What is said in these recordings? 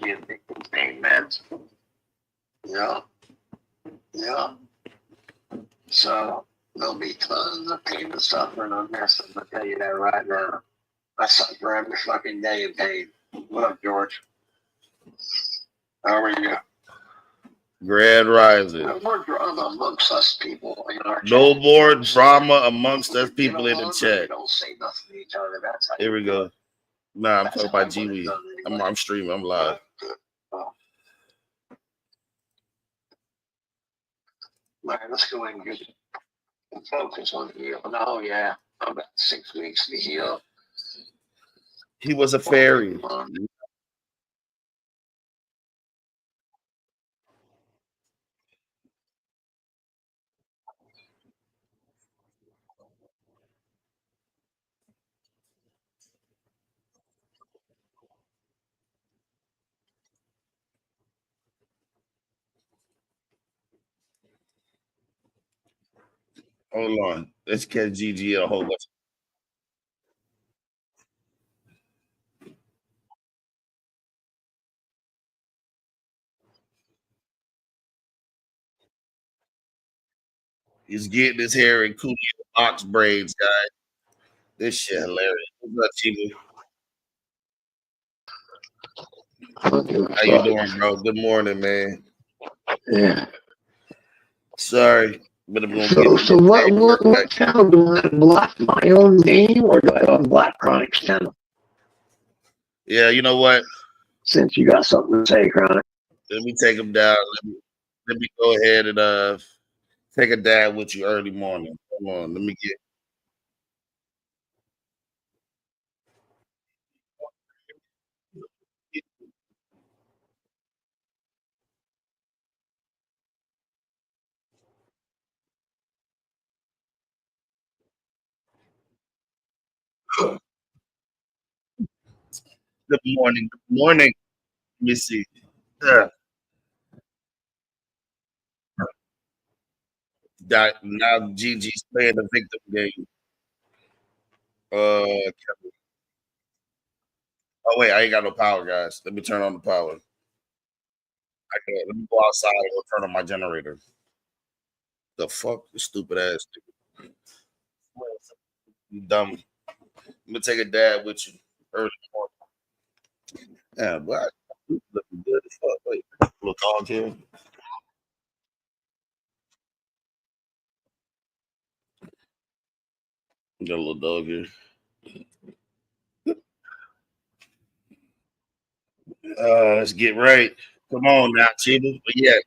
be addicted to pain meds. Yeah. Yeah. So there'll be tons of pain and suffering on this. I'm gonna tell you that right now. I suffer every fucking day in pain. What up, George? How are you? Grand Rising. No more drama amongst us people in our No chat. more drama amongst us people in the chat. Don't say nothing to each other. That's how Here we go. Nah, I'm talking about G G. I'm streaming. I'm live. Man, let's go and get and focus on healing. Oh yeah, I'm about 6 weeks to heal. He was a fairy. Hold on. Let's catch GG a whole bunch. He's getting his hair in Cootie box braids, guys. This shit hilarious. What's up, Chibu? How you doing, bro? Good morning, man. Yeah. Sorry, but I'm gonna so what channel do I block my own name or do I unblock Chronic's channel? Yeah, you know what? Since you got something to say, Chronic. Let me take him down. Let me go ahead and take a dab with you early morning. Hold on, let me get. Good morning. Good morning. Let me see. Now Gigi's playing the victim game. Oh wait, I ain't got no power, guys. Let me turn on the power. Let me go outside and go turn on my generator. The fuck, you stupid ass nigga. You dumb. I'm gonna take a dab with you early morning. Yeah, but looking good as fuck. Wait, little dog here. Got a little dog here. Let's get right. Come on now, Chiba. But yeah.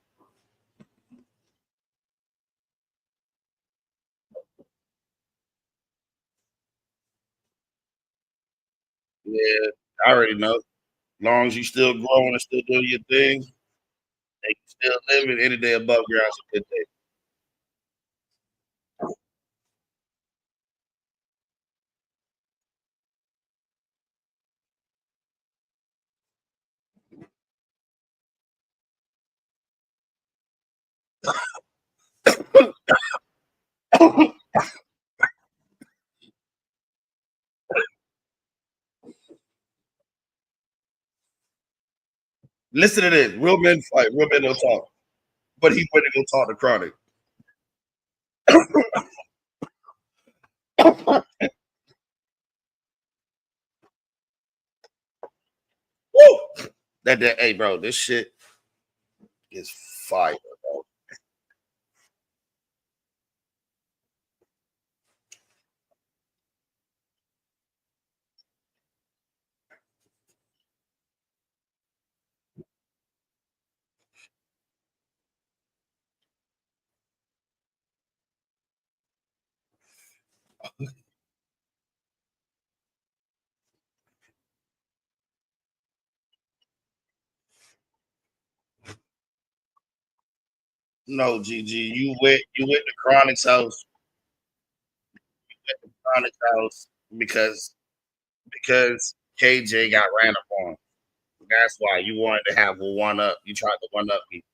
Yeah, I already know. As long as you still growing and still doing your thing, and you still living any day above ground is a good day. Listen to this. Real men fight. Real men don't talk. But he went to go talk to Chronic. Woo! Hey, bro, this shit is fire, bro. No, GG, you went to Chronic's house. You went to Chronic's house because KJ got ran up on. That's why you wanted to have a one up. You tried to one up me.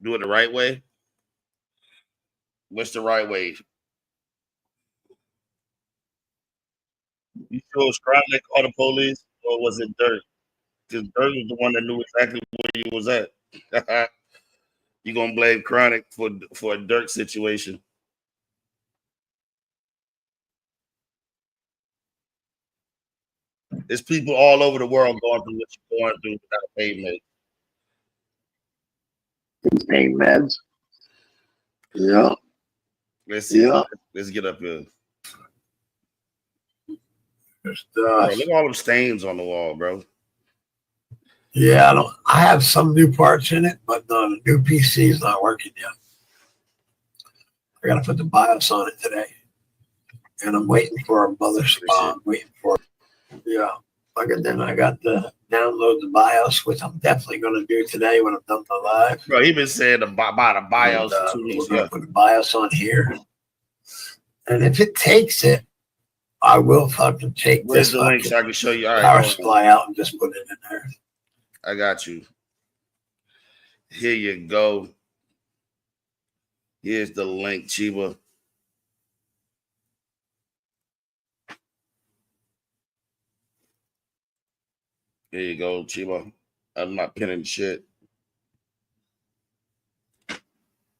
Do it the right way. What's the right way? You chose Chronic or the police? or was it Dirk? Because Dirk was the one that knew exactly where you was at. You gonna blame Chronic for a Dirk situation? There's people all over the world going through what you're going through without payment. Pain meds. Yeah. Let's see. Yeah. Let's get up here. Just, Bro, look at all them stains on the wall, bro. yeah, I have some new parts in it, but the new PC is not working yet. I got to put the BIOS on it today, and I'm waiting for a mother spawn. Waiting for, yeah. And then I got to download the BIOS, which I'm definitely going to do today when I'm done my live. Bro, he been saying about the BIOS and, 2 weeks. We're going to put the BIOS on here, and if it takes it, I will fucking take Where's this the link so I can show you? All right, power supply out and just put it in there. I got you. Here you go. Here's the link, Chiba. Here you go, Chiba. I'm not pinning shit.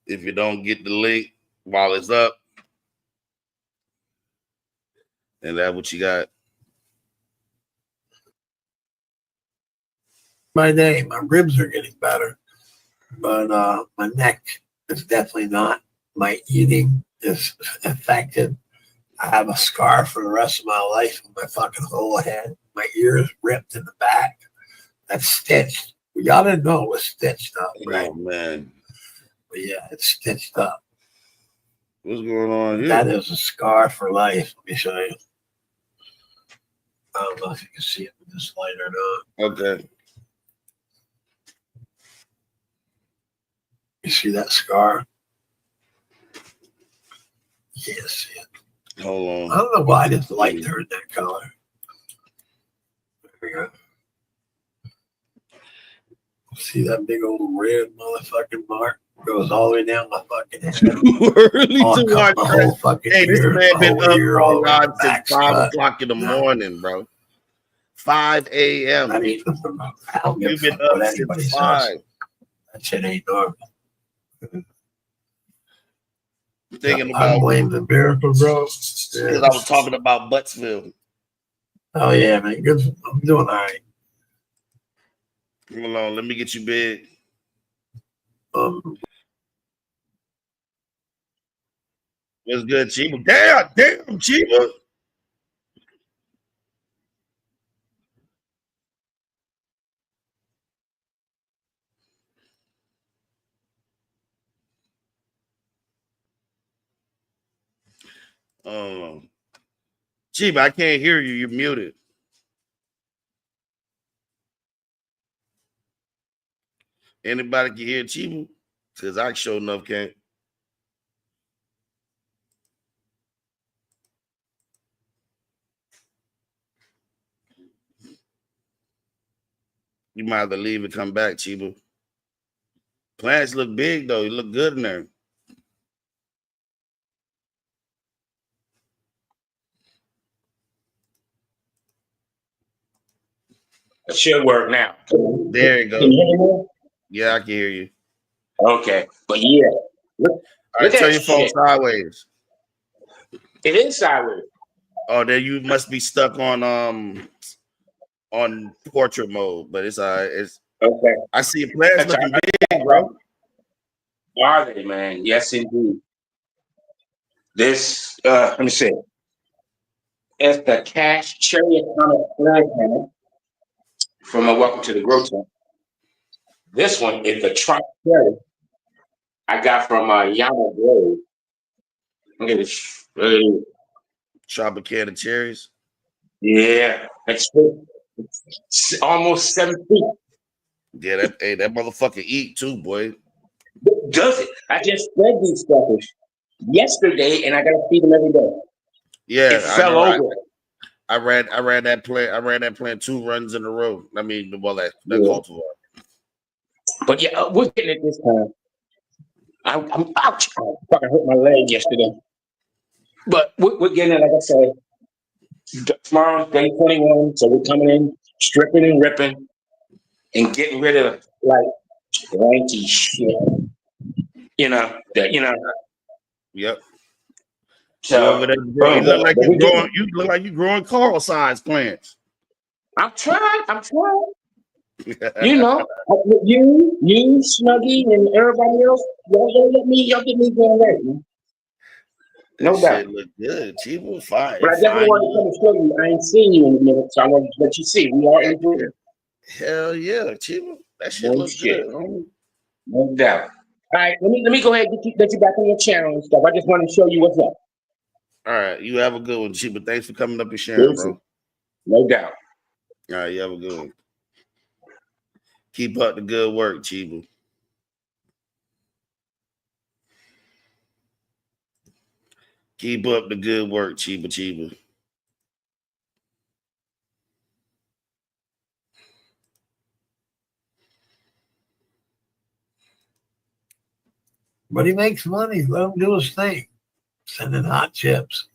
If you don't get the link while it's up, and that's what you got. My ribs are getting better, but my neck is definitely not. My eating is affected. I have a scar for the rest of my life on my fucking whole head. My ears ripped in the back. That's stitched. Y'all didn't know it was stitched up, right? Oh, man. But yeah, it's stitched up. What's going on here? That is a scar for life. Let me show you. I don't know if you can see it with this light or not. Okay. You see that scar? You can't see it. Hold on. I don't know why this light turned that color. There we go. See that big old red motherfucking mark? Goes all the way down my fucking head. Early to watch. Whole fucking Hey, this ear, man been up ear, all all night since 5 o'clock in the morning, bro. 5 a.m. I mean, I don't give a fuck what anybody says. That shit ain't normal. Thinking about I blame the miracle, bro. Because I was talking about Buttsville. Oh yeah, man. Good. I'm doing all right. Come along, let me get you big. What's good, Chiba? Damn, Chiba. Chiba, I can't hear you. You're muted. Anybody can hear Chiba? Because I sure enough can't. You might have to leave and come back, Chiba. Plants look big, though. You look good in there. It should work now. There you go. Can you hear me now? Yeah, I can hear you. Okay. But yeah. All right, turn your phone sideways. It is sideways. Oh, then you must be stuck on portrait mode, but it's all right. It's okay. I see your plants looking big, bro. Are they, man? Yes, indeed. This, let me see. It's the Cash Cherry Atomic Flag Cannon from a Welcome to the Grow Tent. This one is the Trump Cherry I got from Yama Grove. Look at this. Tropicana cherries. Yeah, it's almost 7 feet. Yeah, that motherfucker eat too, boy. Does it? I just fed these suckers yesterday, and I gotta feed them every day. Yeah, it fell over. I ran that plant 2 runs in a row. I mean, well, that cultivar. But yeah, we're getting it this time. I'm ouch! I fucking hurt my leg yesterday. But we're getting it, like I said. Tomorrow's day 21, so we're coming in stripping and ripping and getting rid of like wanky shit. You know that. Yep. You over So there growing, boom, but we doing. you look like you growing Carl size plants. I'm trying. You know, you, Snuggy, and everybody else, y'all get me going right, man. That No doubt. shit look good. Chiba, fine. But I definitely want to come and show you. I ain't seen you in a minute, so I want to let you see. We are in group. Hell yeah, Chiba. That shit No look shit. good. Homie. No doubt. All right, let me go ahead and get you back on your channel and stuff. I just want to show you what's up. All right, you have a good one, Chiba. Thanks for coming up and sharing, Listen, bro. no doubt. All right, you have a good one. Keep up the good work, Chiba. Keep up the good work, Chiba. But he makes money. Let him do his thing. Sending hot chips.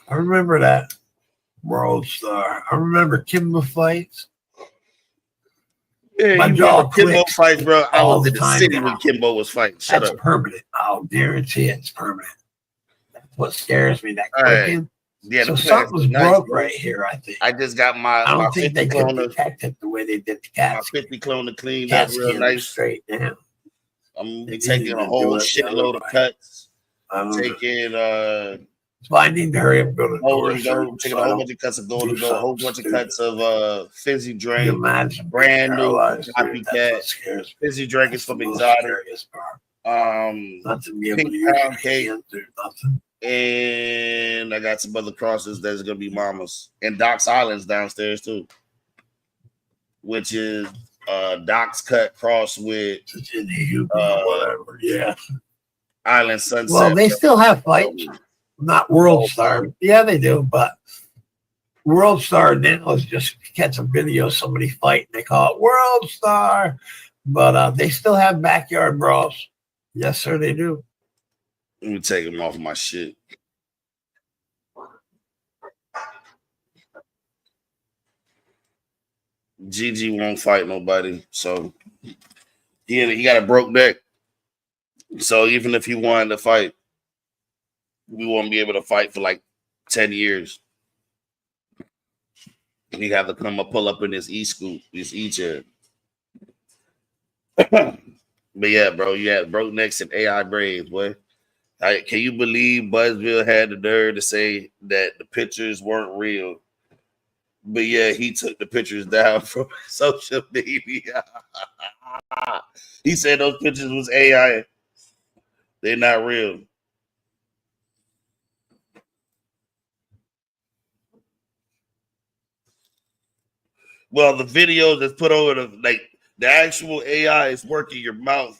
I remember that World Star. I remember Kimba fights. Yeah, My you jaw remember Kimbo clicks fights, bro? I all was the in the time city now. when Kimbo was fighting. Shut That's up. permanent. I'll guarantee it's permanent. That's what scares me, that All right. clicking. Yeah, So the something's nice, broke bro. right here, I think. I just got my I don't think 50 they could cloner, detect it the way they did the my cat 50 cloner cleaned cat up real scan nice. straight down. I'm gonna be They taking needed a to whole do it the other shitload of way. cuts. I don't know. Taking So I need to hurry up and go to the door. taking a whole bunch of cuts of Golden Go, a whole bunch of cuts of Fizzy Can you Drink, imagine being brand new paralyzed, dude? That's copycat. what scares me. Fizzy Drink is That's the from most Exotic. scariest part. Not to be able to Pink use your pound cake. hands or nothing. And I got some other crosses that's gonna be Mama's. And Doc's Island's downstairs too, which is Doc's cut cross with It's in the Houston or whatever. Yeah. Island Sunset. Well, they still have fights. Not World Star. Yeah, they do. But World Star now is just catch a video of somebody fighting. They call it World Star. But they still have backyard brawls. Yes, sir, they do. Let me take them off my shit. GG won't fight nobody. So he got a broke neck. So even if he wanted to fight, we won't be able to fight for like 10 years. He have to pull up in his e-scoot, his e-chair. But yeah, bro, you had broke necks and AI braids, boy. Can you believe Buzzville had the nerve to say that the pictures weren't real? But yeah, he took the pictures down from social media. He said those pictures was AI. They're not real. Well, the video that's put over the actual AI is working your mouth.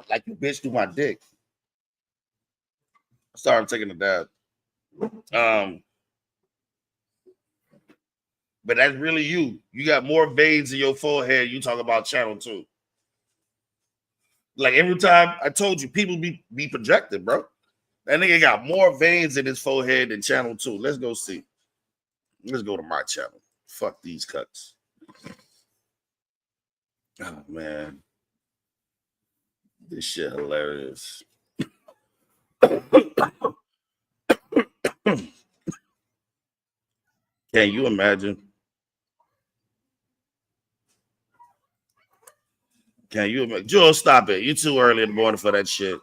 Like you bitch through my dick. Sorry, I'm taking a dab. But that's really you. You got more veins in your forehead. You talk about channel 2. Like every time I told you, people be projected, bro. That nigga got more veins in his forehead than channel 2. Let's go see. Let's go to my channel. Fuck these cuts. Oh man. This shit hilarious. Can you imagine? Can you imagine? Joel, stop it. You too early in the morning for that shit.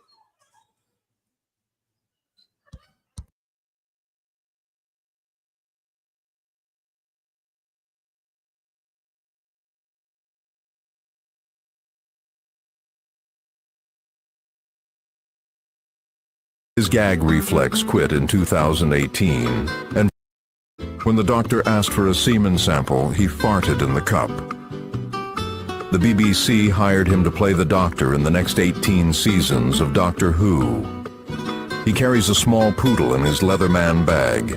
His gag reflex quit in 2018, and when the doctor asked for a semen sample, he farted in the cup. The BBC hired him to play the Doctor in the next 18 seasons of Doctor Who. He carries a small poodle in his Leatherman bag.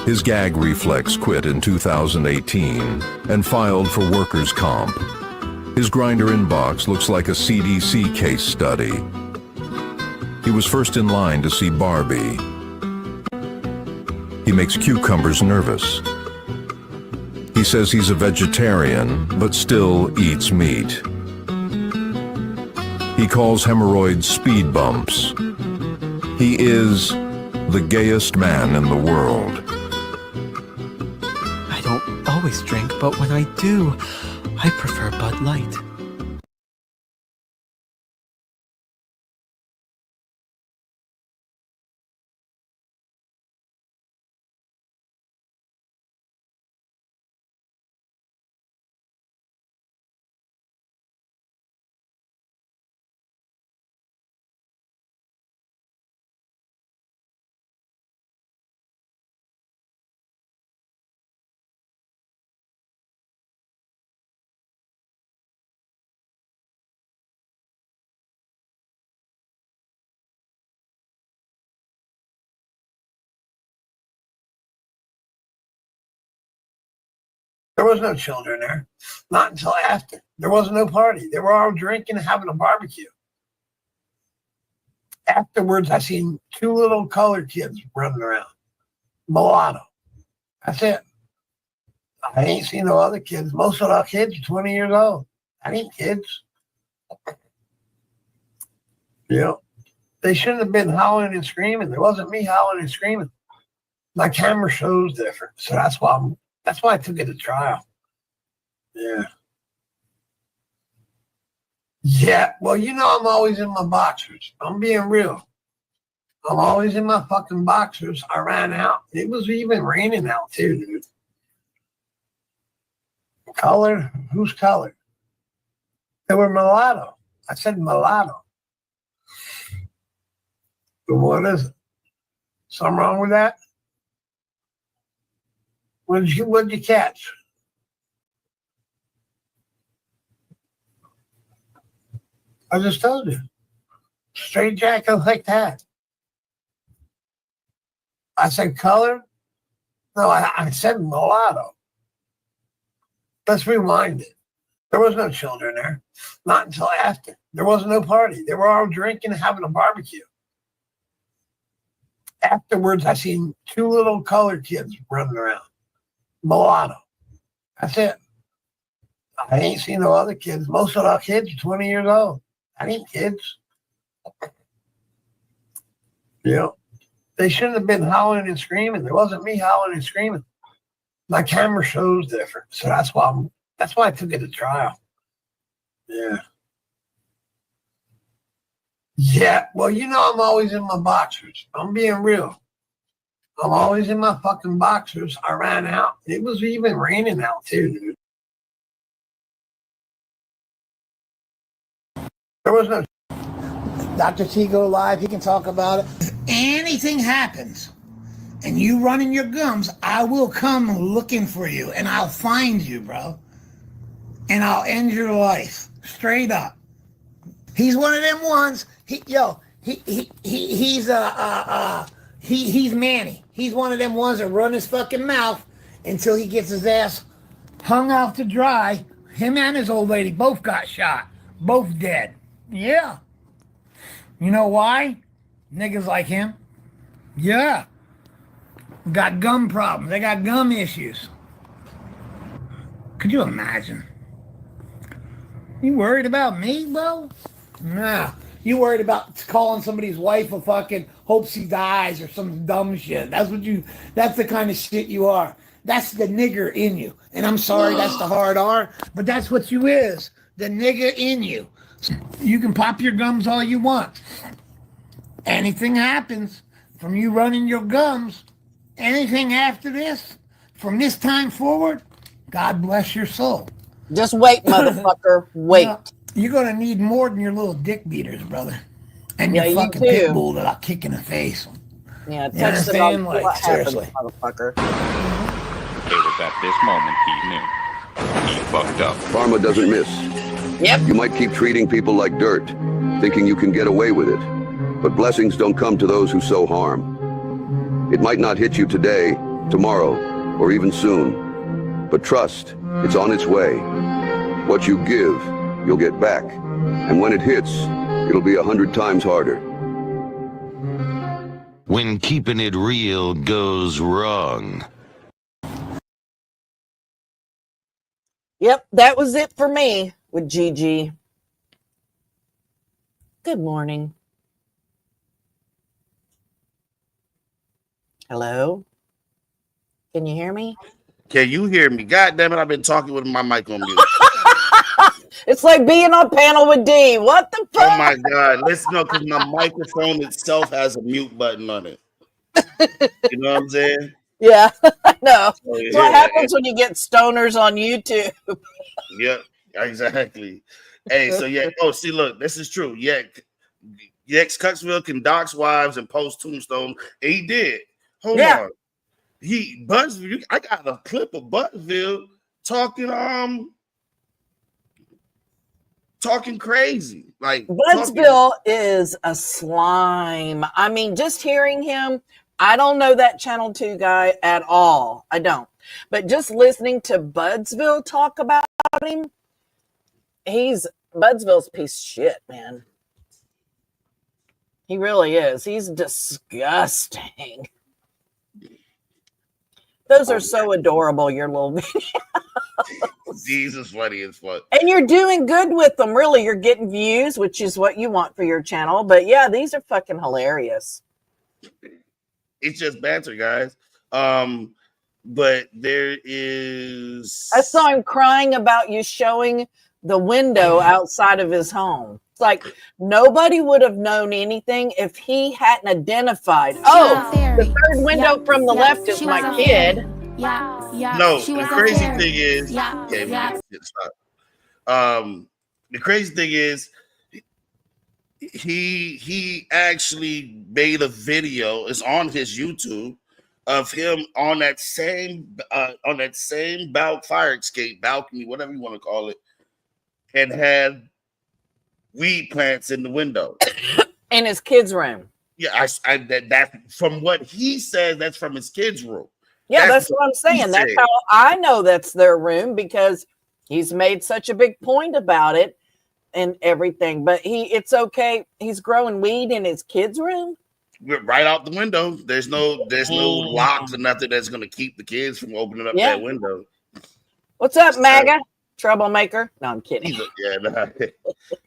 His gag reflex quit in 2018 and filed for workers' comp. His Grindr inbox looks like a CDC case study. He was first in line to see Barbie. He makes cucumbers nervous. He says he's a vegetarian, but still eats meat. He calls hemorrhoids speed bumps. He is the gayest man in the world. I don't always drink, but when I do, I prefer Bud Light. There was no children there. Not until after. There was no party. They were all drinking and having a barbecue. Afterwards, I seen two little colored kids running around. Mulatto. That's it. I ain't seen no other kids. Most of our kids are 20 years old. I ain't kids. You know, they shouldn't have been howling and screaming. There wasn't me howling and screaming. My camera shows different. So that's why I took it to trial. Yeah. Yeah. Well, you know, I'm always in my boxers. I'm being real. I'm always in my fucking boxers. I ran out. It was even raining out too, dude. Colored? Who's colored? They were mulatto. I said mulatto. But what is it? Something wrong with that? What'd you catch? I just told you. Straight jacket like that. I said color? No, I said mulatto. Let's rewind it. There was no children there. Not until after. There was no party. They were all drinking and having a barbecue. Afterwards, I seen two little colored kids running around. Mulatto. That's it. I ain't seen no other kids. Most of our kids are 20 years old. I ain't kids. You know, they shouldn't have been howling and screaming. There wasn't me howling and screaming. My camera shows different. So that's why I took it to trial. Yeah. Yeah. Well, you know, I'm always in my boxers. I'm being real. I'm always in my fucking boxers. I ran out. It was even raining out too, dude. There was no Dr. T go live. He can talk about it. If anything happens and you running your gums, I will come looking for you and I'll find you, bro. And I'll end your life. Straight up. He's one of them ones. He's Manny. He's one of them ones that run his fucking mouth until he gets his ass hung out to dry. Him and his old lady both got shot. Both dead. Yeah. You know why? Niggas like him. Yeah. Got gum problems. They got gum issues. Could you imagine? You worried about me, bro? Nah. You worried about calling somebody's wife a fucking hope she dies or some dumb shit. That's the kind of shit you are. That's the nigger in you. And I'm sorry, that's the hard R, but that's what you is. The nigger in you. You can pop your gums all you want. Anything happens from you running your gums, anything after this, from this time forward, God bless your soul. Just wait, motherfucker. Wait. You're going to need more than your little dick beaters, brother. And Yeah, your you fucking too. pit bull that I'll kick in the face. Yeah, You touch the dog. understand? Like, What happened, seriously. motherfucker? It was at this moment he knew. He fucked up. Karma doesn't miss. Yep. You might keep treating people like dirt, thinking you can get away with it. But blessings don't come to those who sow harm. It might not hit you today, tomorrow, or even soon. But trust, it's on its way. What you give, you'll get back. And when it hits, it'll be 100 times harder. when keeping it real goes wrong. Yep, that was it for me with Gigi. Good morning. Hello? Can you hear me? Can you hear me? God damn it, I've been talking with my mic on mute. It's like being on panel with D. What the fuck? Oh my God. Listen up, because my microphone itself has a mute button on it. You know what I'm saying? Yeah, I know. So, That's what happens when you get stoners on YouTube. Yep, exactly. Hey, so yeah. Oh, see, look, this is true. Yeah, Yex Cutsville can dox wives and post tombstone. And he did. Hold on. Buzzville. I got a clip of Buzzville talking crazy. Like Budsville is a slime. I mean, just hearing him, I don't know that Channel 2 guy at all. I don't. But just listening to Budsville talk about him, Budsville's a piece of shit, man. He really is. He's disgusting. Those are so adorable, your little videos. Jesus, funny as fuck. And you're doing good with them, really. You're getting views, which is what you want for your channel. But yeah, these are fucking hilarious. It's just banter, guys. But there is... I saw him crying about you showing the window outside of his home. It's like nobody would have known anything if he hadn't identified. Oh, the third window from the left is my kid. No, the crazy thing is, the crazy thing is, he actually made a video. It's on his YouTube of him on that same fire escape balcony, whatever you want to call it, and had weed plants in the window in his kid's room. Yeah, that from what he says, that's from his kid's room. Yeah, that's what I'm saying. That's how I know that's their room, because he's made such a big point about it and everything. But it's okay. He's growing weed in his kid's room. Right out the window. There's no locks or nothing that's gonna keep the kids from opening up that window. What's up, MAGA? Troublemaker? No, I'm kidding.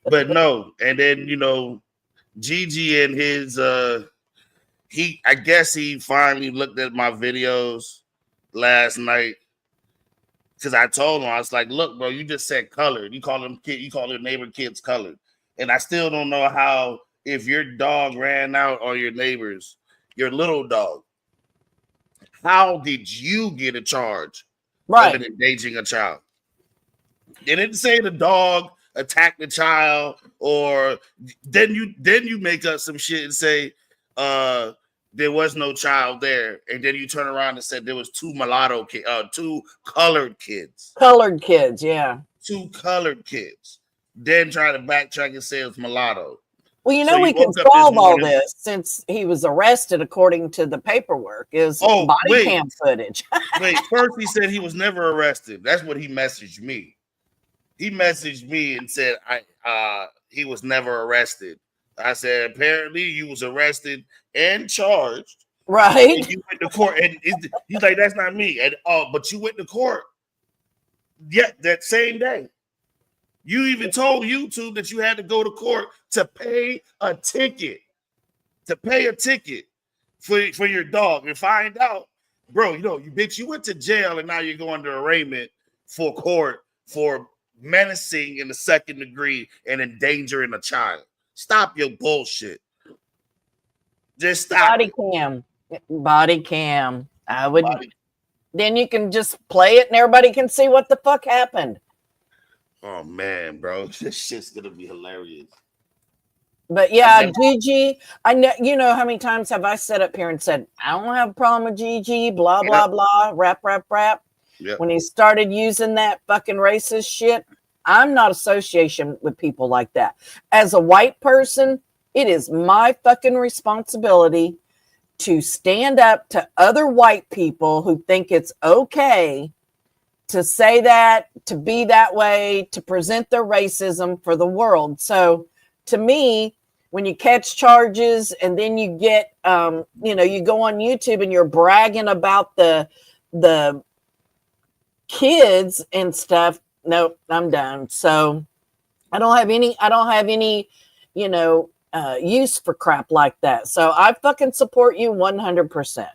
But no, and then Gigi and his I guess he finally looked at my videos last night, because I told him, I was like, look, bro, you just said colored. You call your neighbor kids colored. And I still don't know how, if your dog ran out on your neighbors, your little dog, how did you get a charge of endangering a child? They didn't say the dog attacked the child, or then you make up some shit and say there was no child there, and then you turn around and said there was two colored kids. Colored kids, yeah. Two colored kids. Then try to backtrack and say it's mulatto. Well, we can solve all this since he was arrested, according to the paperwork, is body cam footage. Wait, first he said he was never arrested. That's what he messaged me. He messaged me and said he was never arrested. I said, apparently you was arrested and charged. Right. And you went to court, and he's like, that's not me. And but you went to court. Yeah, that same day. You even told YouTube that you had to go to court to pay a ticket. For your dog, and find out, bro, you went to jail, and now you're going to arraignment for court for menacing in the second degree and endangering a child. Stop your bullshit. Just stop. Body cam. I would. Then you can just play it, and everybody can see what the fuck happened. Oh man, bro, this shit's gonna be hilarious. But yeah, Gigi, I know, how many times have I sat up here and said, I don't have a problem with Gigi, blah, blah, blah, rap. Yep. When he started using that fucking racist shit, I'm not association with people like that. As a white person, it is my fucking responsibility to stand up to other white people who think it's okay to say that, to be that way, to present their racism for the world. So to me, when you catch charges and then you get, you go on YouTube and you're bragging about the kids and stuff. Nope, I'm done. So I don't have any, use for crap like that. So I fucking support you 100%. I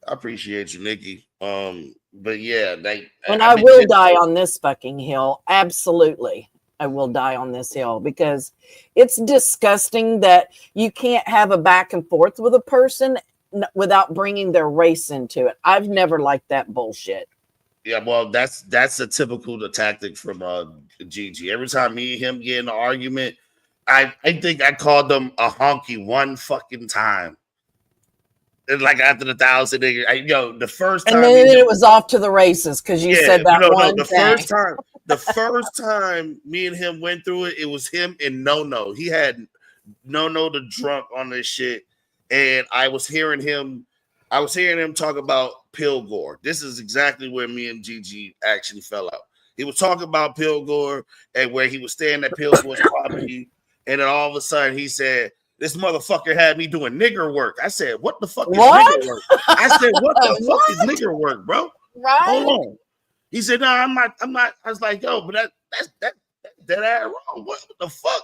appreciate you, Nikki. But yeah, and I will die on this fucking hill. Absolutely. I will die on this hill because it's disgusting that you can't have a back and forth with a person without bringing their race into it. I've never liked that bullshit. Yeah, well, that's a typical tactic from Gigi. Every time me and him get in an argument, I think I called them a honky one fucking time. And like after the 1,000 niggas, the first time, and then it was off to the races because you said that the first time me and him went through it, it was him and No. He had No the drunk on this shit, and I was hearing him talk about Pilgore. This is exactly where me and Gigi actually fell out. He was talking about Pilgore and where he was staying at Pilgore's property, and then all of a sudden he said, "This motherfucker had me doing nigger work." I said, "What the fuck is nigger work?" I said, "What the fuck is nigger work, bro?" Right? Hold on. He said, "No, I'm not." I was like, "Yo, but that's that ass wrong. What the fuck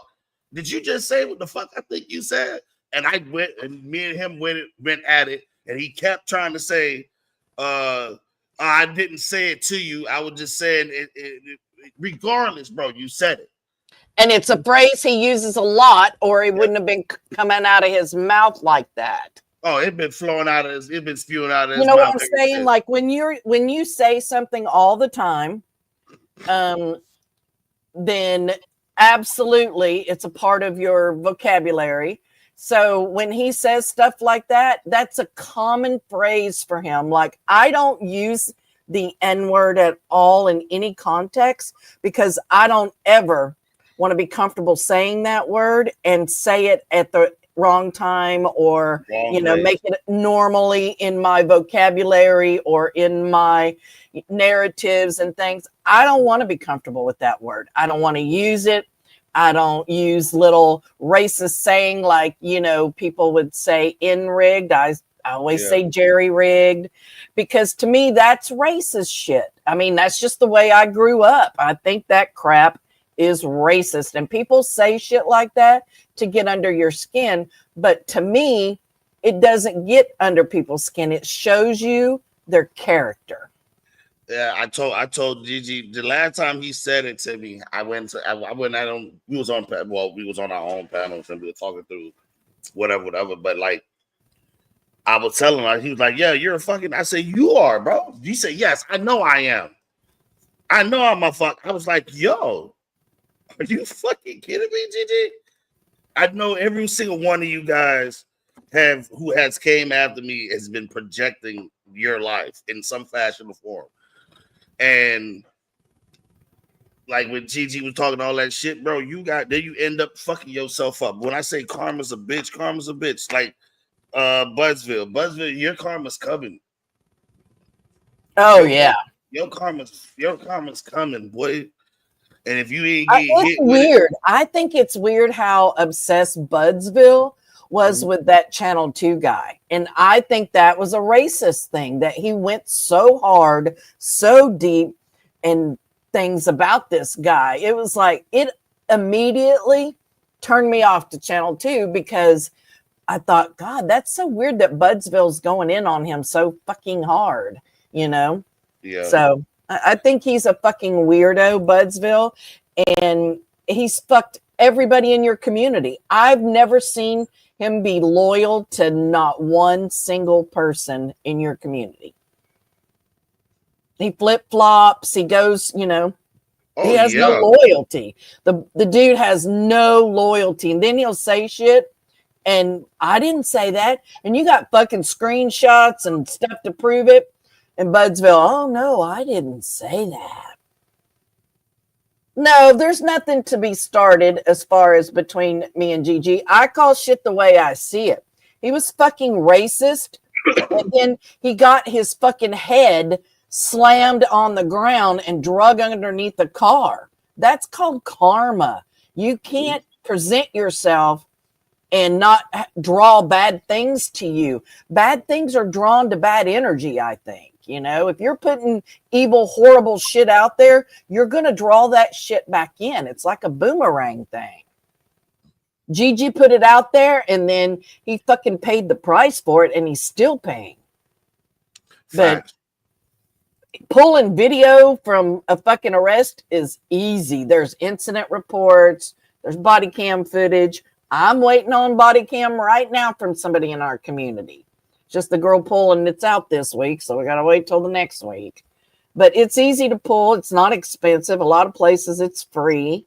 did you just say? What the fuck I think you said?" And I went, and me and him went at it, and he kept trying to say, "I didn't say it to you. I was just saying it. Regardless, bro, you said it." And it's a phrase he uses a lot, or it wouldn't have been coming out of his mouth like that. Oh, it's been flowing out of his, it's been spewing out of his mouth. You know mouth. what I'm saying? Like when you say something all the time, then absolutely it's a part of your vocabulary. So when he says stuff like that, that's a common phrase for him. Like I don't use the N-word at all in any context because I don't ever want to be comfortable saying that word and say it at the wrong time or make it normally in my vocabulary or in my narratives and things. I don't want to be comfortable with that word. I don't want to use it. I don't use little racist saying like, people would say in-rigged. I always say jerry-rigged because to me that's racist shit. I mean, that's just the way I grew up. I think that crap is racist, and people say shit like that to get under your skin, but to me it doesn't get under people's skin. It shows you their character. Yeah, I told Gigi the last time he said it to me, I went at him. We was on our own panels and we were talking through whatever, but like I was telling him, he was like, "Yeah, you're a fucking," I said, "You are, bro." You say, "Yes, I know I am. I know I'm a fuck." I was like, "Yo, are you fucking kidding me, Gigi?" I know every single one of you guys who has came after me has been projecting your life in some fashion or form. And like when Gigi was talking all that shit, bro, you end up fucking yourself up. When I say karma's a bitch. Like Budsville, your karma's coming. Oh yeah. Your karma's coming, boy. And if you ain't get it's weird. I think it's weird how obsessed Budsville was with that Channel 2 guy. And I think that was a racist thing, that he went so hard, so deep in things about this guy. It was like, it immediately turned me off to Channel 2 because I thought, God, that's so weird that Budsville's going in on him so fucking hard, Yeah. So I think he's a fucking weirdo, Budsville, and he's fucked everybody in your community. I've never seen him be loyal to not one single person in your community. He flip-flops, he goes, he has no loyalty. The dude has no loyalty, and then he'll say shit, and I didn't say that, and you got fucking screenshots and stuff to prove it. And Budsville, oh no, I didn't say that. No, there's nothing to be started as far as between me and Gigi. I call shit the way I see it. He was fucking racist, and then he got his fucking head slammed on the ground and drug underneath the car. That's called karma. You can't present yourself and not draw bad things to you. Bad things are drawn to bad energy, I think. You know, if you're putting evil, horrible shit out there, you're going to draw that shit back in. It's like a boomerang thing. Gigi put it out there, and then he fucking paid the price for it, and he's still paying. But pulling video from a fucking arrest is easy. There's incident reports. There's body cam footage. I'm waiting on body cam right now from somebody in our community. Just the girl pulling it's out this week, so we got to wait till the next week. But it's easy to pull. It's not expensive. A lot of places it's free.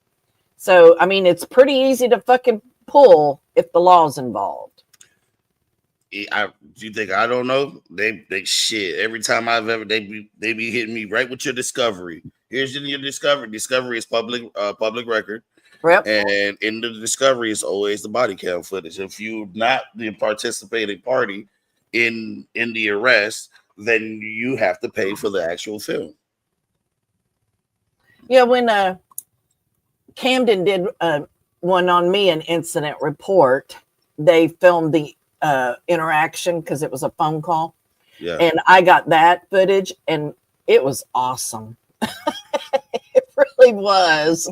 So, I mean, it's pretty easy to fucking pull if the law's involved. You think I don't know? They shit. Every time I've ever they be hitting me right with your discovery. Here's your discovery. Discovery is public record. Yep. And in the discovery is always the body cam footage. If you're not the participating party in the arrest, then you have to pay for the actual film. Yeah, when Camden did one on me, an incident report, they filmed the interaction because it was a phone call. Yeah. And I got that footage, and it was awesome. It really was.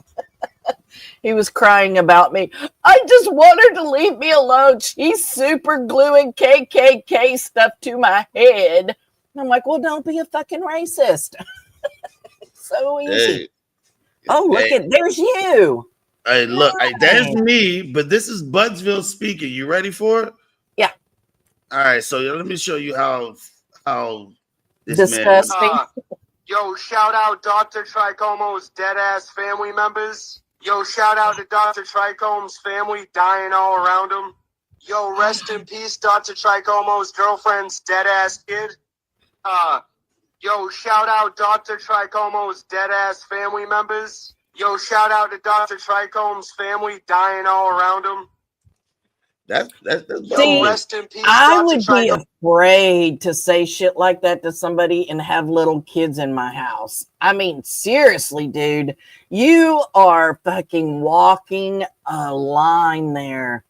He was crying about me. I just want her to leave me alone. She's super gluing KKK stuff to my head. And I'm like, well, don't be a fucking racist. So easy. Hey. Oh, look at there's you. Hey, look, there's me, but this is Budsville speaking. You ready for it? Yeah. All right, so let me show you how this disgusting. Yo, shout out Dr. Trichomo's dead ass family members. Yo, shout out to Dr. Trichome's family dying all around him. Yo, rest in peace, Dr. Trichomo's girlfriend's dead ass kid. Yo, shout out Dr. Trichomo's dead ass family members. Yo, shout out to Dr. Trichome's family dying all around him. That's See, rest in peace, I Dr. would be Trichome. afraid to say shit like that to somebody and have little kids in my house. I mean, seriously, dude, you are fucking walking a line there.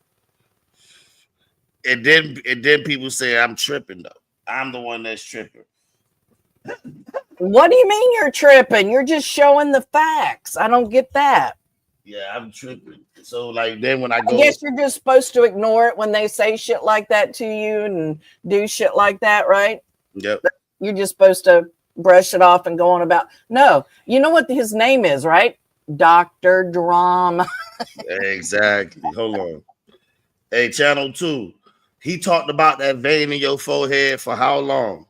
And then people say I'm tripping though. I'm the one that's tripping. What do you mean you're tripping? You're just showing the facts. I don't get that. Yeah, I'm tripping. So like then when I go, I guess you're just supposed to ignore it when they say shit like that to you and do shit like that, right? Yep. You're just supposed to brush it off and go on about. No, you know what his name is, right? Dr. Drama. Exactly. Hold on. Hey, Channel 2. He talked about that vein in your forehead for how long?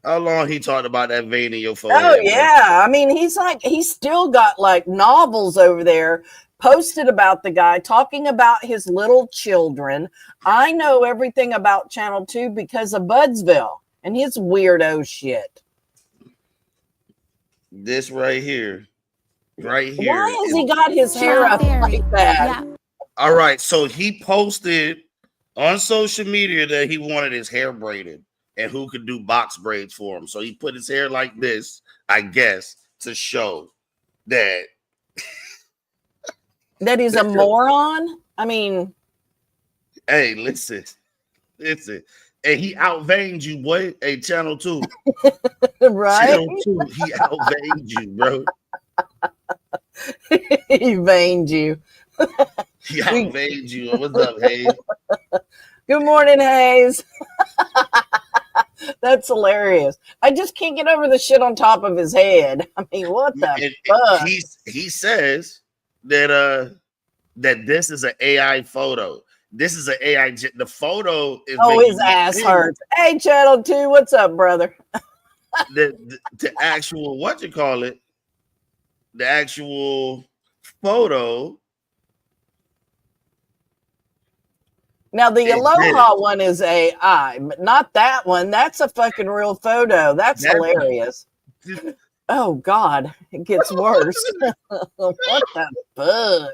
How long he talked about that vein in your forehead? Oh, yeah. I mean, he's still got like novels over there posted about the guy, talking about his little children. I know everything about Channel 2 because of Budsville and his weirdo shit. This right here. Right here. Why has he got his hair up like that? Yeah. All right. So he posted on social media that he wanted his hair braided and who could do box braids for him. So he put his hair like this, I guess, to show that that he's a moron. I mean, hey, listen. And he outveined you, boy. Hey, Channel 2. Right? Channel 2, he outveined you, bro. He veined you. He outveined you. What's up, Hayes? Good morning, Hayes. That's hilarious. I just can't get over the shit on top of his head. I mean, what the fuck? He says that that this is an AI photo. This is an AI. The photo is. Oh, his ass hurts. Hey, Channel 2, what's up, brother? The actual the actual photo. Now, the Aloha one is AI, but not that one. That's a fucking real photo. That's hilarious. Oh, God. It gets worse. What the fuck?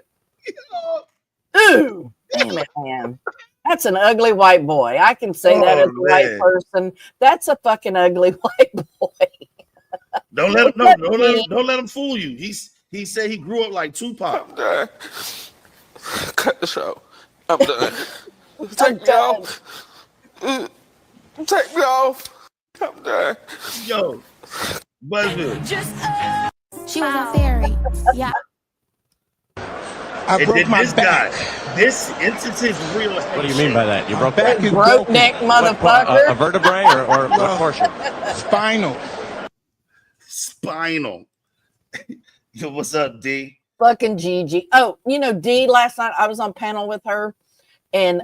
Ooh. Damn it, man. That's an ugly white boy. I can say that as a white person. That's a fucking ugly white boy. Don't let him fool you. He said he grew up like Tupac. Cut the show. I'm done. Take me off. Take me off. I'm done. Yo, Buzzville. She was a fairy. Yeah. I broke my back. This is real. What do you mean by that? You broke Back back? broke neck motherfucker. A vertebrae or what portion? Spinal. Yo, what's up, D? Fucking Gigi. Oh, you know, D, last night I was on panel with her, and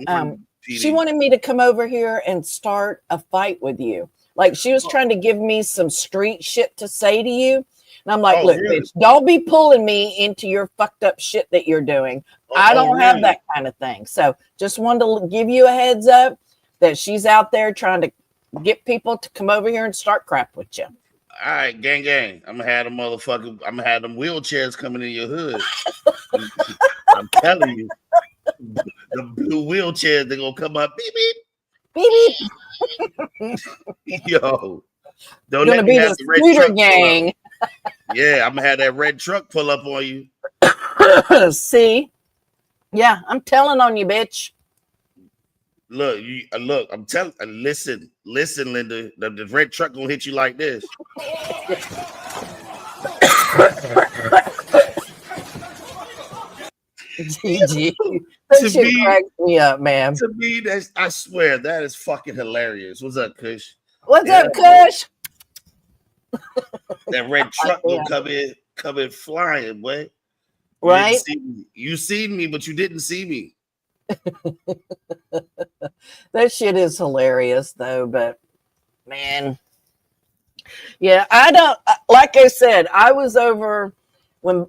she wanted me to come over here and start a fight with you. Like, she was trying to give me some street shit to say to you. And I'm like, look, bitch, don't be pulling me into your fucked up shit that you're doing. I don't have that kind of thing. So just wanted to give you a heads up that she's out there trying to get people to come over here and start crap with you. All right, gang. I'm gonna have them wheelchairs coming in your hood. I'm telling you, the blue wheelchairs, they're gonna come up, beep beep. Beep beep. Yo, don't gonna let me be have the red scooter truck gang. Yeah, I'm gonna have that red truck pull up on you. See? Yeah, I'm telling on you, bitch. Look, I'm telling. Listen, Linda. The red truck gonna hit you like this. GG. That shit cracks me up, man. To me, I swear that is fucking hilarious. What's up, Kush? What's up, Kush? That red truck will come in flying, boy. Right? You seen me, but you didn't see me. That shit is hilarious, though. But man, yeah, I don't. Like I said, I was over when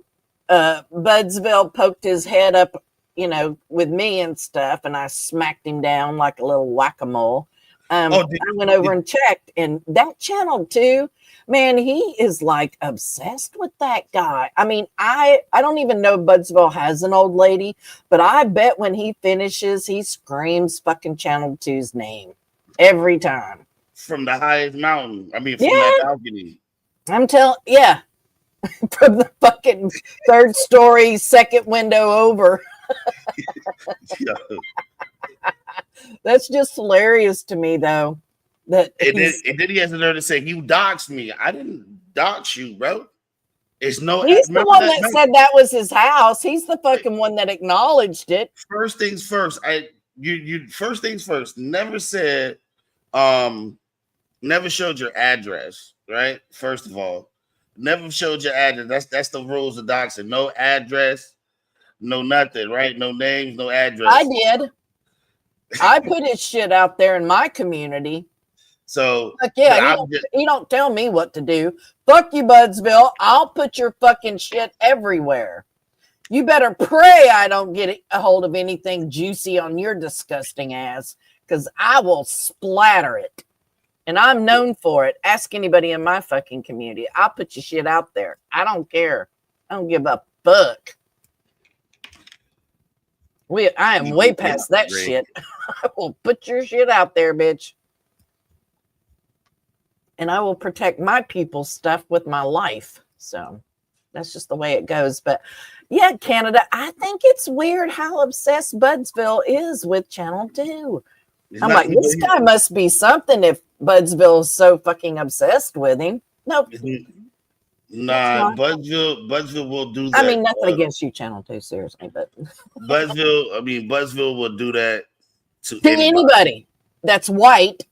Budsville poked his head up, you know, with me and stuff, and I smacked him down like a little whack-a-mole. I went over and checked, and that channel too, man, he is like obsessed with that guy. I mean, I don't even know Budsville has an old lady, but I bet when he finishes, he screams fucking Channel 2's name every time. From the highest mountain. I mean, from that balcony. I'm telling, yeah. From the fucking third story, second window over. That's just hilarious to me, though. And then he has the nerve to say, "You doxed me." I didn't dox you, bro. It's no. He's the one that said that was his house. He's the fucking one that acknowledged it. First things first. First things first. Never said. Never showed your address, right? First of all, never showed your address. That's the rules of doxing. No address, no nothing, right? No names, no address. I did. I put his shit out there in my community. So like, yeah, he don't tell me what to do. Fuck you, Budsville. I'll put your fucking shit everywhere. You better pray I don't get a hold of anything juicy on your disgusting ass, because I will splatter it. And I'm known for it. Ask anybody in my fucking community. I'll put your shit out there. I don't care. I don't give a fuck. I am way past that shit. I will put your shit out there, bitch. And I will protect my people's stuff with my life. So that's just the way it goes. But yeah, Canada, I think it's weird how obsessed Budsville is with Channel 2. I'm like, this guy must be something if Budsville is so fucking obsessed with him. Nope. Nah, Budsville will do that. I mean, nothing against you, Channel 2, seriously, but Budsville will do that to anybody that's white.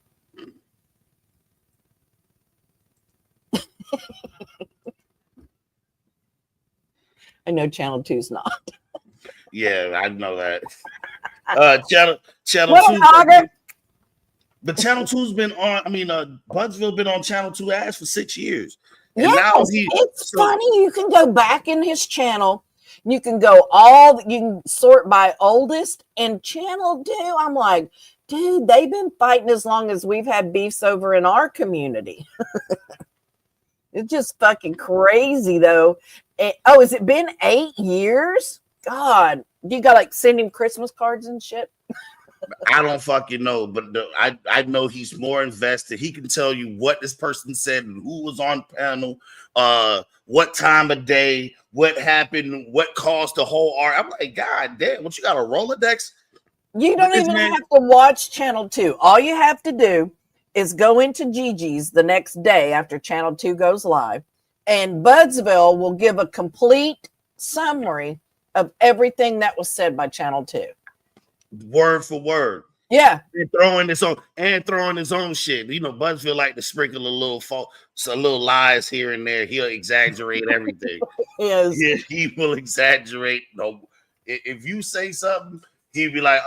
I know Channel 2's not. Yeah, I know that. Channel 2. But Channel 2's been on. I mean, Budsville been on Channel 2 ass for 6 years. And it's funny. You can go back in his channel. You can you can sort by oldest and Channel 2. I'm like, dude, they've been fighting as long as we've had beefs over in our community. It's just fucking crazy, though. Has it been 8 years? God, you got like send him Christmas cards and shit. I don't fucking know, but I know he's more invested. He can tell you what this person said and who was on panel, what time of day, what happened, what caused the whole art. I'm like, God damn, what you got a Rolodex? You don't even have to watch Channel 2. All you have to do is go into Gigi's the next day after Channel 2 goes live, and Budsville will give a complete summary of everything that was said by Channel 2. Word for word. Yeah. And throwing his own shit. You know, Budsville like to sprinkle a little lies here and there. He'll exaggerate everything. Yes. Yeah, he will exaggerate. No, if you say something, he'd be like,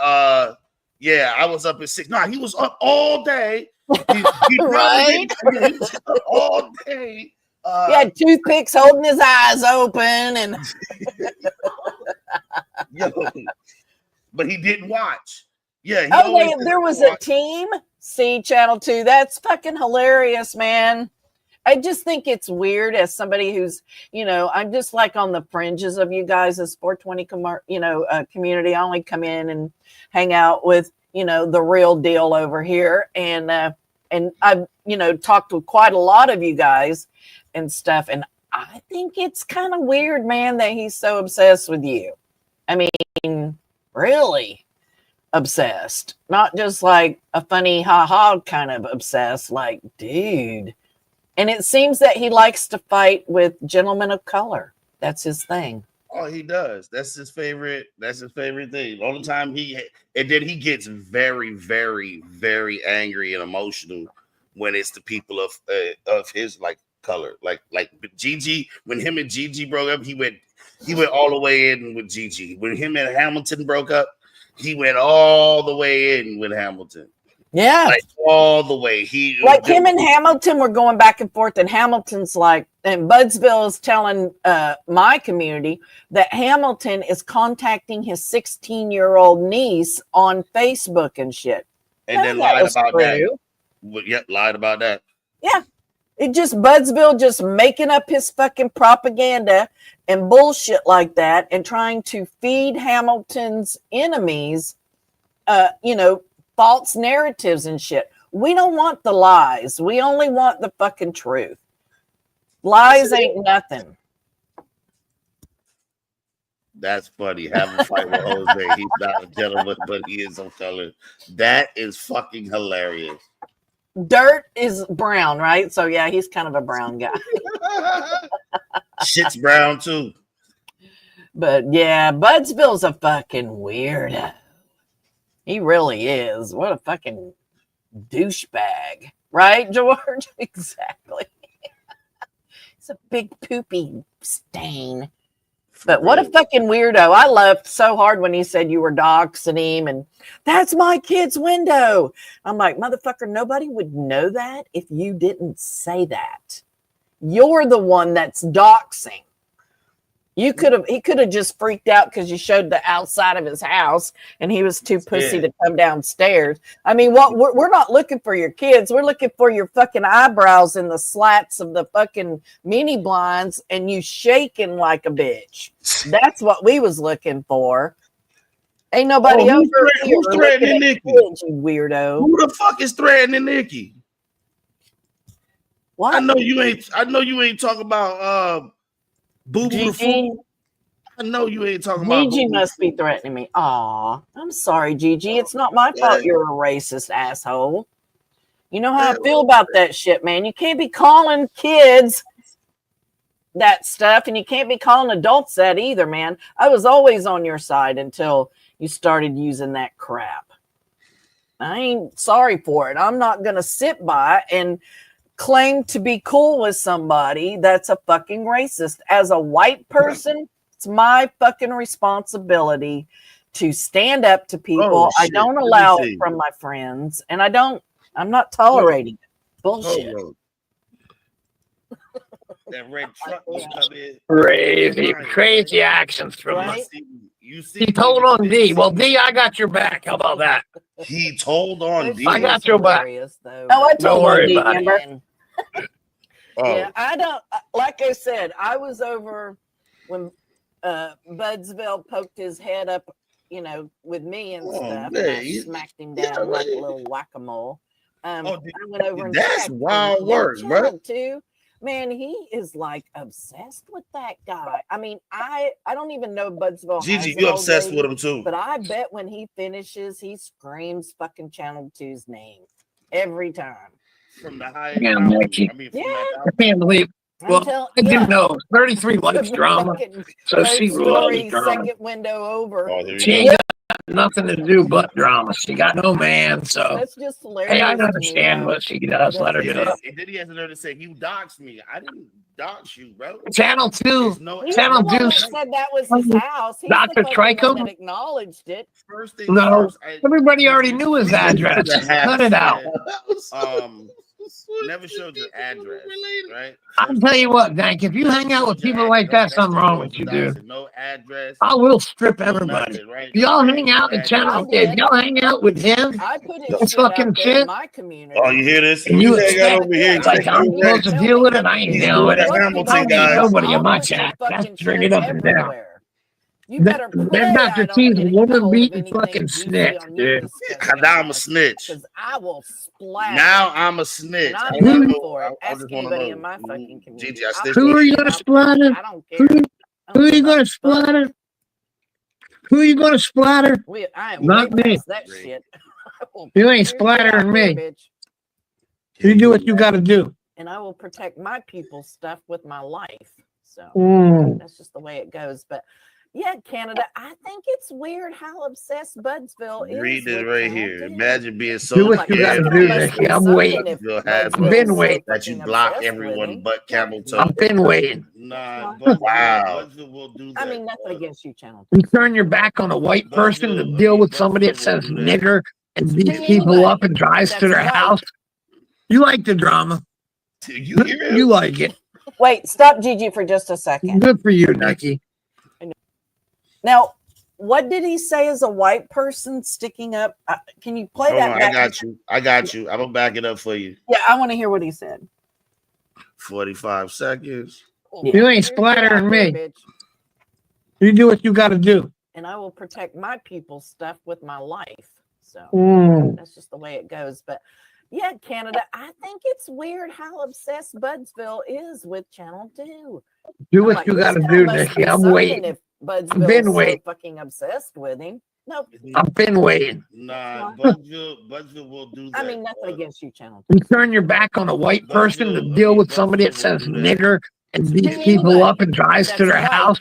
yeah, I was up at 6. Nah, he was up all day. He Right? he was up all day. He had toothpicks holding his eyes open, and but he didn't watch. Yeah. There was a team. See Channel 2. That's fucking hilarious, man. I just think it's weird as somebody who's, I'm just like on the fringes of you guys as 420, community. I only come in and hang out with, the real deal over here. And I've, talked with quite a lot of you guys and stuff. And I think it's kind of weird, man, that he's so obsessed with you. I mean, really obsessed, not just like a funny ha-ha kind of obsessed, like, dude. And it seems that he likes to fight with gentlemen of color. That's his thing. Oh, he does. That's his favorite. That's his favorite thing. The only time and then he gets very, very, very angry and emotional when it's the people of his like color, like Gigi. When him and Gigi broke up, he went all the way in with Gigi. When him and Hamilton broke up, he went all the way in with Hamilton. Yeah, like all the way. Him and Hamilton were going back and forth, and Hamilton's like, and Budsville is telling my community that Hamilton is contacting his 16-year-old niece on Facebook and shit. And then lied about that. Yep, lied about that. Yeah. It just Budsville just making up his fucking propaganda and bullshit like that and trying to feed Hamilton's enemies, false narratives and shit. We don't want the lies. We only want the fucking truth. Lies ain't nothing. That's funny. Have a fight with Jose. He's not a gentleman, but he is of color. That is fucking hilarious. Dirt is brown, right? So yeah, he's kind of a brown guy. Shit's brown too. But yeah, Budsville's a fucking weirdo. He really is. What a fucking douchebag. Right, George? Exactly. It's a big poopy stain. But what a fucking weirdo. I laughed so hard when he said you were doxing him and that's my kid's window. I'm like, motherfucker, nobody would know that if you didn't say that. You're the one that's doxing. He could have just freaked out because you showed the outside of his house and he was too pussy to come downstairs. I mean, we're not looking for your kids. We're looking for your fucking eyebrows in the slats of the fucking mini blinds and you shaking like a bitch. That's what we was looking for. Ain't nobody over here. Who's threatening Nikki? Kids, you weirdo. Who the fuck is threatening Nikki? What? I know you ain't talking about Boo Boo the Fool. I know you ain't talking about Gigi must be threatening me. Aw, I'm sorry, Gigi. It's not my fault you're a racist asshole. You know how I feel about that shit, man. You can't be calling kids that stuff, and you can't be calling adults that either, man. I was always on your side until you started using that crap. I ain't sorry for it. I'm not going to sit by and claim to be cool with somebody that's a fucking racist. As a white person, it's my fucking responsibility to stand up to people. I don't allow it from my friends, and I'm not tolerating it. Bullshit. That red truck will come in. Crazy actions from Right? He told on D. Well, D, I got your back. How about that? He told on D. I got your back. Though. Oh, I told on D, remember? Yeah, I don't, like I said, I was over when Budsville poked his head up, with me and stuff. And I smacked him down like a little whack-a-mole. I went over and that's wild work, bro. Too. Man, he is like obsessed with that guy. I mean, I don't even know Budsville Gigi, has an you old obsessed lady, with him too. but I bet when he finishes, he screams fucking Channel 2's name every time. From the highest Yeah, mountain. Mikey. I mean, Yeah. from that I can't believe. Well, I do know 33 likes The drama, fucking so she third loves story, drama. second window over. Oh, there She you ain't go. got nothing to do but drama. She got no man, so That's just hilarious. hey, I to me, understand though. what she does. Let her And do then, it. and then he has the nerve to say, "You doxed me. I didn't dox you, bro." Channel 2. There's no He's Channel the one 2. that said that was his house. He's Dr. the fucking one Trichome? that acknowledged it. First things No, first. everybody already knew his address. Cut it out. Never showed your address, right? I'll tell you what, Dank, if you hang out with people like that, something wrong with you, dude. No address. I will strip no everybody. nothing, right? If y'all No hang name, out no in Channel, address. if y'all hang out with him, I put his this shit out fucking there shit, in my community. Oh, you hear this? and you hang out expect, over here. it's like I'm supposed to deal with it, I ain't He's dealing with doing it. the I Hamilton, don't need guys. nobody in my I'll put your chat. That's fucking bring shit it up and down. everywhere. You better That pray Dr. I don't T's get a woman hold of beating anything fucking juicy snitch, on your dude. disgusting Now I'm a ass, snitch. because I will splatter. Now I'm a snitch. And I'm I here wanna know. for it. I Ask just want to anybody know. in my fucking community. Gigi, I I'll snitched Who on are you. you gonna splatter? I don't care. Who are you gonna splatter? Who are you gonna splatter? I am Not way me. past that shit. I will You put ain't your shit out splattering there, me. bitch. You do what you gotta do. And I will protect my people's stuff with my life. So that's just the way it goes. But yeah, Canada, I think it's weird how obsessed Budsville is. Read it with right Channel here. 2. Imagine being so Do what Like, you this gotta guy do, must Nikki. be I'm something waiting. if Budsville has I've Budsville been is so waiting. that you fucking block obsessed with everyone him. but Camel Toe. I've been waiting. Nah, Wow. Budsville will do that. I mean, nothing against you, Channel 2. You turn your back on a white person to deal with somebody that says nigger and beats people up and drives to their house. You like the drama. You like it. Wait, stop Gigi for just a second. Good for you, Nikki. Now, what did he say as a white person sticking up? Can you play Hold that on, back? I got you. I'm gonna back it up for you. Yeah, I want to hear what he said. 45 seconds. You ain't splattering me. You do what you gotta do. And I will protect my people's stuff with my life. So that's just the way it goes. But yeah, Canada, I think it's weird how obsessed Budsville is with Channel 2. Do what you gotta do, Nikki. I'm waiting. If I've Budsville been is so waiting. fucking obsessed with him. Nope. I've been waiting. Nah, Budsville will do that. I mean, nothing against you, Channel 2. You turn your back on a white person to deal with somebody that says nigger and beats people up and drives to their house.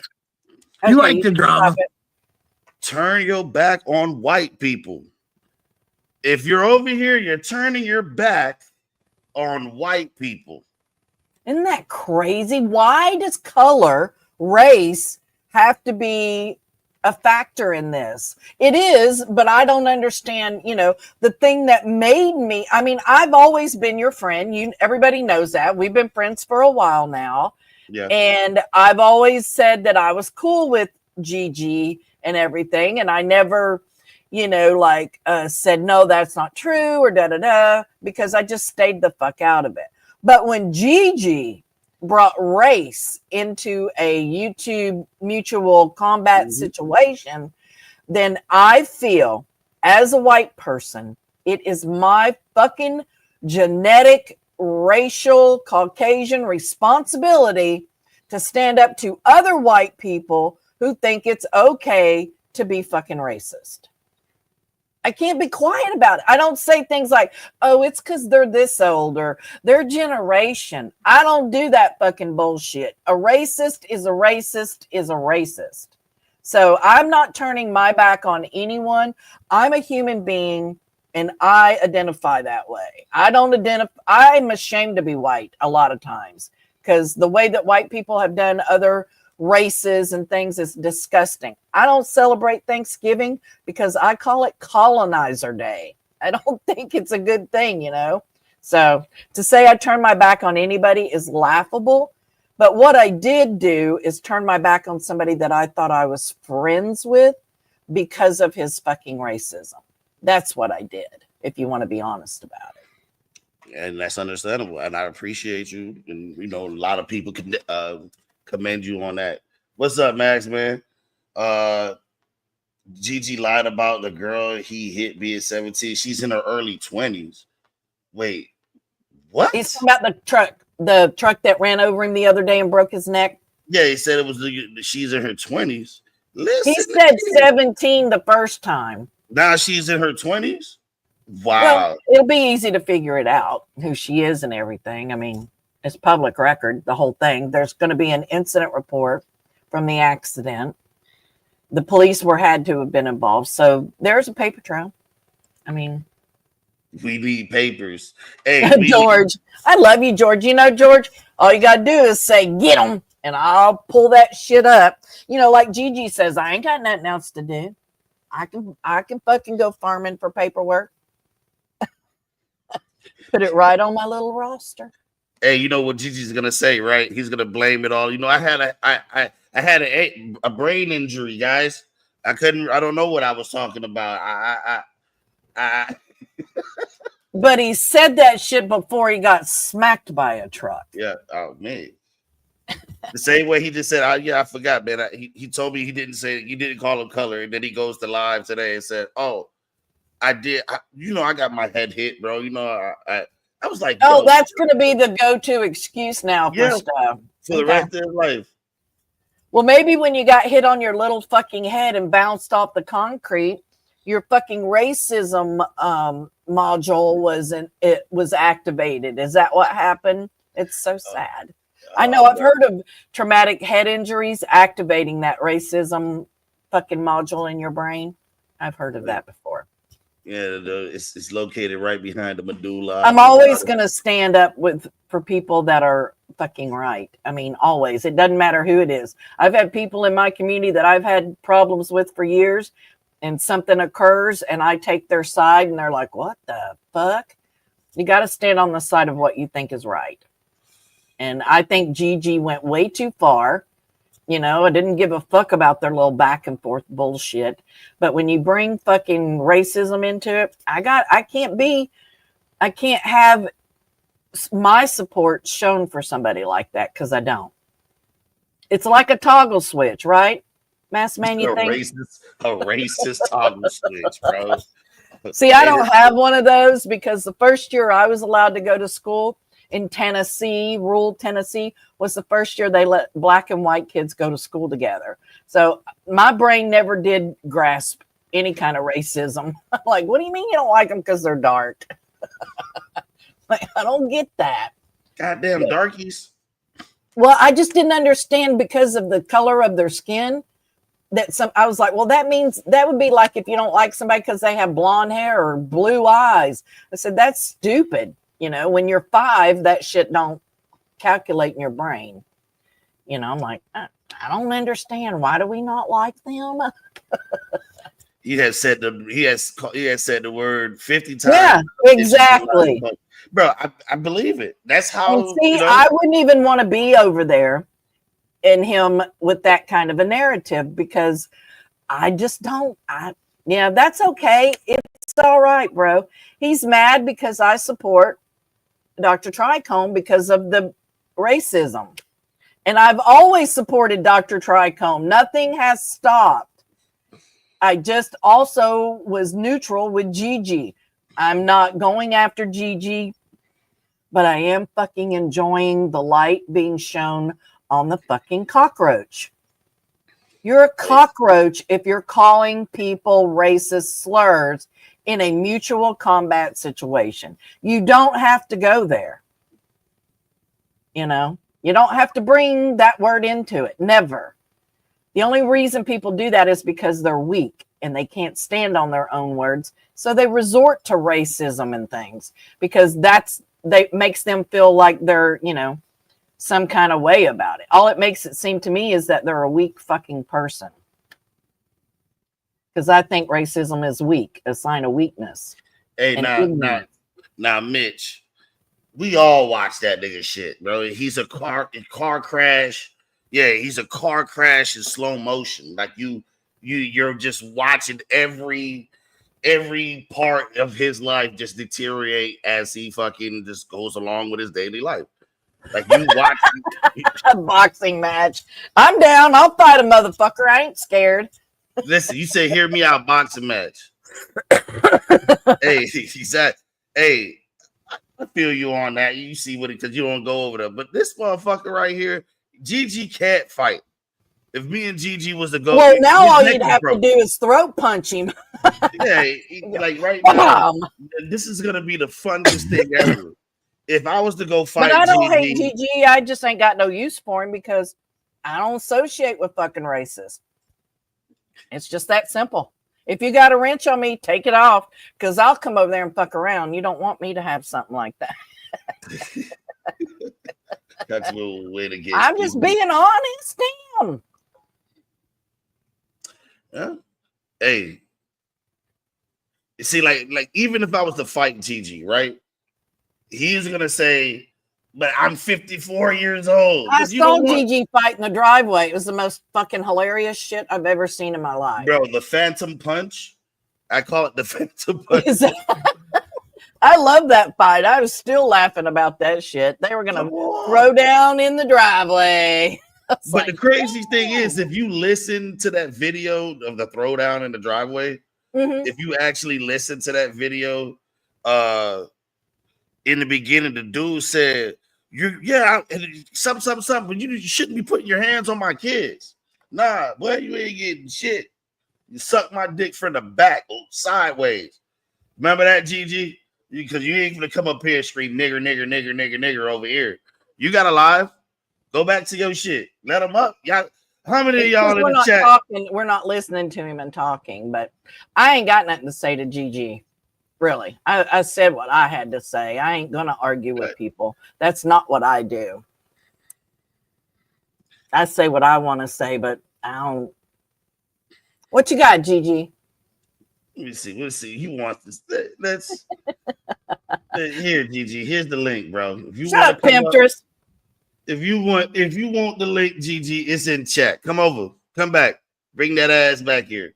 You like the drama. Turn your back on white people. If you're over here, you're turning your back on white people. Isn't that crazy? Why does color, race have to be a factor in this? It is, but I don't understand, the thing that made me, I mean, I've always been your friend. Everybody knows that. We've been friends for a while now. Yeah. And I've always said that I was cool with Gigi and everything. And I never, said, no, that's not true or da-da-da, because I just stayed the fuck out of it. But when Gigi brought race into a YouTube mutual combat situation, then I feel, as a white person, it is my fucking genetic, racial, Caucasian responsibility to stand up to other white people who think it's okay to be fucking racist. I can't be quiet about it. I don't say things like, oh, it's because they're this old or their generation. I don't do that fucking bullshit. A racist is a racist is a racist. So I'm not turning my back on anyone. I'm a human being and I identify that way. I'm ashamed to be white a lot of times because the way that white people have done other races and things is disgusting. I don't celebrate Thanksgiving because I call it Colonizer Day. I don't think it's a good thing, So to say I turn my back on anybody is laughable. But what I did do is turn my back on somebody that I thought I was friends with because of his fucking racism. That's what I did, if you want to be honest about it. And that's understandable. And I appreciate you. And, a lot of people can commend you on that. What's up, Max, man? Gigi lied about the girl he hit being 17. She's in her early 20s. Wait, What? He's talking about the truck that ran over him the other day and broke his neck. Yeah, he said it was she's in her 20s. Listen, He said 17 the first time. now she's in her 20s. Wow. Well, it'll be easy to figure it out who she is and everything. I mean, it's public record, the whole thing. There's going to be an incident report from the accident. The police had to have been involved. So there's a paper trail. I mean, we need papers. Hey, George, I love you, George. You know, George, all you got to do is say, get them, and I'll pull that shit up. You know, like Gigi says, I ain't got nothing else to do. I can fucking go farming for paperwork. Put it right on my little roster. Hey, you know what Gigi's gonna say, right? He's gonna blame it all. You know, I had a brain injury, guys. I don't know what I was talking about. But he said that shit before he got smacked by a truck. Yeah. Oh man. The same way he just said, I forgot, man. He told me he didn't call him color, and then he goes to live today and said, "Oh, I did. I got my head hit, bro. You know, I was like, oh, that's going to be the go-to excuse now for stuff for the rest of their life." Well, maybe when you got hit on your little fucking head and bounced off the concrete, your fucking racism module was activated. Is that what happened? It's so sad. I know I've heard of traumatic head injuries activating that racism fucking module in your brain. I've heard of that before. Yeah, it's located right behind the medulla. I'm always going to stand up for people that are fucking right. I mean, always. It doesn't matter who it is. I've had people in my community that I've had problems with for years, and something occurs and I take their side and they're like, what the fuck? You got to stand on the side of what you think is right. And I think Gigi went way too far. You know, I didn't give a fuck about their little back and forth bullshit. But when you bring fucking racism into it, I can't have my support shown for somebody like that because I don't. It's like a toggle switch, right? Mass man, you think? A racist toggle switch, bro. See, I don't have one of those because the first year I was allowed to go to school in Tennessee, rural Tennessee, was the first year they let black and white kids go to school together. So my brain never did grasp any kind of racism. I'm like, what do you mean you don't like them because they're dark? Like, I don't get that. Goddamn darkies. Well, I just didn't understand because of the color of their skin. I was like, well, that means that would be like if you don't like somebody because they have blonde hair or blue eyes. I said, that's stupid. You know, when you're 5, that shit don't calculate in your brain. You know, I'm like, I don't understand. Why do we not like them? He has said the word 50 times. Yeah, exactly. Bro, I believe it. That's how. And see, I wouldn't even want to be over there in him with that kind of a narrative because I just don't. Yeah, that's okay. It's all right, bro. He's mad because I support Dr. Tricombe because of the racism. And I've always supported Dr. Tricombe. Nothing has stopped. I just also was neutral with Gigi. I'm not going after Gigi, but I am fucking enjoying the light being shown on the fucking cockroach. You're a cockroach if you're calling people racist slurs in a mutual combat situation. You don't have to go there. You know, you don't have to bring that word into it. Never. The only reason people do that is because they're weak and they can't stand on their own words. So they resort to racism and things because that makes them feel like they're, you know, some kind of way about it. All it makes it seem to me is that they're a weak fucking person. Because I think racism is weak, a sign of weakness. Hey, now, Mitch, we all watch that nigga shit, bro. He's a car crash. Yeah, he's a car crash in slow motion. Like you're just watching every part of his life just deteriorate as he fucking just goes along with his daily life. Like you watch a boxing match. I'm down. I'll fight a motherfucker. I ain't scared. Listen, you say hear me out boxing match. Hey, he said, hey, I feel you on that. You see what it because you don't go over there. But this motherfucker right here, Gigi can't fight. If me and Gigi was to go, well, now all you'd have to do is throat punch him. Yeah, like right now, this is gonna be the funniest thing ever. If I was to go fight, but I don't hate Gigi, Gigi. I just ain't got no use for him because I don't associate with fucking racists. It's just that simple. If you got a wrench on me, take it off because I'll come over there and fuck around. You don't want me to have something like that. That's a little way to get. I'm just being honest. Damn. Yeah. Hey. You see, like even if I was to fight Gigi, right? He's gonna say, but I'm 54 years old. I saw Gigi fight in the driveway. It was the most fucking hilarious shit I've ever seen in my life. Bro, the Phantom Punch. I call it the Phantom Punch. I love that fight. I was still laughing about that shit. They were gonna throw down in the driveway. But the crazy thing is, if you listen to that video of the throwdown in the driveway, if you actually listen to that video, in the beginning, the dude said, something, but you shouldn't be putting your hands on my kids. Nah, boy, you ain't getting shit. You suck my dick from the back, sideways. Remember that, Gigi? Because you ain't gonna come up here and scream nigger over here. You got a live? Go back to your shit. Let them up. Y'all, how many of y'all in the chat? We're not listening to him and talking, but I ain't got nothing to say to Gigi. Really. I said what I had to say. I ain't gonna argue with people. That's not what I do. I say what I want to say, but I don't. What you got, Gigi? Let me see. Let's see. You want this? Let's here, Gigi. Here's the link, bro. If you Shut up, Pimptress. If you want the link, Gigi, it's in chat. Come over. Come back. Bring that ass back here.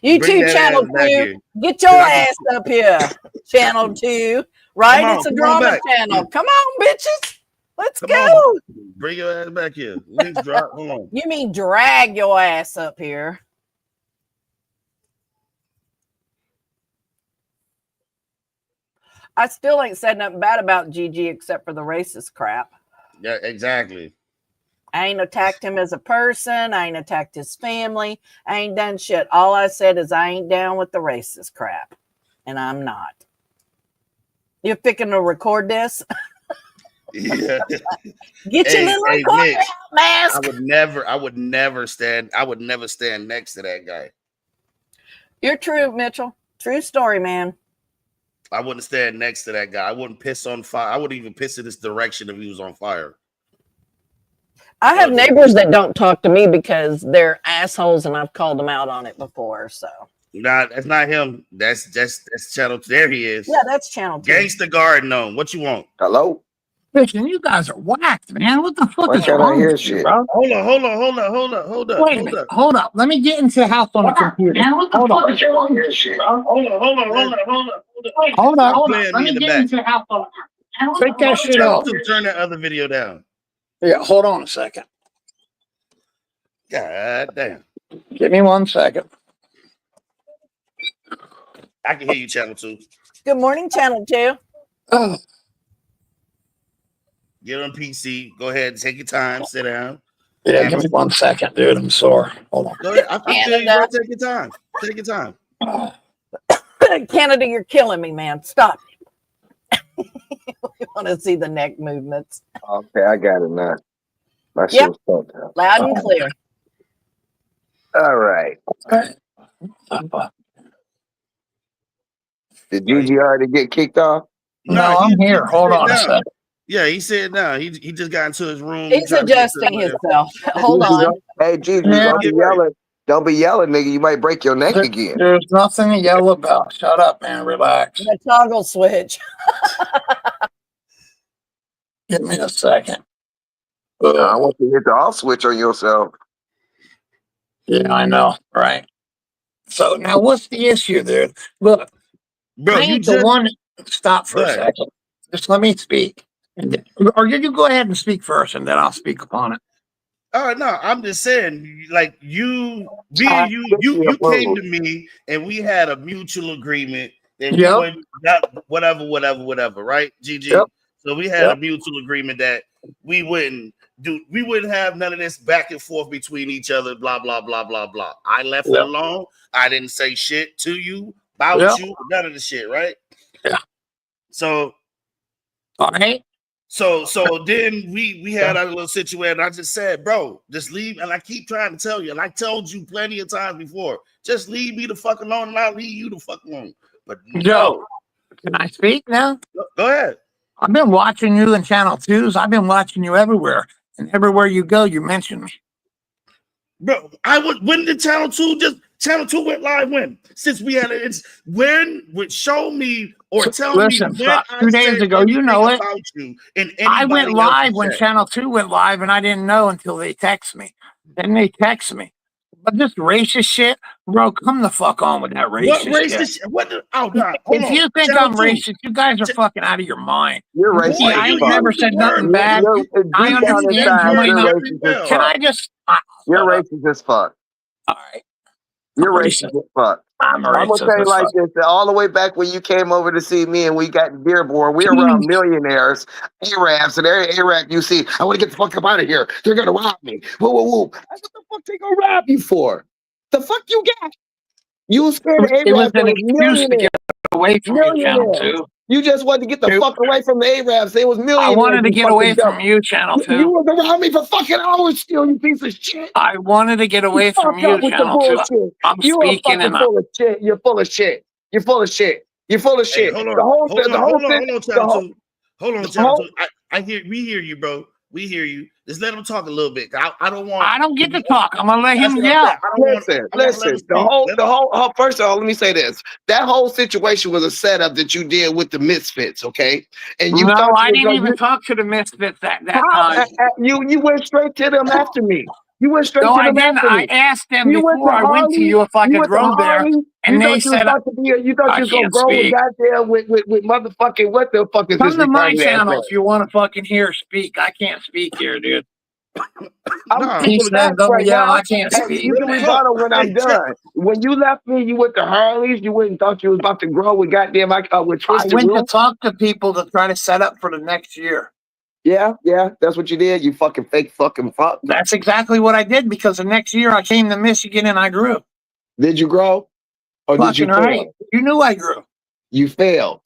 You too, Channel 2. Get your ass up here. Channel 2. Right? It's a drama channel. Come on, bitches. Let's go. Bring your ass back here. Links drop. Hold on. You mean drag your ass up here. I still ain't said nothing bad about Gigi except for the racist crap. Yeah, exactly. I ain't attacked him as a person. I ain't attacked his family. I ain't done shit. All I said is I ain't down with the racist crap. And I'm not. You're picking to record this? Yeah. Get your little recorder out, mask. I would never stand next to that guy. You're true, Mitchell. True story, man. I wouldn't stand next to that guy. I wouldn't piss on fire. I wouldn't even piss in this direction if he was on fire. I have neighbors that don't talk to me because they're assholes, and I've called them out on it before. So nah, that's not him. That's Channel 2. There he is. Yeah, that's Channel 2. Gangsta Garden on. What you want? Hello? Listen, you guys are whacked, man. What the fuck is Why wrong hear with you, shit? bro? Hold up. Wait a minute. Hold up. Let me get into the house on the computer. Man, what the Hold fuck on. is wrong with shit? Hold Hold up. Let me get into the house on the Take that shit off. Turn that other video down. Yeah, hold on a second. God damn. Give me 1 second. I can hear you, Channel 2. Good morning, Channel 2. Oh. Get on PC. Go ahead and take your time. Sit down. Yeah, give me 1 second, dude. I'm sore. Hold on. Go ahead. I feel you, bro. Take your time. Take your time. Canada, you're killing me, man. Stop. We want to see the neck movements. Okay, I got it now. My Yep. shit's fucked up. Loud and clear. All right. Did Gigi already get kicked off? No, I'm here. Hold on a second. Yeah, he said now. He just got into his room. He's adjusting himself. Hold on. Hey, Gigi, Yeah. don't be yelling. Don't be yelling, nigga. You might break your neck again. There's nothing to yell about. Shut up, man. Relax. The toggle switch. Give me a second. I want you to hit the off switch on yourself. Yeah, I know. Right. So now what's the issue there? Look, Bro, I ain't the one. Stop for a second. Just let me speak. Or you go ahead and speak first, and then I'll speak upon it. Oh no, I'm just saying, like you came to me, and we had a mutual agreement and we wouldn't whatever, right? GG. So we had a mutual agreement that we wouldn't have none of this back and forth between each other, blah, blah, blah, blah, blah. I left it alone. I didn't say shit to you, about you, none of the shit, right? Yeah. So all right. So then we had our little situation. I just said, bro, just leave. And I keep trying to tell you, and I told you plenty of times before, just leave me the fuck alone and I'll leave you the fuck alone. But Joe, can I speak now? Go ahead. I've been watching you in Channel 2s. I've been watching you everywhere. And everywhere you go, you mention me. Bro, when did Channel 2 went live when? Since we had it, would show me or tell me when stop. I 2 days ago, you know it. About you and I went live when said. Channel 2 went live, and I didn't know until they text me. Then they text me. But this racist shit, bro, come the fuck on with that racist shit. What racist shit? What? If you think I'm racist, you guys are fucking out of your mind. You're racist. I ain't never said nothing bad. I understand you might not. Can I just? You're racist as fuck. All right. You're racist as fuck. I'm gonna tell you like this: all the way back when you came over to see me and we got Dearborn, we were around millionaires, Arabs, and every Arab you see, I want to get the fuck up out of here. They're gonna rob me. Whoa, whoa, whoa! What the fuck they gonna rob you for? The fuck you got? You was scared of It was Arabs. an excuse to get away from you, Channel 2. You just wanted to get the fuck away from the Arabs. They was millionaires. I wanted to get away from you, Channel 2. You was around me for fucking hours still, you piece of shit. I wanted to get away from you, Channel 2. I'm speaking and full of shit. You're full of shit. You're full of shit. You're full of shit. Hold on, Channel 2. We hear you, bro. We hear you. Just let him talk a little bit. I don't want. I don't get to talk. I'm gonna let him yell. Listen. The whole. First of all, let me say this: that whole situation was a setup that you did with the Misfits, okay? And you I didn't even talk to the Misfits that time. You went straight to them after me. You went straight to them after me. I asked them before I went to you if I could grow there, and they said, you thought you was gonna grow and got there with motherfucking what the fuck is this? Come to my channel if you want to fucking hear speak. I can't speak here, dude. He said, I can't speak. You can rebuttal when I'm done. When you left me, you went to Harley's. You went and thought you was about to grow with goddamn with Twisted I went Roof. to talk to people to try to set up for the next year. Yeah, that's what you did. You fucking fake fucking fuck. That's exactly what I did because the next year I came to Michigan and I grew. Did you grow? Or did you fail? Right. You knew I grew. You failed.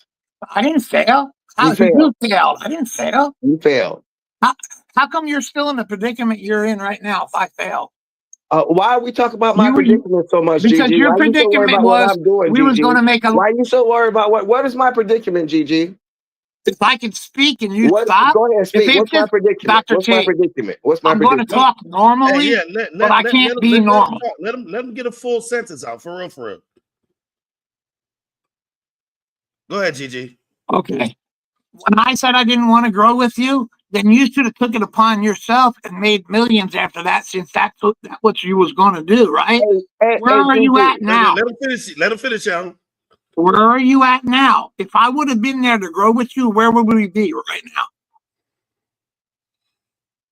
I didn't fail. You failed. I didn't fail. You failed. How come you're still in the predicament you're in right now if I fail? Why are we talking about my predicament so much, because Gigi? Your predicament was we was going to make a... Why are you so worried about what is my predicament, Gigi? If I can speak and you stop. Go ahead, speak. What's my predicament? Dr. My predicament? I'm going to talk normally, but I can't be normal. Let him get a full sentence out, for real. Go ahead, Gigi. Okay. When I said I didn't want to grow with you, then you should have took it upon yourself and made millions after that, since that's what you was going to do, right? Where are you at now? Let him finish, Alan. Where are you at now? If I would have been there to grow with you, where would we be right now?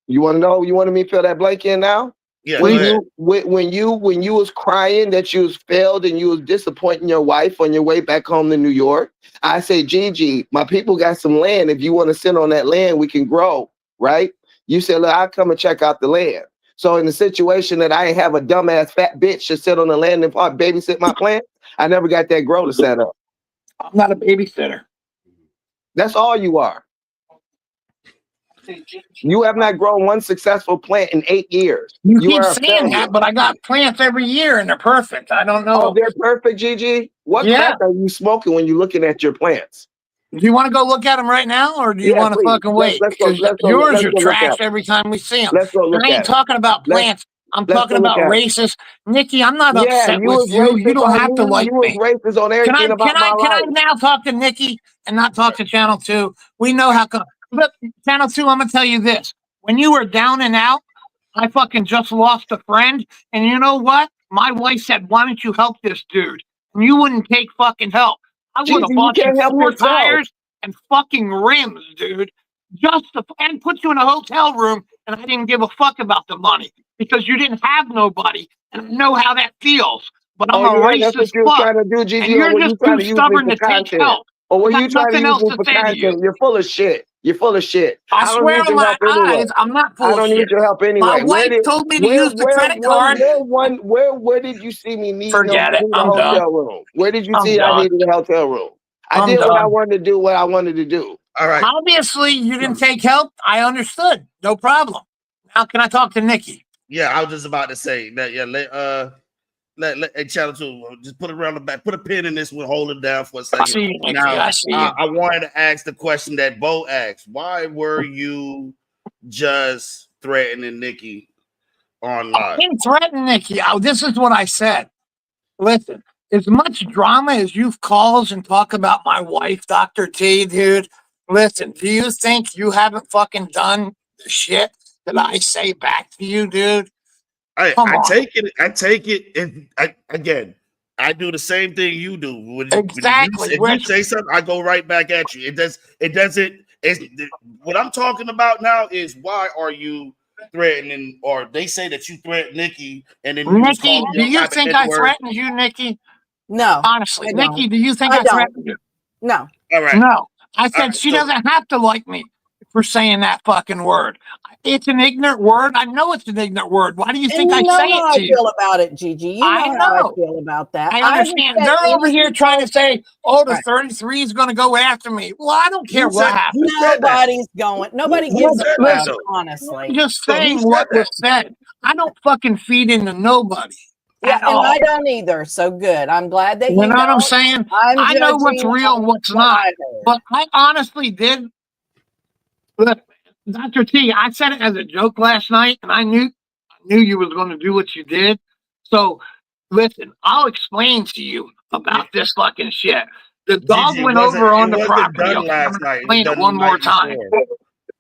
You want to know? You want me to fill that blank in now? Yeah. When you was crying that you was failed and you was disappointing your wife on your way back home to New York, I say, Gigi, my people got some land. If you want to sit on that land, we can grow, right? You said, look, I'll come and check out the land. So in the situation that I ain't have a dumbass fat bitch to sit on the land and babysit my plant, I never got that grow to set up. I'm not a babysitter. That's all you are. You have not grown one successful plant in 8 years. You keep saying that, but I got plants every year and they're perfect. I don't know. Oh, they're perfect, Gigi? What plant are you smoking when you're looking at your plants? Do you want to go look at them right now, or do you want to fucking wait? Yours are trash every time we see them. Let's go look I ain't talking about plants. I'm talking about racist. Nikki, I'm not upset with you. You don't have to like me. Racist on everything about my life. Can I now talk to Nikki and not talk to Channel 2? We know how come. Look, Channel 2, I'm going to tell you this. When you were down and out, I fucking just lost a friend. And you know what? My wife said, why don't you help this dude? And you wouldn't take fucking help. I would have bought you 4 tires and fucking rims, dude. And put you in a hotel room, and I didn't give a fuck about the money because you didn't have nobody, and I know how that feels. but I'm Oh a yeah, that's what racist you were fuck. trying to do, And Gigi, or you're were you just trying too to use me stubborn for to take content? help. Or were I got you trying to nothing use else me to for say to you. content? You're full of shit. You're full of shit. I I don't swear need on your my help anyway. eyes, I'm not I full of don't need shit. your help My anyway. wife told me to use the credit card. Where did you see me needing Forget it. need a I'm done. hotel room? Where did you I'm see I done. needed a hotel room? I I'm did what I done. wanted to do, what I wanted to do. All right. Obviously, you didn't take help. I understood. No problem. Now, can I talk to Nikki? Yeah, I was just about to say that. Yeah, let hey, Channel 2, just put it around the back. Put a pin in this one. Hold it down for a I second. see you, Nikki. Now, I see you. I wanted to ask the question that Bo asked. Why were you just threatening Nikki on I live? didn't threaten Nikki. This is what I said. Listen, as much drama as you've caused and talk about my wife, Dr. T, dude, listen, do you think you haven't fucking done the shit that I say back to you, dude? Come I on. take it, and again, I do the same thing you do. Exactly. If you say something, I go right back at you. It doesn't. What I'm talking about now is why are you threatening, or they say that you threatened Nikki, and then you just Nikki, call me do all you type of think I N-word. threatened you, Nikki? No. Honestly, I Nikki, don't. do you think I I don't. threatened you? No. All right. No. I All said right, she so- doesn't have to like me for saying that fucking word. It's an ignorant word. I know it's an ignorant word. Why do you And think you I know say how it I to you? feel about it, Gigi. You I know how I know. feel about that. I I understand. respect They're over any here trying to people. say, oh, the Right. 33 is going to go after me. Well, I don't care what happens. Nobody's going. Nobody Who gives a said that, fuck, though? honestly. I'm just So who saying said what was that? said. I don't fucking feed into nobody Yeah, at and all. I don't either. So good. I'm glad that You you know what I'm don't. saying? I'm I know what's judging real on and what's what not. I heard. But I honestly did. Look, Dr. T, I said it as a joke last night, and I knew you was going to do what you did. So, listen, I'll explain to you about this fucking shit. The dog Gigi, went over on it the wasn't property. done Okay, I'm last going to night. It was explain it done the one more night time. before.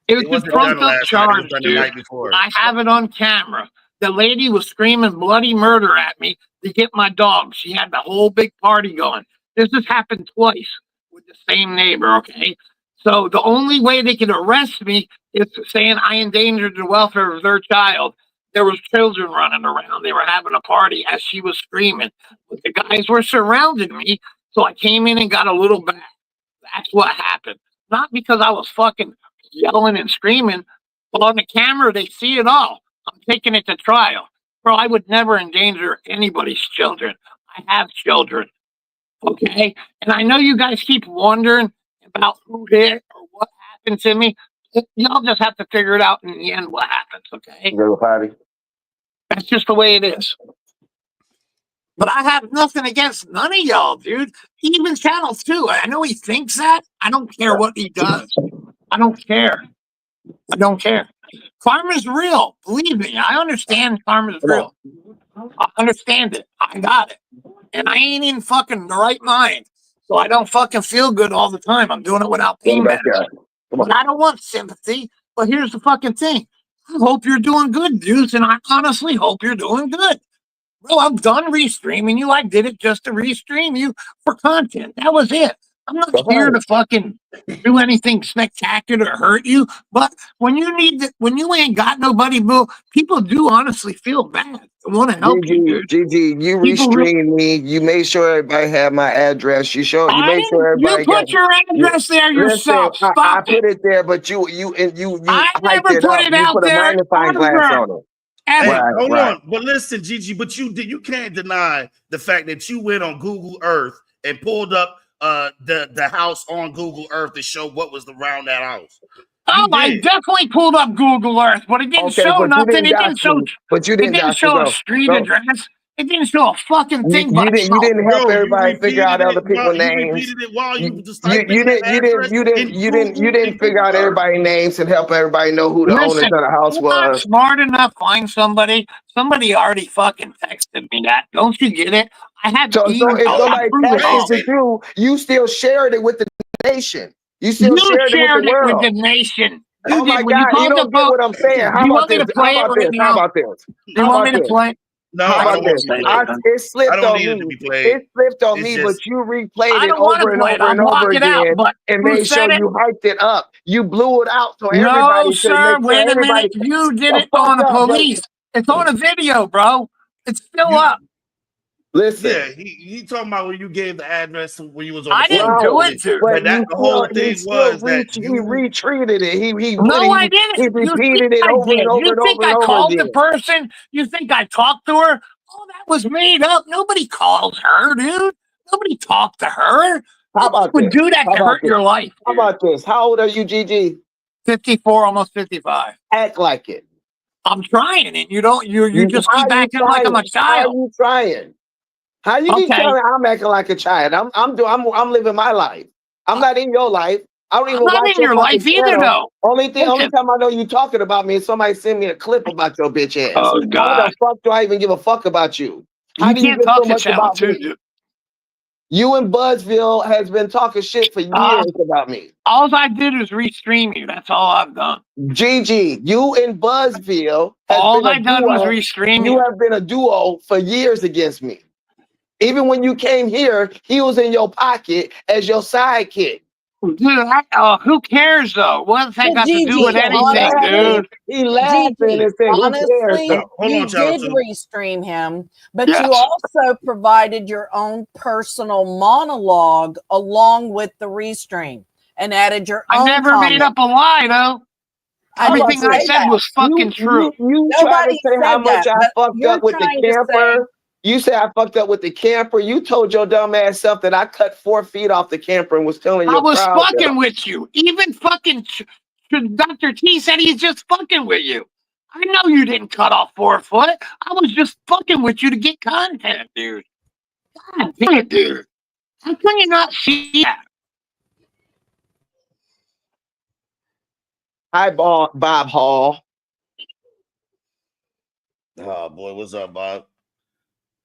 It was It a wasn't done trumped up last night. It was charge, done the dude. night before. I have it on camera. The lady was screaming bloody murder at me to get my dog. She had the whole big party going. This has happened twice with the same neighbor, okay? So the only way they can arrest me is saying I endangered the welfare of their child. There was children running around. They were having a party as she was screaming. But the guys were surrounding me, so I came in and got a little back. That's what happened. Not because I was fucking yelling and screaming, but on the camera they see it all. I'm taking it to trial. Bro, I would never endanger anybody's children. I have children. Okay? And I know you guys keep wondering about who hit or what happened to me. Y'all just have to figure it out in the end what happens, okay? Go party. That's just the way it is. But I have nothing against none of y'all, dude. Even Channel 2. I know he thinks that. I don't care what he does. I don't care. I don't care. Karma's real. Believe me. I understand karma's real. I understand it. I got it. And I ain't in fucking the right mind. So I don't fucking feel good all the time. I'm doing it without pain medicine. But I don't want sympathy. But here's the fucking thing. I hope you're doing good, dudes. And I honestly hope you're doing good. Bro, I'm done restreaming you. I did it just to restream you for content. That was it. I'm not here to fucking do anything spectacular or hurt you. But when you when you ain't got nobody, boo, people do honestly feel bad. They want to help you, dude. Gigi, you restreamed me. You made sure everybody had my address. You made sure You everybody put your address there yourself. Listen, I Stop put it. it there, but you I hyped never it put up. it You out put a there magnifying glass ever. on it. Hey, Ever. hold on. But listen, Gigi, but you can't deny the fact that you went on Google Earth and pulled up the house on Google Earth to show what was around that house. I definitely pulled up Google Earth, but it didn't show but you nothing. didn't It dox didn't show. me. But you didn't It didn't dox me. show a Go. street Go. address. It didn't show a fucking thing. You didn't help Bro, everybody figure out other people's names. repeated it while you were just You typing that address you didn't figure out everybody's names and help everybody know who the owners Listen, of the house I'm not was. smart enough to find somebody. Somebody already fucking texted me that. Don't you get it? I have So emails. if I somebody prove it all. texted to you still shared it with the nation. You You still shared it with the shared it with world. the nation. You Oh my did. When you God, you called the don't get vote, what I'm saying. do How you about want me this? to play it right How now? about this? Do you want me to play? No, How I about don't want this? you to play it. It slipped I don't on need it me. to be played. It slipped on It's me, just but you replayed I it don't want over to and play it. over I'll and over block it out. again But and who made sure said it? you hyped it up. You blew it out so No, everybody could sir. make sure Wait a everybody minute. You did the it fuck on the up, bro. police. It's on a video, bro. It's still up. Listen. Yeah, he talking about when you gave the address when you was on the I phone. didn't do it, dude. But that the whole thing was that he retreated it. He No, I he didn't. You repeated think it I over did? and over You and think over and I over called the again. person? You think I talked to her? Oh, that was made up. Nobody called her, dude. Nobody talked to her. How Nobody about would this? do that How to about hurt this? your life. How about this? How old are you, Gigi? 54, almost 55. Act like it. I'm trying it. You don't. You just How keep you acting like I'm a trying? How child. you trying? How you keep Okay. telling me I'm acting like a child? I'm living my life. I'm not in your life. I don't I'm even not watch in your your fucking life either, channel. though. Only Listen. time I know you talking about me is somebody send me a clip about your bitch ass. Oh, How God. the fuck do I even give a fuck about you? How You do you can't get talk so to much Channel about 2, me? dude. You and Buzzville has been talking shit for years about me. All I did is restream you. That's all I've done. Gigi, you and Buzzville has All been a I done was duo. restream You you. have been a duo for years against me. Even when you came here, he was in your pocket as your sidekick. Dude, who cares though? What's that But got to do with Gigi, anything, dude? He laughing Gigi, and said, "Who cares?" honestly, Though? Hold you on, Channel did 2. restream him, but Yes. you also provided your own personal monologue along with the restream and added your I own never made comment. up a lie though. I didn't Everything I say said that. was fucking true. You try to Nobody say how said much that, I but fucked you're up with the trying to say, camper. You say I fucked up with the camper. You told your dumb ass self that I cut 4 feet off the camper and was telling I your was crowd fucking that. with you. Even fucking Dr. T said he's just fucking with you. I know you didn't cut off 4 foot. I was just fucking with you to get content, dude. God damn it, dude. How can you not see that? Hi, Bob Hall. Oh boy, what's up, Bob?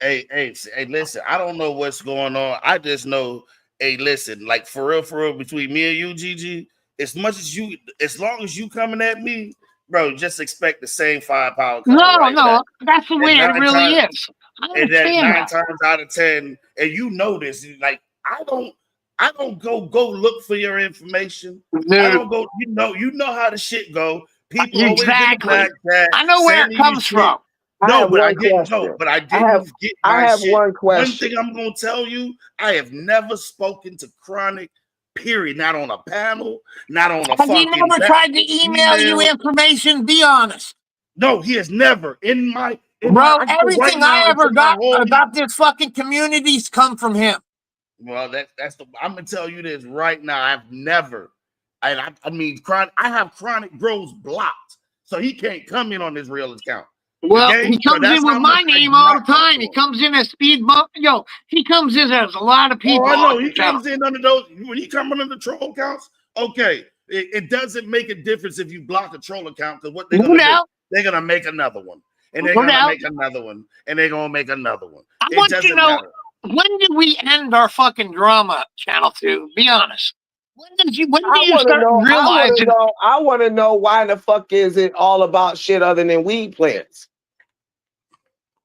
Hey, listen, I don't know what's going on. I just know, hey, listen, like for real, between me and you, Gigi, as long as you coming at me, bro, just expect the same firepower coming right back. That's the way it really is. I And that understand 9 that. times out of 10, and you know this, like I don't go look for your information. Dude. I don't go, you know how the shit go. People always in the back chat. I know where it sending you comes shit. from. No, but I didn't question. know. But I didn't get I my have shit. one question. One thing I'm gonna tell you, I have never spoken to Chronic, period. Not on a panel, not on a Has he fucking never tried to email you information? Be honest. No, he has never Bro, I go everything right now I ever into my got homie. about this fucking community's come from him. Well, I'm gonna tell you this right now. I've never, I mean, Chronic. I have Chronic Bros blocked, so he can't come in on his real account. Well, Okay? he comes in with my name all the time. He comes in as Speed Bump. Yo, he comes in as a lot of people. Oh, I know. on He the channel. comes in under those. When he comes under the troll accounts, okay. It doesn't make a difference if you block a troll account because what they're No gonna do, doubt. they're gonna make another one, and they're No gonna doubt. make another one, and they're gonna make another one. I It want you to doesn't know, matter. when did we end our fucking drama, Channel 2? Be honest. When did you start realizing? I want to know why the fuck is it all about shit other than weed plants?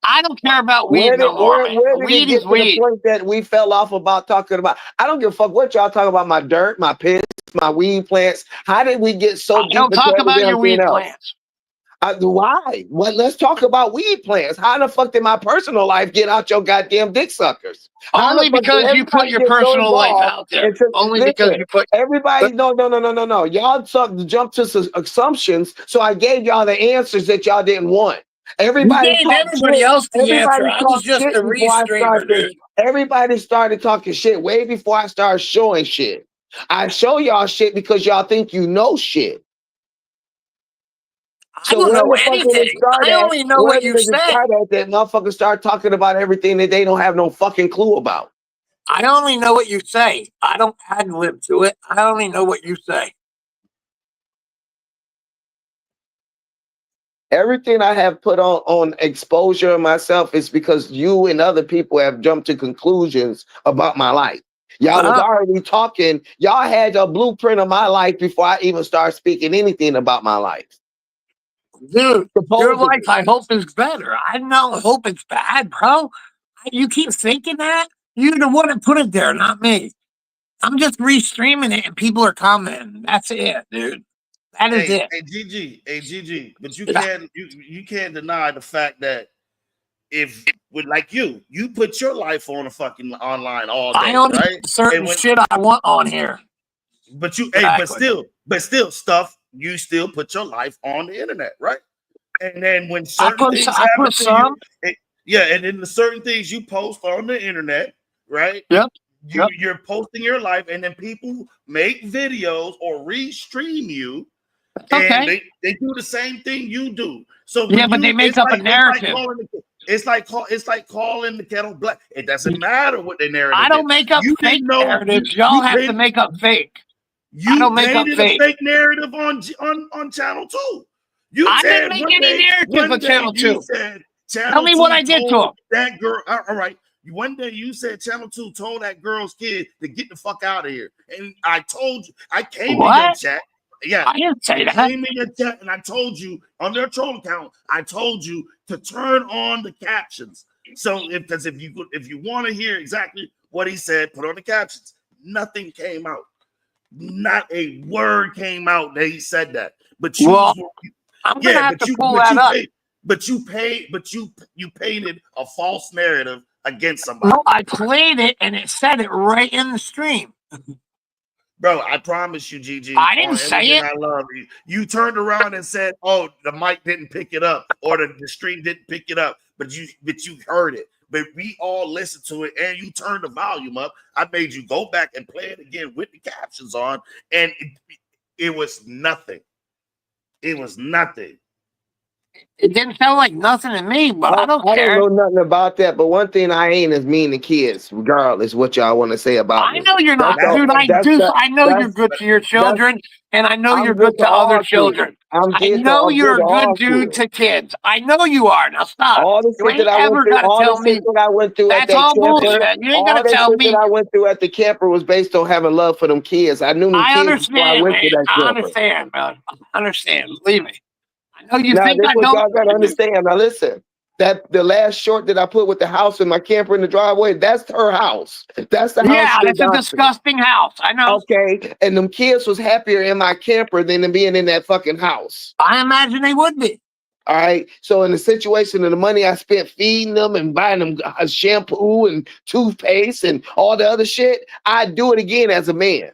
I don't care about weed no more, man. Where did Weed it get is to weed. the point that we fell off about talking about? I don't give a fuck what y'all talking about. My dirt, my piss, my weed plants. How did we get so deep Don't into talk about your everything weed else? plants. Why? Well, let's talk about weed plants. How the fuck did my personal life get out your goddamn dick suckers? Only because you put your personal life out there. Only because you put everybody. No. Y'all jumped to assumptions, so I gave y'all the answers that y'all didn't want. Everybody You gave talked everybody shit. else the Everybody answer. I was talked just shit a before I restreamer, started. dude. Everybody started talking shit way before I started showing shit. I show y'all shit because y'all think you know shit. I don't know anything. I only know what you say. That motherfuckers start talking about everything that they don't have no fucking clue about. I only know what you say. I don't ad lib to it. I only know what you say. Everything I have put on exposure of myself is because you and other people have jumped to conclusions about my life. Y'all was already talking. Y'all had a blueprint of my life before I even started speaking anything about my life. Dude, your life, I hope, is better. I don't hope it's bad, bro. You keep thinking that? You're the one that put it there, not me. I'm just restreaming it and people are commenting. That's it, dude. That is it. Hey, GG, but you can't deny the fact that if with like you put your life on a fucking online all day, I only right? put certain shit I want on here. But you, Exactly. but still, stuff you still put your life on the internet, right? And then when I certain put things I happen put to some. you, and then the certain things you post on the internet, right? Yep. You're posting your life, and then people make videos or restream you, and Okay. they do the same thing you do. So Yeah, when but they make up a narrative. it's like calling the kettle black. It doesn't matter what the narrative I is. don't make up You fake didn't know narratives. you Y'all have to painted, make up fake. I you don't make up painted a fake. fake narrative on Channel 2. You I didn't said make any narrative for Channel 2. you said Tell Channel me what 2 I did to told them. that girl. All right. One day you said Channel 2 told that girl's kid to get the fuck out of here. And I told you, I came in your What? chat. Yeah. I didn't say I that. came in your chat and I told you on their troll account, I told you to turn on the captions. So if you want to hear exactly what he said, put on the captions. Nothing came out. Not a word came out that he said that. But you, Well, I'm gonna have to pull that up. You painted a false narrative against somebody. No, I played it and it said it right in the stream. Bro, I promise you, GG. I didn't say it. I love you. You turned around and said, "Oh, the mic didn't pick it up, or the stream didn't pick it up," but you heard it. But we all listened to it, and you turned the volume up. I made you go back and play it again with the captions on, and it was nothing. It was nothing. It didn't sound like nothing to me, but I don't I care. don't know nothing about that, but one thing I ain't is mean to kids, regardless what y'all want to say about me. I know you're not, dude. I know you're good to your children, and I know you're good to other children. I know you're a good dude to kids. I know you are. Now stop. All the You shit that ain't I went ever through, gotta all tell the me. shit that I went through at That's that all camper, bullshit. You ain't all gotta the tell shit me. that I went through at the camper was based on having love for them kids. I knew them I kids before I understand, went to man. that I camper. understand, man. I understand. Believe me. I know you Now, think this I what don't. y'all gotta understand. Now, listen. That the last short that I put with the house and my camper in the driveway, that's her house. That's the house. Yeah, that's a disgusting house. I know. Okay, and them kids was happier in my camper than in being in that fucking house. I imagine they would be. All right. So in the situation of the money I spent feeding them and buying them shampoo and toothpaste and all the other shit, I'd do it again as a man.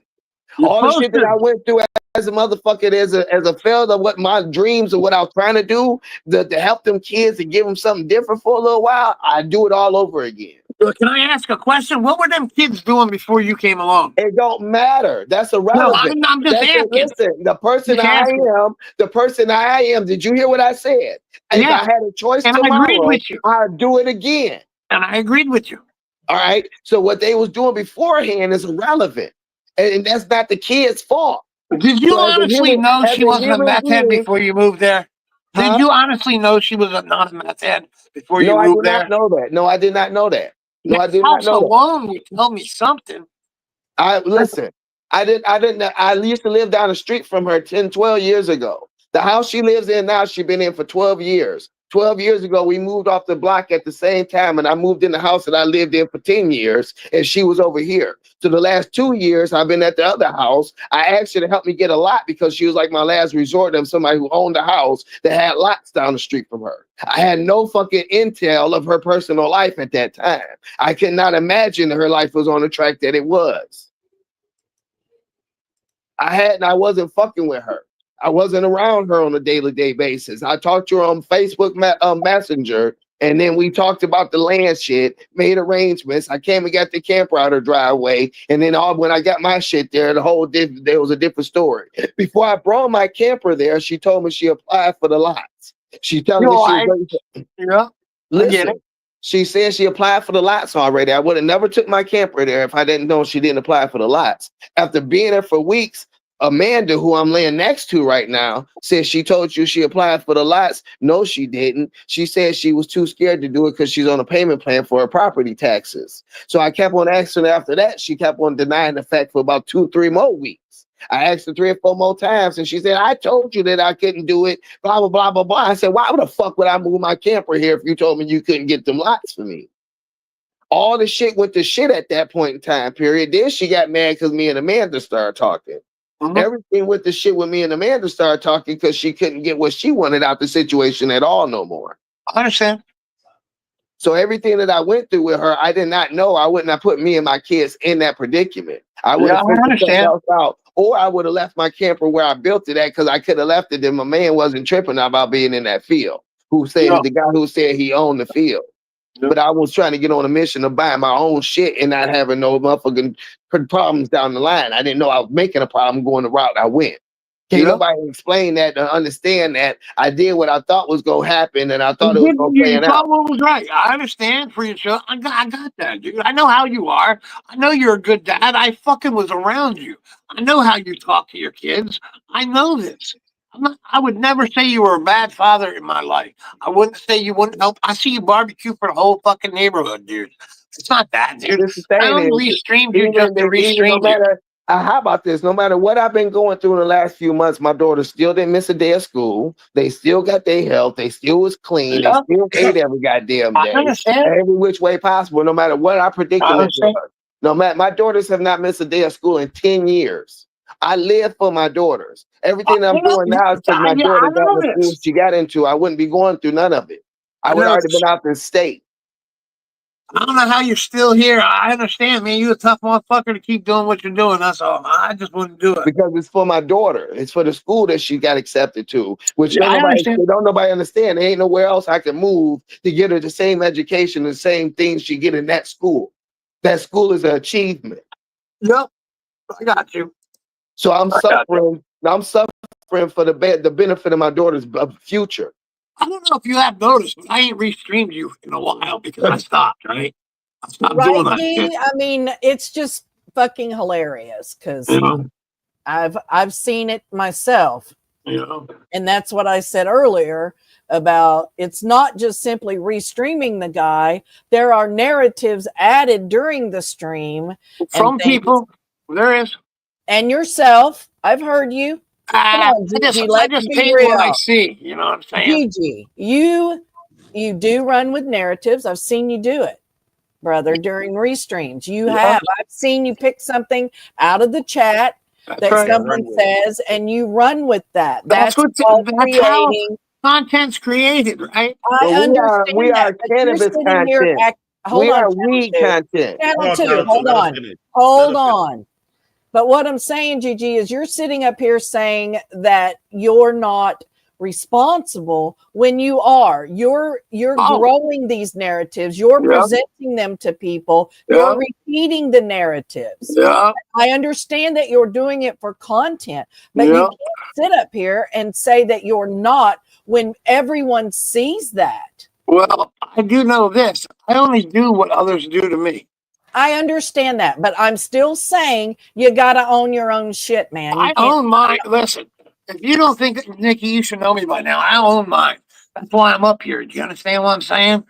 All the shit that I went through as a motherfucker, as a failure of what my dreams or what I was trying to do to help them kids and give them something different for a little while, I do it all over again. Can I ask a question? What were them kids doing before you came along? It don't matter. That's irrelevant. No, I'm just asking. Listen, the person I am, did you hear what I said? If I had a choice and tomorrow, I agreed with you. I'd do it again. And I agreed with you. All right. So what they was doing beforehand is irrelevant. And that's not the kid's fault. Did you honestly know she wasn't a meth head before you moved there? Did you honestly know she was not a meth head before you moved there? No, I did not know that. No, I did not know that. No, I did not House know that. alone would tell me something. I used to live down the street from her 10, 12 years ago. The house she lives in now, she's been in for 12 years. 12 years ago, we moved off the block at the same time, and I moved in the house that I lived in for 10 years, and she was over here. So the last 2 years, I've been at the other house. I asked her to help me get a lot because she was like my last resort of somebody who owned a house that had lots down the street from her. I had no fucking intel of her personal life at that time. I could not imagine her life was on the track that it was. I wasn't fucking with her. I wasn't around her on a daily basis. I talked to her on Facebook Messenger, and then we talked about the land shit, made arrangements. I came and got the camper out of her driveway, and then when I got my shit there, there was a different story. Before I brought my camper there, she told me she applied for the lots. She telling me she was listen. She said she applied for the lots already. I would have never took my camper there if I didn't know she didn't apply for the lots. After being there for weeks, Amanda, who I'm laying next to right now, said she told you she applied for the lots. No, she didn't. She said she was too scared to do it because she's on a payment plan for her property taxes. So I kept on asking her after that. She kept on denying the fact for about 2-3 more weeks. I asked her 3 or 4 more times, and she said, I told you that I couldn't do it, blah, blah, blah, blah, blah. I said, why the fuck would I move my camper here if you told me you couldn't get them lots for me? All the shit went to shit at that point in time period. Then she got mad because me and Amanda started talking. Everything went to shit when me and Amanda started talking because she couldn't get what she wanted out the situation at all no more. I understand. So everything that I went through with her, I did not know. I wouldn't have put me and my kids in that predicament. I would have figured something else out. Or I would have left my camper where I built it at, because I could have left it and my man wasn't tripping about being in that field. The guy who said he owned the field. But I was trying to get on a mission of buying my own shit and not having no motherfucking problems down the line. I didn't know I was making a problem going the route I went. Can't nobody explain that to understand that I did what I thought was going to happen, and I thought it was going to play out. Thought what was right. I understand for you, Joe. I got that, dude. I know how you are. I know you're a good dad. I fucking was around you. I know how you talk to your kids. I know this. I would never say you were a bad father in my life. I wouldn't say you wouldn't help. I see you barbecue for the whole fucking neighborhood, dude. It's not that, dude. I only restreamed you just to restream you. How about this? No matter what I've been going through in the last few months, my daughter still didn't miss a day of school. They still got their health. They still was clean. They still ate every goddamn day. Every which way possible, no matter what our predicament was. No matter, my daughters have not missed a day of school in 10 years. I live for my daughters. Everything I'm doing now is because my daughter got the school she got into. I wouldn't be going through none of it. I would already been out the state. I don't know how you're still here. I understand, man. You're a tough motherfucker to keep doing what you're doing. That's all. I just wouldn't do it. Because it's for my daughter. It's for the school that she got accepted to, which don't nobody understand. There ain't nowhere else I can move to get her the same education, the same things she get in that school. That school is an achievement. Yep, I got you. So I'm suffering. I'm suffering for the benefit of my daughter's future. I don't know if you have noticed, but I ain't restreamed you in a while because I stopped, right? I stopped doing that shit. I mean, it's just fucking hilarious because I've seen it myself. And that's what I said earlier about it's not just simply restreaming the guy. There are narratives added during the stream. From people. There is. And yourself. I've heard you. Come on, Gigi, I just paint what I see. You know what I'm saying? Gigi, you do run with narratives. I've seen you do it, brother, during restreams. You have. I've seen you pick something out of the chat that someone says, and you run with that. That's called creating. Content's created, right? I understand we are that, but cannabis you're sitting here content. hold we on, are weed content. Channel 2, hold on. But what I'm saying, Gigi, is you're sitting up here saying that you're not responsible when you are. You're growing these narratives. You're presenting them to people. You're repeating the narratives. I understand that you're doing it for content, but you can't sit up here and say that you're not when everyone sees that. Well, I do know this. I only do what others do to me. I understand that, but I'm still saying you got to own your own shit, man. I own mine. Listen, if you don't think, Nikki, you should know me by now. I own mine. That's why I'm up here. Do you understand what I'm saying?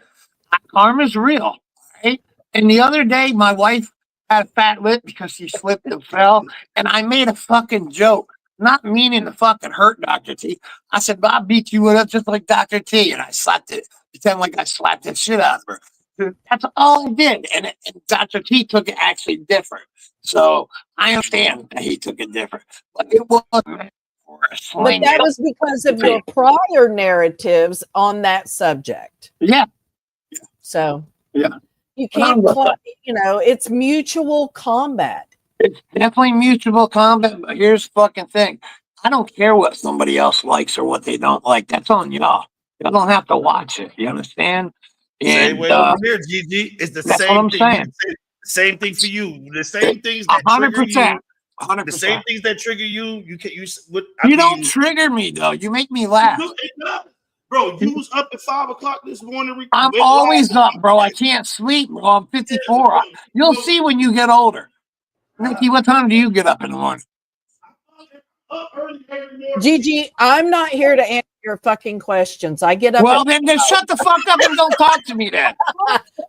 Karma's real, right? And the other day, my wife had a fat lip because she slipped and fell, and I made a fucking joke, not meaning to fucking hurt Dr. T. I said, Bob beat you up just like Dr. T, and I slapped it, pretend like I slapped that shit out of her. That's all I did. And Dr. T took it actually different. So I understand that he took it different. But it wasn't for a sling. But that was because of your prior narratives on that subject. Yeah. So you can't, it's mutual combat. It's definitely mutual combat. But here's the fucking thing. I don't care what somebody else likes or what they don't like. That's on y'all. Y'all don't have to watch it. You understand? Same way over here, GG. It's the same thing. Same thing for you. The same things that 100%. trigger you. 100%. The same things that trigger you. You can use. You don't trigger me though. You make me laugh. Bro, you was up at 5 o'clock this morning. I'm always up, bro. I can't sleep, bro. I'm 54. You'll see when you get older. Nikki, what time do you get up in the morning? Gigi, I'm not here to answer your fucking questions. I get up. Well, then shut the fuck up and don't talk to me then.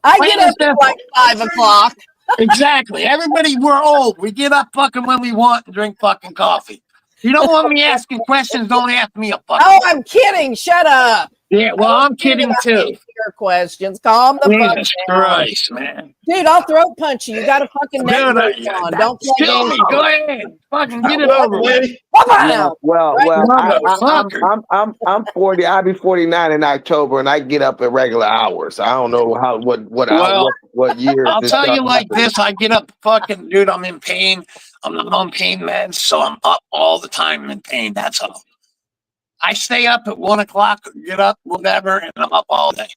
I get up at like 5 o'clock. Exactly. Everybody, we're old. We get up fucking when we want and drink fucking coffee. You don't want me asking questions, don't ask me a fucking. Oh, I'm kidding. Shut up. Yeah, well, I'm kidding I too. answer your questions. Calm the fuck Jesus down. Christ, man. Dude, I'll throat punch you. You got a fucking neck Dude, brace on. Don't play kill games. me. Go ahead. Fucking get it over with. Well, Motherfucker. I'm 40. I'll be 49 in October, and I get up at regular hours. I don't know Well, what years I'll this tell stuff you like happened. this. I get up fucking, dude, I'm in pain. I'm not on pain meds, so I'm up all the time in pain. That's all. I stay up at 1 o'clock, get up, whatever, and I'm up all day.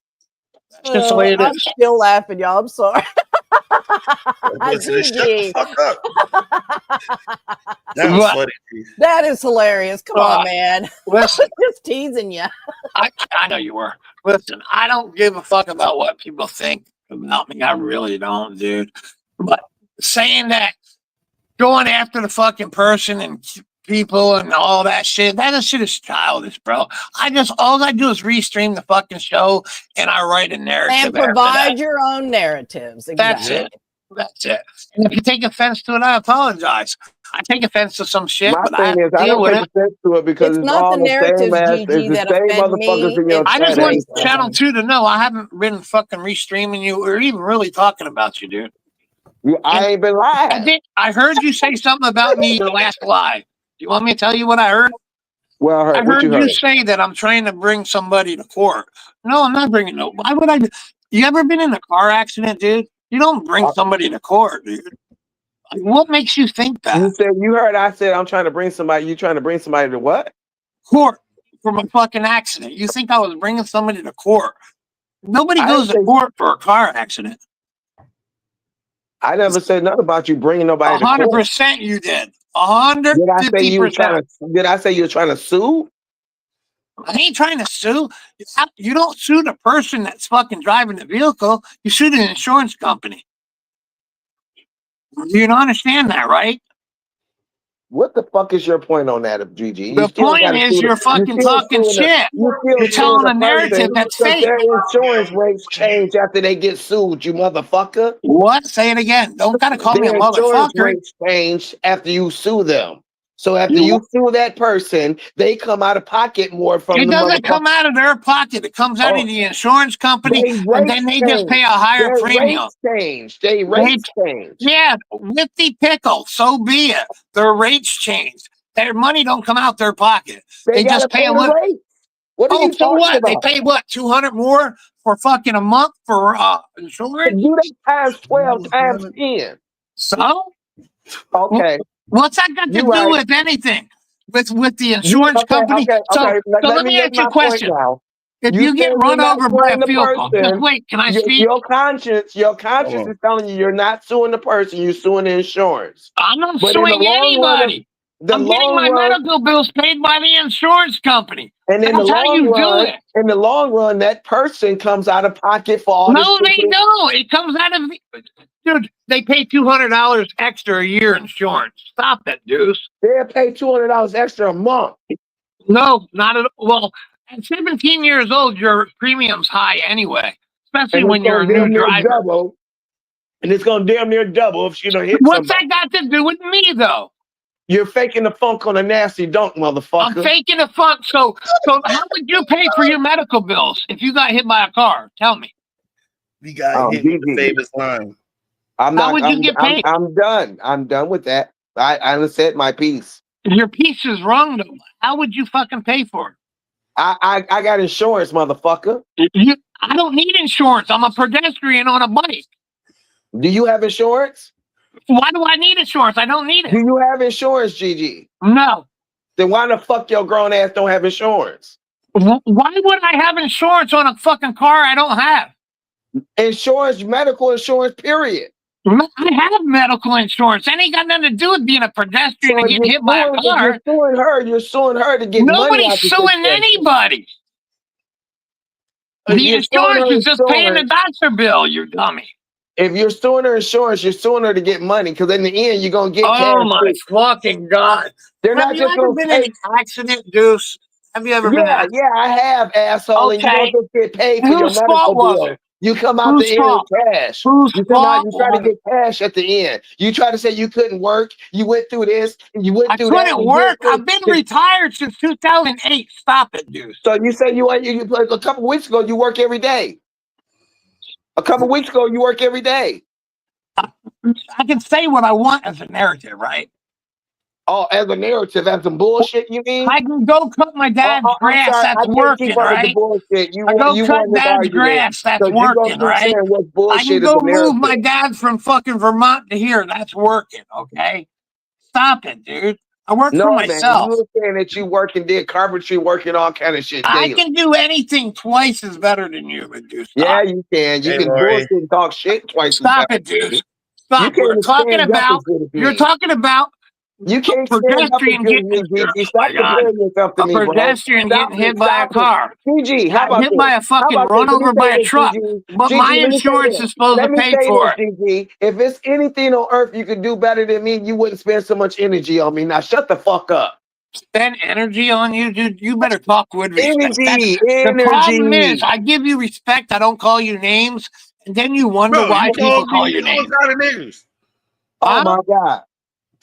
That's just the way it I'm is. still laughing, y'all. I'm sorry. Listen, shut the GG. fuck up. That was But- funny. That is hilarious. Come on, man. Listen, Just teasing you. I know you were. Listen, I don't give a fuck about what people think about me. I really don't, dude. But saying that, going after the fucking person and people and all that shit, that shit is childish, bro. All I do is restream the fucking show and I write a narrative. And after provide that. your own narratives. That's Exactly. it. That's it. And if you take offense to it, I apologize. I take offense to some shit, My but I have thing is, to I deal don't with take it. offense to it because It's it's not all the the same narratives, ass. GG, It's the that same offend motherfuckers me. in your It's I just chat. want the Channel 2 to know I haven't been fucking restreaming you or even really talking about you, dude. I ain't been lying. I heard you say something about me your last live. Do you want me to tell you what I heard? Well, I what heard you heard? say that I'm trying to bring somebody to court. No, I'm not bringing no. Why would I? You ever been in a car accident, dude? You don't bring somebody to court, dude. Like, what makes you think that? You heard I said I'm trying to bring somebody. You trying to bring somebody to what? Court from a fucking accident. You think I was bringing somebody to court? Nobody goes to court for a car accident. I never said nothing about you bringing nobody to court. 100% you did. 150%. Did I say you were trying to? Did I say you were trying to sue? I ain't trying to sue. You don't sue the person that's fucking driving the vehicle. You sue the insurance company. You don't understand that, right? What the fuck is your point on that, GG? The point is you're fucking talking shit. You're telling a narrative that's fake. Their insurance rates change after they get sued, you motherfucker. What? Say it again. Don't gotta call me a insurance motherfucker. rates change after you sue them. So after you sue that person, they come out of pocket more from It the doesn't come out of their pocket. It comes out of the insurance company, and then they just pay a higher premium. Rates change. Yeah, with the pickle, so be it. Their rates change. Their money don't come out their pocket. They just pay a little. What are you so talking what? about? They pay what? 200 more for fucking a month for insurance? Do that times 12 times 10. So? Okay. What's that got to do with anything? With the insurance company? So let me ask you a question. If you get run over by a vehicle, just wait, can I speak? Your conscience is telling you you're not suing the person, you're suing the insurance. I'm not suing anybody. I'm getting my medical bills paid by the insurance company. And in That's how you do it. In the long run, that person comes out of pocket for all this. No, they don't. It comes out of, dude, they pay $200 extra a year insurance. Stop that, Deuce. They'll pay $200 extra a month. No, not at all. Well, at 17 years old, your premium's high anyway, especially when you're a new driver. And it's going to damn near double if you don't hit What's somebody. that got to do with me, though? You're faking the funk on a nasty dunk, motherfucker. I'm faking the funk. So how would you pay for your medical bills if you got hit by a car? Tell me. We got hit with the famous line. How would you get paid? I'm done. I'm done with that. I said my piece. Your piece is wrong, though. How would you fucking pay for it? I got insurance, motherfucker. I don't need insurance. I'm a pedestrian on a bike. Do you have insurance? Why do I need insurance? I don't need it. Do you have insurance, Gigi? No. Then why the fuck your grown ass don't have insurance? Why would I have insurance on a fucking car I don't have? Insurance, medical insurance, period. I have medical insurance. That ain't got nothing to do with being a pedestrian and getting hit by a car. You're suing her to get money. Nobody's suing anybody. The insurance is just paying the doctor bill, you dummy. If you're suing her insurance, you're suing her to get money because in the end, you're going to get cash. Oh, my fucking God. They're not just going to been in an accident, Deuce? Have you ever been in an accident? Yeah, I have, asshole. Okay. And you don't just get paid for your Whose medical fault was bill. it? You come out Whose the end with fault? cash. Whose You come out, fault? you try to get cash at the end. You try to say you couldn't work. You went through this, and you went I through that. couldn't and you work. did I've been this. retired since 2008. Stop it, dude. So you say a couple weeks ago you work every day. A couple weeks ago you work every day. I can say what I want as a narrative, right? Oh, as a narrative, as some bullshit, you mean? I can go cut my dad's I'm grass. sorry, That's I can't keep working, up with the right? bullshit. You I go you cut won this dad's argument. grass. That's So you gonna working, keep right? saying what's I bullshit can is go a move my narrative. dad from fucking Vermont to here. That's working, okay? Stop it, dude. I work for No, man, myself. you were saying that you work and did carpentry, working all kind of shit I daily. can do anything twice as better than you, but dude, stop. Yeah, you can. You Hey, can Lori. bullshit and talk shit twice. Stop it, dude. You Stop. can't We're even talking stand up about. as good as You're me. talking about. You can't a stand up as pedestrian good as getting. me, GG. Oh Stop my God. comparing yourself to A me, bro. pedestrian Stop getting it. hit by a Stop car. it. GG, how Got about hit this? by a How fucking about run this? Let me over by say a this, truck. GG. But GG, my let me say insurance this. is supposed Let to me pay say for this, it. GG. If it's anything on earth you could do better than me, you wouldn't spend so much energy on me. Now shut the fuck up. Spend energy on you, dude. You better talk with respect. The problem is, Energy. I give you respect. I don't call you names, and then you wonder Bro, why you people called call me you all names. kind of niggas. Oh my God.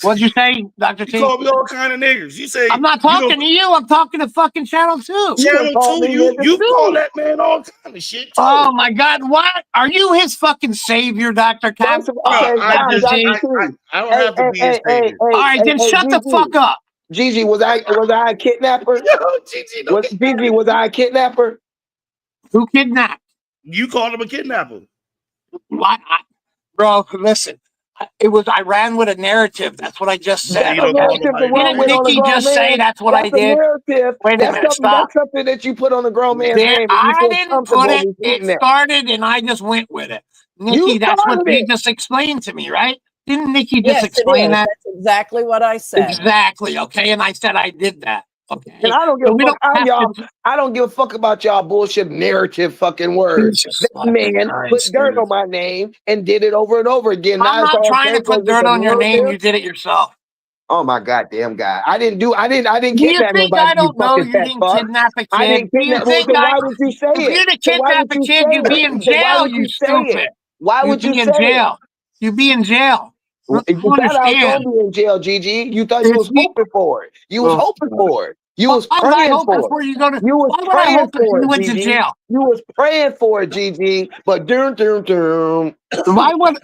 What'd you say, Dr. You T? called me all kind of niggas. You say I'm not you talking to you. I'm talking to fucking Channel 2. Channel 2. You call that man all kind of shit too. Oh my God! What are you, his fucking savior, Dr. Cap? Okay, stop, Dr. Dr. T. T. I don't have to be his savior. All right, then shut the fuck up. Gigi, was I a kidnapper? Gigi, was I a kidnapper? Who kidnapped? You called him a kidnapper. What? Bro, listen. I ran with a narrative. That's what I just said. That's a narrative to run with on a Nikki grown just say man. that's what I That's a did? narrative. Wait a minute, That's stop. something that you put on a grown man's name, and you I feel didn't put comfortable it. It repeating that. started, and I just went with it. Nikki, You that's what started you it. just explained to me, right? Didn't Nikki just Yes, it explain is. that? That's exactly what I said. Exactly. Okay, and I said I did that. Okay, And I don't give so a we fuck. don't have to. I don't give a fuck about y'all bullshit narrative fucking words. Jesus That fucking man Christ, put dirt dude. on my name and did it over and over again. I'm Now it's not all trying to fake. Was put this dirt a on your name. narrative? You did it yourself. Oh my goddamn God! I didn't Do you kidnap think nobody. I You don't know fucking you fat didn't fuck. kidnap a I kid? didn't Do you kidnap. Well, think then why would you say if it? you'd have Then why kidnapped would a you kid, say you'd be it? in Then why jail, would you you say it? stupid. Why You'd would you be in say it? jail. You'd be in jail. You You thought I was understand. gonna be in jail, Gigi. You thought you If was you, hoping for it. You was oh, hoping for it. You why was was I praying hoping for for it. you go to? You was Why would I praying hope if for you it, went to Gigi. jail? You was praying for it, Gigi. But doom. Why would?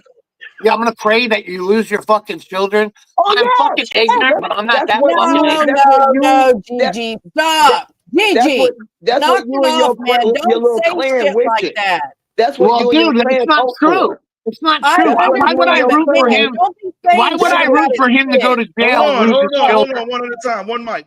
Yeah, I'm gonna pray that you lose your fucking children. Oh I'm fucking yes, ignorant, but I'm not that's that what fucking you. No, ignorant. That's what you. no, That, Gigi. that Stop. Gigi. that's what Knock you it and off, man. your Don't little say clan shit like wishes. that. That's what Well, you and your dude, it's clan not hope true. for. It's not I true. That's what Why you would and I your root for clan. understand. him? Don't be Why saying would shit I about root his for him to go kid. to Hold jail and on, lose his children? one at a time. One mic.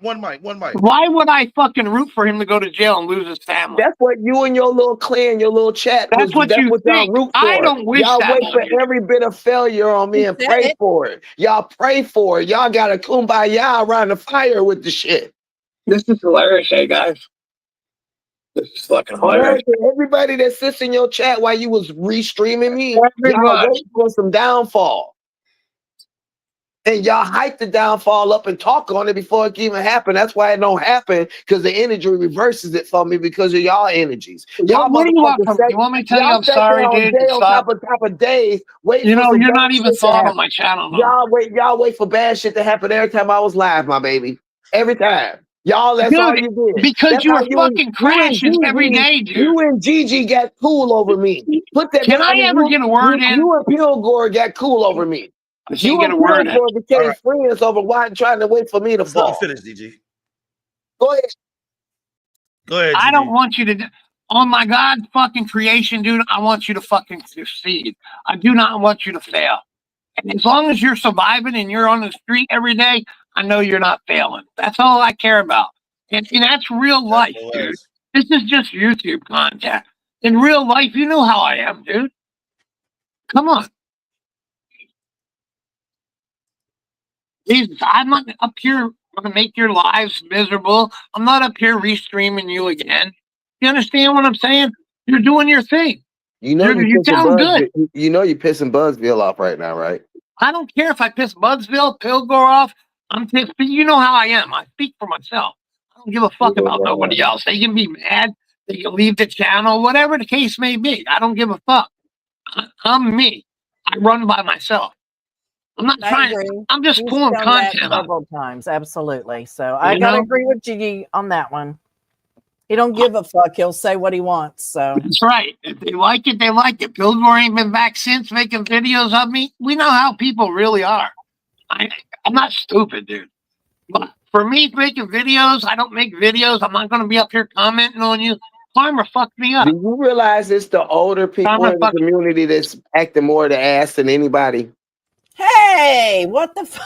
Why would I fucking root for him to go to jail and lose his family? That's what you and your little clan, your little chat That's what that's you what y'all think. root I for. don't wish Y'all that wait for on you. every bit of failure on me You and said pray it. for it. Y'all pray for it. Y'all got a kumbaya around the fire with the shit. This is hilarious, hey guys. This is fucking hilarious. Everybody that sits in your chat while you was restreaming me, y'all Everybody. wait for some downfall. And y'all hype the downfall up and talk on it before it can even happen. That's why it don't happen, because the energy reverses it for me because of y'all energies. Y'all What do you want motherfuckers from me? You want me to tell you y'all I'm sat there sorry, on dude? day on Stop. top of days waiting You for know, some you're bad not even shit to thought on happen. my channel no more. Y'all wait for bad shit to happen every time I was live, my baby. Every time. Y'all, that's all Dude, you did. because That's you how were fucking crashing every day, dude. You and Gigi got cool over me. Can I ever get a word in? You and Pilgore got cool over me. I You can't get and a word in. Pilgore became friends over why trying to wait for me to fall. Finish, DG. Go ahead. Go ahead, I GG. don't want you to. On my God fucking creation, dude, I want you to fucking succeed. I do not want you to fail. And as long as you're surviving and you're on the street every day, I know you're not failing. That's all I care about. And that's real life, dude. This is just YouTube content. In real life, you know how I am, dude. Come on. Jesus, I'm not up here going to make your lives miserable. I'm not up here restreaming you again. You understand what I'm saying? You're doing your thing. You know you sound good. You know you're pissing Buzzville off right now, right? I don't care if I piss Budsville, Pilgore off. I'm pissed. You know how I am. I speak for myself. I don't give a fuck about nobody else. They can be mad. that you leave the channel, whatever the case may be. I don't give a fuck. I'm me. I run by myself. I'm not I trying. agree. I'm just He's pulling done that content up. several times. Absolutely. So I You gotta know? agree with Gigi on that one. He don't give a fuck. He'll say what he wants. So That's right. If they like it, they like it. Billboard ain't been back since making videos of me. We know how people really are. I'm not stupid, dude. But for me making videos, I don't make videos. I'm not going to be up here commenting on you. Farmer fucked me up. Do you realize it's the older people in the community that's acting more the ass than anybody? hey, what the fuck?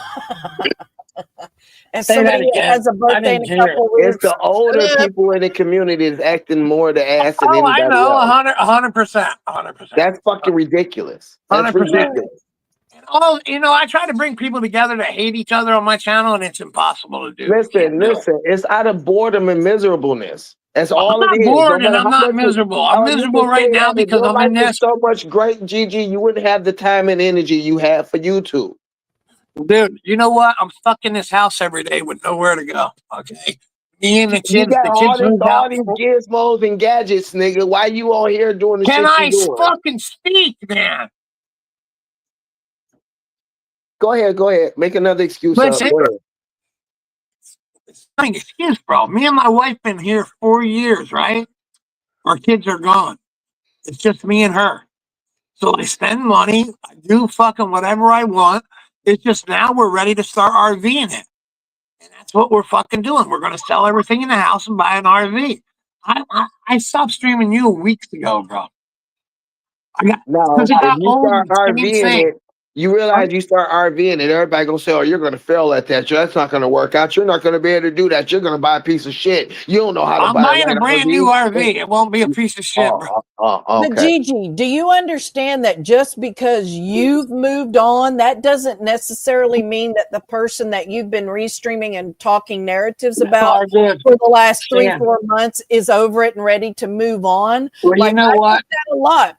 And Say that somebody again. has a I birthday in didn't a hear couple of It's weeks. the older people in the community that's acting more the ass than Oh, I anybody know, else. 100%, 100%. That's fucking ridiculous. That's 100%. ridiculous. Oh, I try to bring people together that hate each other on my channel, and it's impossible to do. Listen. It's out of boredom and miserableness. That's Well, all I'm it not is. bored No and matter I'm how not much miserable. I'm you miserable can right say now that if because your I'm life in was this. so much great, Gigi, you wouldn't have the time and energy you have for YouTube. Dude, you know what? I'm stuck in this house every day with nowhere to go. Okay. Me and the You kids, got moved all out. these gizmos and gadgets, nigga. Why you on here doing the Can shit I you doing? fucking speak, man? Go ahead. Make another excuse Listen, up. Go ahead. excuse, bro. Me and my wife been here 4 years, right? Our kids are gone. It's just me and her. So I spend money. I do fucking whatever I want. It's just now we're ready to start RVing it. And that's what we're fucking doing. We're going to sell everything in the house and buy an RV. I stopped streaming you weeks ago, bro. No, Because it if got you old start and the same RVing thing. it, you realize you start RVing it, everybody gonna say, "Oh, you're gonna fail at that. That's not gonna work out. You're not gonna be able to do that. You're gonna buy a piece of shit. You don't know how to I'm buy buying an a brand new RV. It won't be a piece of shit, bro. But Okay. Gigi, do you understand that just because you've moved on, that doesn't necessarily mean that the person that you've been restreaming and talking narratives about for the last 3-4 months is over it and ready to move on? Well, like you know I what? get that a lot.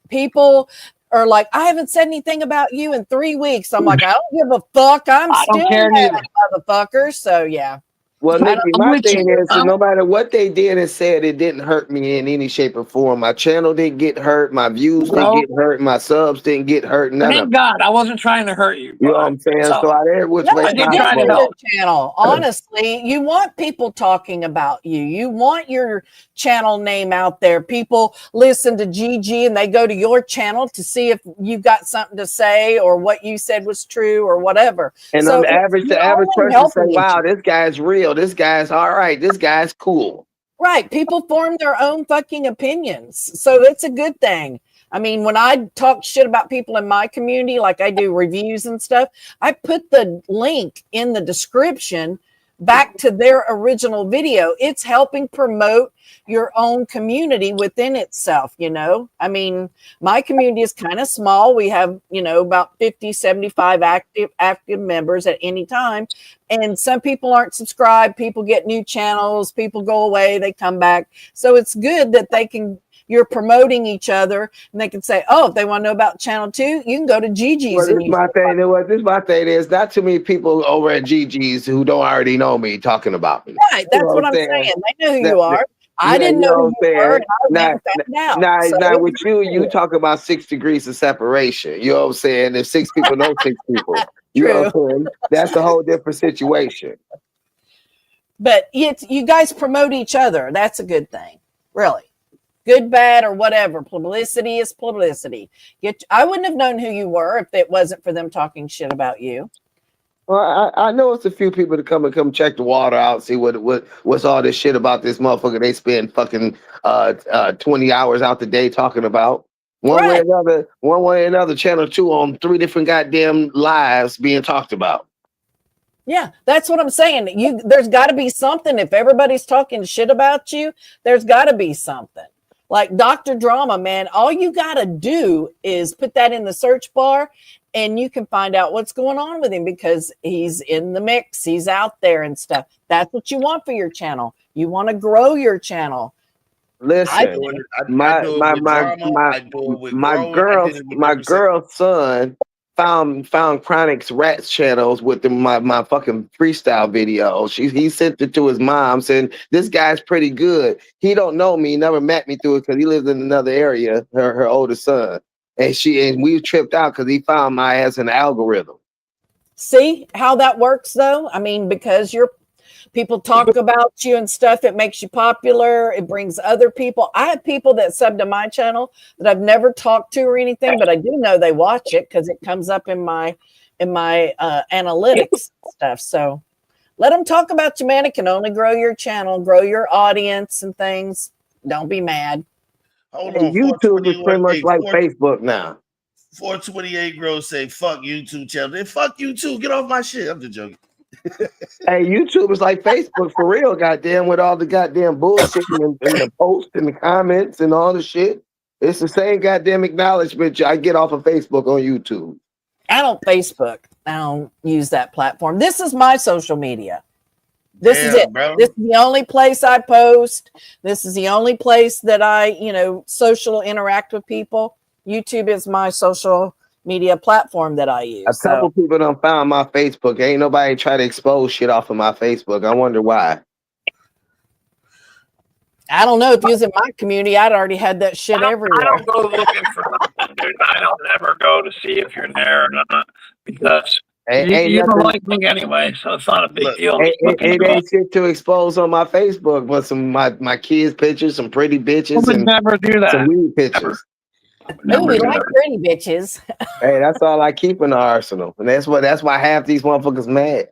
People are like, I haven't said anything about you in 3 weeks. I'm like, I don't give a fuck. I'm I don't still care mad, neither. motherfucker. So yeah. Well, Nikki, I'm my with thing you. is, no matter what they did and said, it didn't hurt me in any shape or form. My channel didn't get hurt. My views didn't get hurt. My subs didn't get hurt. None of Thank it. God. I wasn't trying to hurt you. You know what I'm saying? So I did which No, way you did possible. with your channel. Honestly, you want people talking about you. You want your channel name out there. People listen to Gigi and they go to your channel to see if you've got something to say or what you said was true or whatever. And So on the average person say, helping each "Wow, other. this guy's real. This guy's all right. This guy's cool." Right. People form their own fucking opinions. So it's a good thing. I mean, when I talk shit about people in my community, like I do reviews and stuff, I put the link in the description back to their original video. It's helping promote your own community within itself, you know? I mean, my community is kind of small. We have, about 50, 75 active members at any time. And some people aren't subscribed. People get new channels. People go away. They come back. So it's good that you're promoting each other and they can say, oh, if they want to know about channel 2, you can go to Gigi's. Well, this is my thing. This is my thing. There's not too many people over at Gigi's who don't already know me talking about me. Right. That's what I'm saying. They know who you are. I didn't you know who what you I'm were. saying? And I went and found out. So Now it's with you good. talk about 6 degrees of separation. You know what I'm saying? If 6 people know 6 people, you know what I'm saying? That's a whole different situation. But you guys promote each other. That's a good thing. Really. Good, bad, or whatever. Publicity is publicity. I wouldn't have known who you were if it wasn't for them talking shit about you. Well, I know it's a few people to come check the water out, see what's all this shit about this motherfucker they spend fucking 20 hours out the day talking about. One way or another, channel 2 on 3 different goddamn lives being talked about. Yeah, that's what I'm saying. There's got to be something. If everybody's talking shit about you, there's got to be something. Like Dr. Drama, man, all you got to do is put that in the search bar and you can find out what's going on with him because he's in the mix. He's out there and stuff. That's what you want for your channel. You want to grow your channel. Listen, my girl's son found Chronic's Rats channels with my fucking freestyle video. He sent it to his mom saying, "This guy's pretty good. He don't know me, never met me through it because he lives in another area, her oldest son." And we tripped out because he found my ass an algorithm. See how that works though? I mean, because people talk about you and stuff, it makes you popular, it brings other people. I have people that sub to my channel that I've never talked to or anything, but I do know they watch it because it comes up in my analytics stuff. So let them talk about you, man. It can only grow your channel, grow your audience and things. Don't be mad. Hold on. YouTube is pretty much like Facebook now. 428 Grow say, fuck YouTube channel. Then fuck you too. Get off my shit. I'm just joking. Hey, YouTube is like Facebook for real, goddamn, with all the goddamn bullshit and the posts and the comments and all the shit. It's the same goddamn acknowledgement I get off of Facebook on YouTube. I don't Facebook. I don't use that platform. This is my social media. This is it. Bro. This is the only place I post. This is the only place that I, social interact with people. YouTube is my social media platform that I use. A couple people done found my Facebook. Ain't nobody try to expose shit off of my Facebook. I wonder why. I don't know. If you was in my community, I'd already had that shit everywhere. I don't go looking for nothing, dude. I don't ever go to see if you're there or not because you don't like me anyway, so it's not a big deal. It ain't shit to expose on my Facebook, but some my kids' pictures, some pretty bitches, and never do that. Some weird pictures. Oh, we like pretty bitches. Hey, that's all I keep in the arsenal, and that's why half these motherfuckers mad.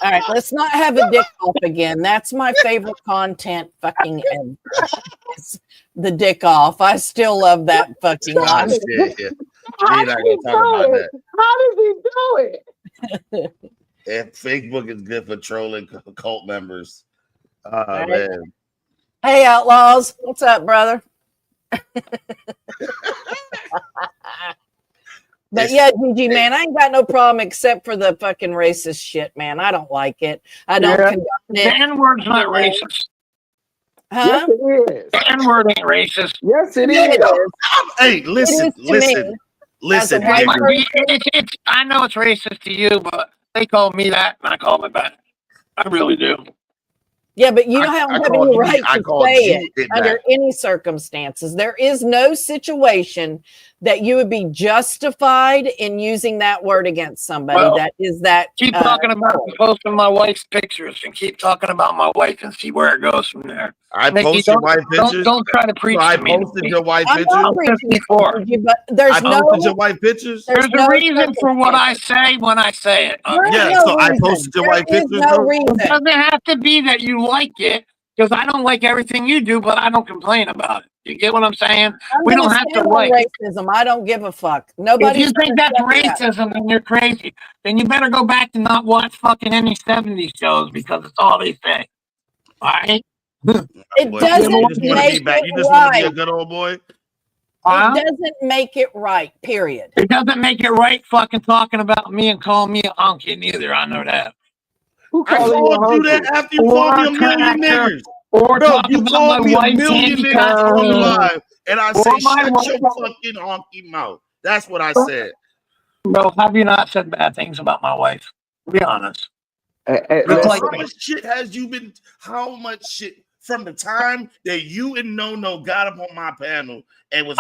All right, let's not have a dick off again. That's my favorite content fucking ever. It's the dick off. I still love that fucking line. Yeah. We're not gonna talk about that. How does he do it? And Facebook is good for trolling cult members. Oh, right. Man. Hey, Outlaws. What's up, brother? But yeah, GG, man, I ain't got no problem except for the fucking racist shit, man. I don't like it. I don't condone it. The N-word's not racist. Huh? Yes, it is. The N-word ain't racist. Yes, it is. Hey, listen. I know it's racist to you, but they call me that, and I call it that. I really do. Yeah, but you don't have any right to say it under any circumstances. There is no situation that you would be justified in using that word against somebody. Well, keep talking about posting my wife's pictures and keep talking about my wife and see where it goes from there. I posted your wife pictures. Don't try to preach to me. I posted your wife pictures. I'm not preaching to you, but there's posted your wife pictures. There's a reason for what I say when I say it. I posted your wife pictures. It doesn't have to be that you like it, because I don't like everything you do, but I don't complain about it. You get what I'm saying? We don't have to like racism. I don't give a fuck. Nobody. If you think that's racism, then you're crazy. Then you better go back and not watch fucking any 70s shows because it's all they say. All right? It doesn't make it right. You just want to be a good old boy? It doesn't make it right, period. It doesn't make it right fucking talking about me and calling me a honky neither. I know that. I called you that after you called me a million niggers. Or bro, you called me a million niggas on the live, and I say, shut your fucking honky mouth. That's what I said. Bro, have you not said bad things about my wife? Be honest. Bro, how much shit has you been, how much shit from the time that you and No got up on my panel and was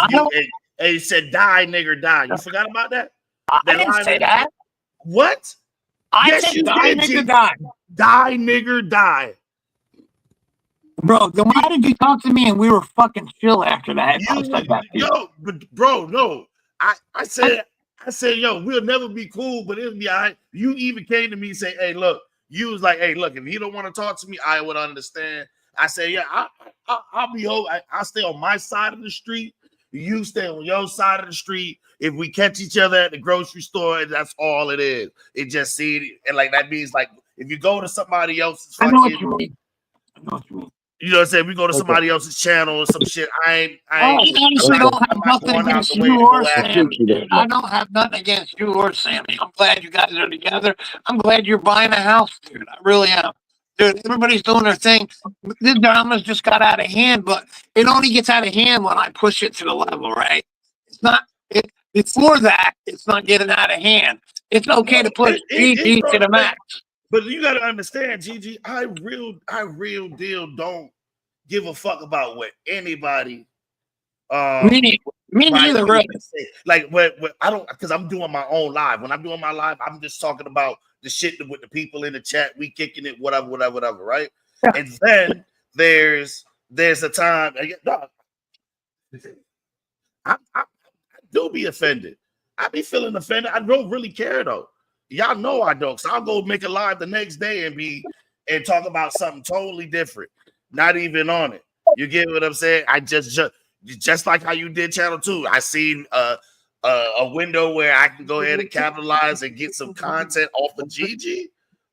and said, die, nigger, die. You forgot about that? I didn't say that. What? I said die, nigger, die. Die, nigger, die. Bro, then why did you talk to me and we were fucking chill after that? Bro, no. I said, yo, we'll never be cool, but it'll be all right. You even came to me and say, hey, look, you was like, hey, look, if you don't want to talk to me, I would understand. I said, yeah, I'll be home. I'll stay on my side of the street. You stay on your side of the street. If we catch each other at the grocery store, that's all it is. It just see, and like that means like if you go to somebody else's fucking, I know what you mean. You know what I'm saying? We go to somebody else's channel or some shit. I honestly don't have nothing against you or Sammy, dude. I don't have nothing against you or Sammy. I'm glad you guys are together. I'm glad you're buying a house, dude. I really am. Dude, everybody's doing their thing. This drama's just got out of hand, but it only gets out of hand when I push it to the level, right? It's not Before that, it's not getting out of hand. It's okay to push GG to the max. But you got to understand, Gigi, I real deal don't give a fuck about what anybody. Me neither, really. Like what I don't, because I'm doing my own live. When I'm doing my live, I'm just talking about the shit with the people in the chat. We kicking it, whatever, right? Yeah. And then there's a time. I do be offended. I be feeling offended. I don't really care though. Y'all know I don't. So I'll go make a live the next day and talk about something totally different. Not even on it. You get what I'm saying? I just like how you did Channel 2. I seen a window where I can go ahead and capitalize and get some content off of Gigi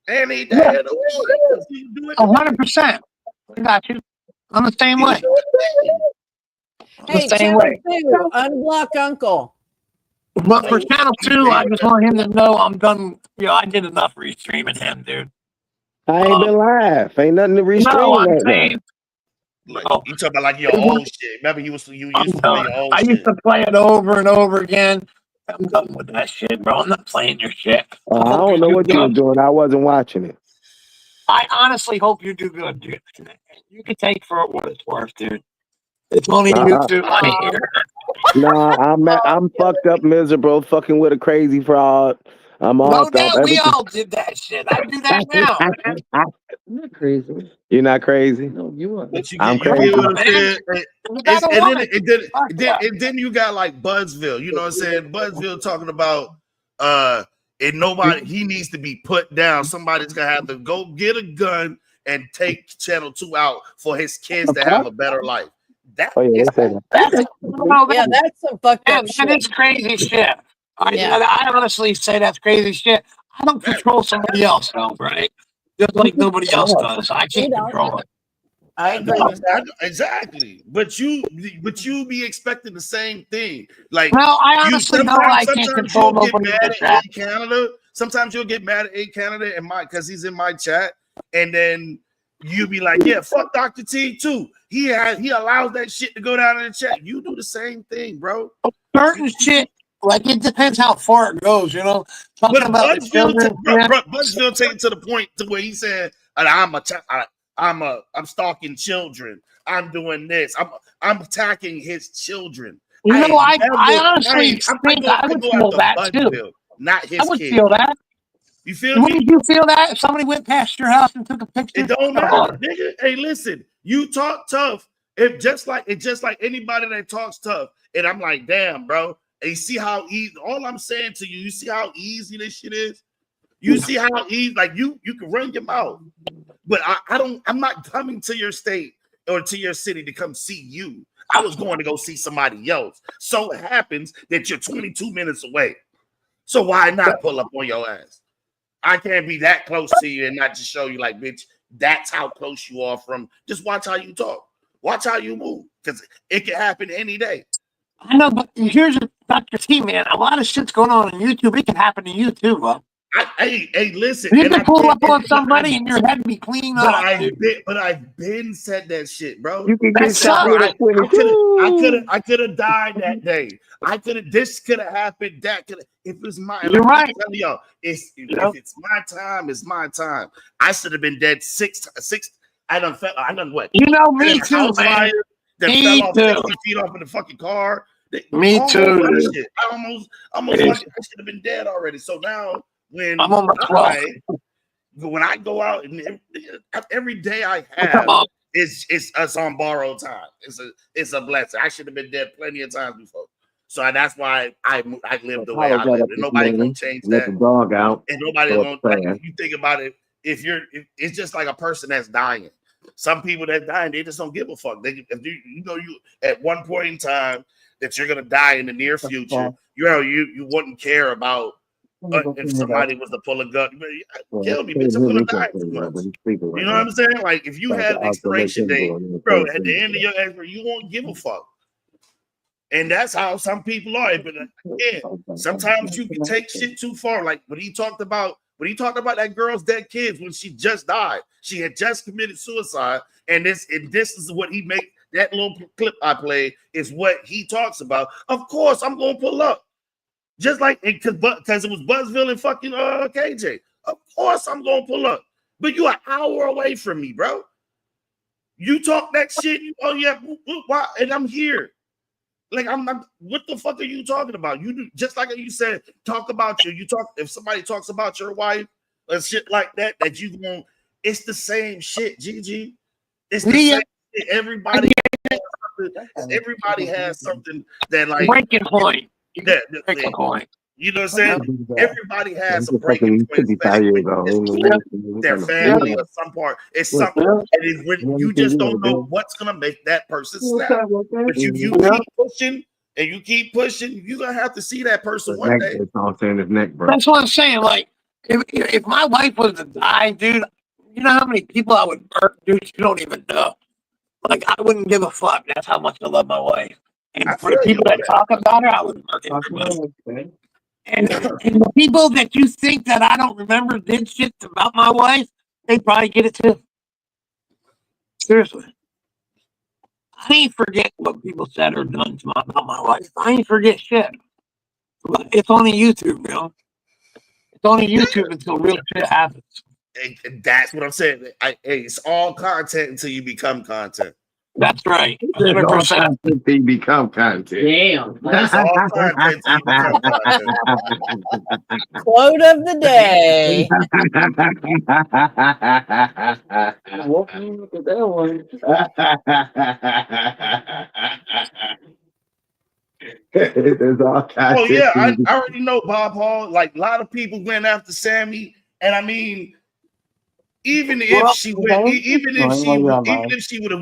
any day of the week. 100%. I got you. I'm the same way. Hey, Channel 2, unblock Uncle. But for Channel 2, I just want him to know I'm done. I did enough restreaming him, dude. I ain't been live. Ain't nothing to restream right now. Like, you talking about like your old shit. Remember you used to play your old shit. I used to play it over and over again. I'm done with that shit, bro. I'm not playing your shit. I don't know what you were doing. I wasn't watching it. I honestly hope you do good, dude. You can take for what it's worth, dude. It's only YouTube money here. Nah, I'm fucked up, miserable, fucking with a crazy fraud. I'm all no doubt we all did that shit. I do that now. I'm not crazy. You're not crazy? No, you are. But I'm you crazy. get what I'm saying? And then you got like Buzzville, you know what I'm saying? Buzzville talking about and nobody, he needs to be put down. Somebody's gonna have to go get a gun and take Channel 2 out for his kids to have a better life. That's some fucked up shit. That is crazy shit. I honestly say that's crazy shit. I don't control somebody else, though, right? Just like nobody else does. I can't control it. I agree. Exactly. But you be expecting the same thing. Like, well, I honestly know I can't control nobody in A Canada. Sometimes you'll get mad at A Canada and because he's in my chat, and then you be like, yeah, fuck Dr. T too. He allows that shit to go down in the chat. You do the same thing, bro. Certain shit, like it depends how far it goes, you know. But Buzzville take it to the point to where he said, I'm stalking children. I'm doing this. I'm attacking his children. You know, I honestly think I would feel that too. Not his I would kid. feel that. You feel me? Wouldn't you feel that if somebody went past your house and took a picture? It don't matter, nigga. Hey, listen, you talk tough. It's just like anybody that talks tough. And I'm like, damn, bro. And you see how easy, all I'm saying to you, you see how easy this shit is? You see how easy, like you can run your mouth. But I'm not coming to your state or to your city to come see you. I was going to go see somebody else. So it happens that you're 22 minutes away. So why not pull up on your ass? I can't be that close to you and not just show you like, bitch, that's how close you are from. Just watch how you talk. Watch how you move. Because it can happen any day. I know, but here's Dr. T, man. A lot of shit's going on YouTube. It can happen to you too, bro. Hey, listen. You can pull up on somebody and your head be clean up. But I've been said that shit, bro. You can get shot with a 22. I could have died that day. This could have happened. That could have. If it's my, you're right. I'm telling y'all, if it's my time, it's my time. I should have been dead six. I done what? You know, me too, man. That fell off 60 feet off in the fucking car. Me too. I almost I should have been dead already. So now when I'm on my when I go out and every day I have it's us on borrowed time. It's a blessing. I should have been dead plenty of times before. So that's why I live the way I live. And nobody can change that. Let the dog out. And nobody won't. Like, if you think about it, it's just like a person that's dying. Some people that dying, they just don't give a fuck. If you at one point in time that you're gonna die in the near future, you wouldn't care about if somebody was to pull a gun. Kill me, bitch. I'm gonna die. You know what I'm saying? Like if you had an expiration date, bro, at the end of your expiration, you won't give a fuck. And that's how some people are. But again, sometimes you can take shit too far. Like when he talked about that girl's dead kids when she just died. She had just committed suicide. And this is what he make that little clip I play is what he talks about. Of course, I'm gonna pull up. Just like because it was Buzzville and fucking KJ. Of course I'm gonna pull up. But you an hour away from me, bro. You talk that shit. Oh yeah, why? And I'm here. Like I'm not. What the fuck are you talking about? You do, just like you said. Talk about you. You talk if somebody talks about your wife or shit like that. That you going. It's the same shit, GG. It's the same shit. Everybody has something that like breaking point. That, Breaking point. You know what I'm saying? Everybody has a breaking point, especially when their family or some part. It's something. It is when you just don't know what's gonna make that person snap. But you keep pushing and you keep pushing, you're gonna have to see that person one day. That's what I'm saying. Like, if my wife was to die, dude, you know how many people I would murder, dude? You don't even know. Like, I wouldn't give a fuck. That's how much I love my wife. And for the people that talk about her, I would murder everybody. And the people that you think that I don't remember did shit about my wife, they probably get it too. Seriously. I ain't forget what people said or done about my wife. I ain't forget shit. But it's only YouTube, you know? It's only YouTube until real shit happens. And that's what I'm saying. It's all content until you become content. That's right. 100%. They become content. Damn. It's all content until you become content. Quote of the day. Look at that one. Oh yeah, I already know Bob Hall. Like a lot of people went after Sammy, and I mean, even if she would have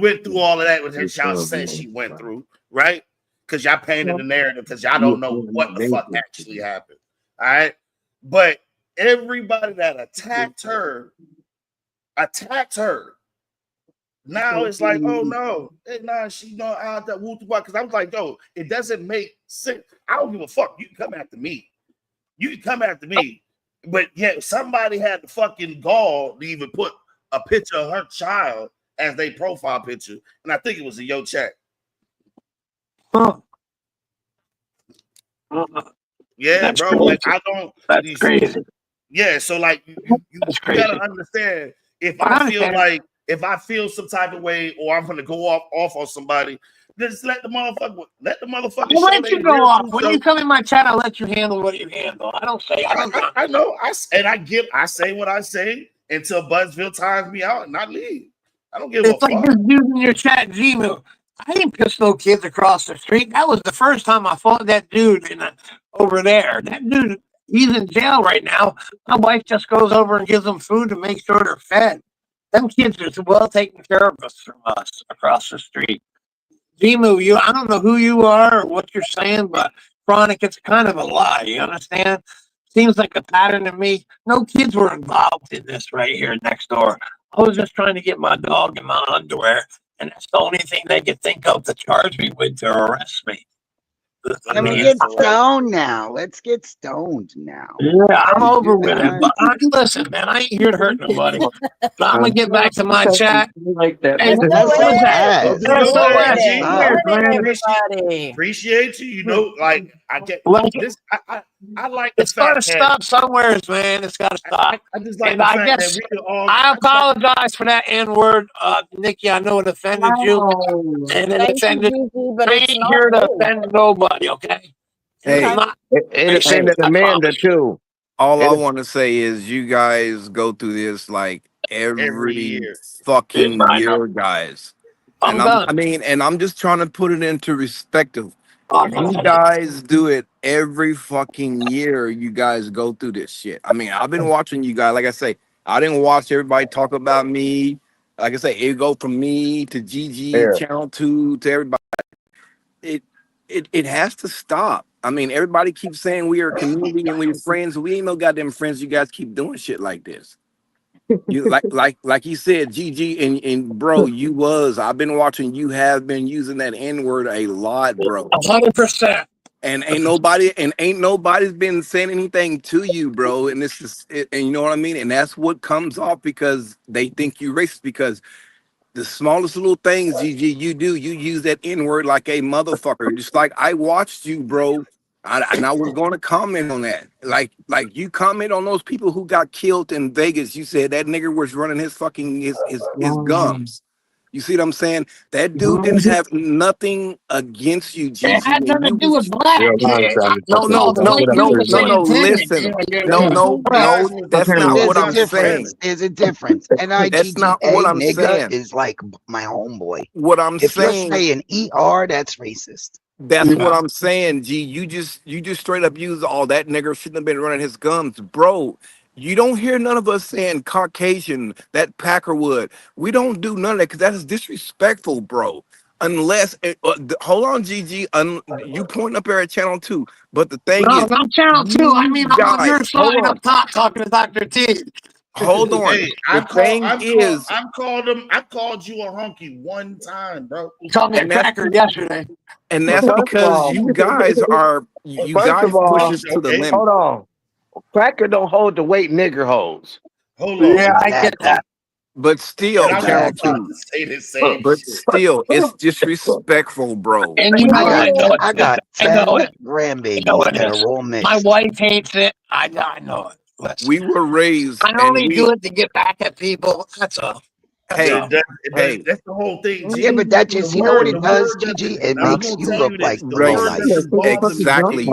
went through all of that with her, y'all said she went through, right? Because y'all painted the narrative because y'all don't know what the fuck actually happened. All right, but everybody that attacked her. Now it's like, oh no, she know out that woo because I was like, yo, it doesn't make sense. I don't give a fuck. You can come after me. But yet somebody had the fucking gall to even put a picture of her child as their profile picture, and I think it was in your chat. Yeah, That's bro. crazy. Like I don't. That's crazy. Yeah, so like you gotta understand if I feel some type of way or I'm gonna go off on somebody, just let the motherfucker I'll let you go off. When you come in my chat, I'll let you handle what you handle. I don't say. I know. I say what I say until Buzzville times me out and I leave. I don't give a fuck. It's like this dude in your chat, Gmu. I didn't piss no kids across the street. That was the first time I fought that dude over there. That dude, he's in jail right now. My wife just goes over and gives them food to make sure they're fed. Them kids are well taken care of from us across the street. Gmu, I don't know who you are or what you're saying, but Chronic, it's kind of a lie. You understand? Seems like a pattern to me. No kids were involved in this right here next door. I was just trying to get my dog in my underwear, and that's the only thing they could think of to charge me with to arrest me. Let me get stoned now. Let's get stoned now. Yeah, I'm over with it. But listen, man, I ain't here to hurt nobody. But I'm gonna get back to my chat. Like that. Hey, what was that? Appreciate you. You know, like I get this. I like the it's gotta fact stop somewhere, man. It's gotta stop. I just like and the I fact guess that we all. I apologize for that N-word, Nikki. I know it offended you, and it offended. But I ain't here to offend nobody, okay? Hey, It offended Amanda too. all I want to say is you guys go through this like every year. fucking I know. year, guys. I'm And done. I mean, and I'm just trying to put it into perspective. I'm You done. guys do it every fucking year. You guys go through this shit. I mean, I've been watching you guys. Like I say, I didn't watch everybody talk about me. Like I say, it go from me to GG, Channel 2 to everybody. It has to stop. I mean, everybody keeps saying we are a community and we're friends. We ain't no goddamn friends. You guys keep doing shit like this. You like you said, GG and bro, I've been watching. You have been using that N-word a lot, bro. 100%. And ain't nobody's been saying anything to you, bro. And this is and you know what I mean. And that's what comes off because they think you racist because the smallest little things, GG, you use that N-word like a motherfucker. Just like I watched you, bro, And I was going to comment on that. Like you comment on those people who got killed in Vegas. You said that nigga was running his fucking his gums. You see what I'm saying? That dude didn't have nothing against you, It Gigi. had And nothing you to do with was black. no. Listen, no. That's not what There's a I'm difference. saying. There's a difference. That's not what NIGGA I'm nigga saying. is like my homeboy. What I'm If you're saying. saying ER, that's racist. That's what I'm saying, G. You just straight up use all that nigger shouldn't have been running his gums, bro. You don't hear none of us saying Caucasian, that Packerwood. We don't do none of that because that is disrespectful, bro. Unless, hold on, GG. You point up here at channel 2, but the thing No, is, not channel 2. I you mean, I'm on your guys, hold side on, up top talking to Dr. T. hold on. Hey, The thing is, I've called you a hunky one time, bro. You called me a and that's cracker yesterday. and that's because you guys First of push all, us to the Okay, limit. hold on. Cracker don't hold the weight nigger holds. hold on. Yeah, I get that. But still, And I channel was about 2. to say the same But shit. still, it's disrespectful, bro. And you know I what? got I know 10 it. I know grandbabies it that is. are all My mixed. wife hates it. I know it. Listen, We were raised, I and only do it to get back at people. That's all. That's all. hey, That's the whole thing, G. Yeah, but that The just, you know what word, it the does, word GG? doesn't. It I'm makes gonna you tell look you like this. the The word lowlife. doesn't bother me. exactly. You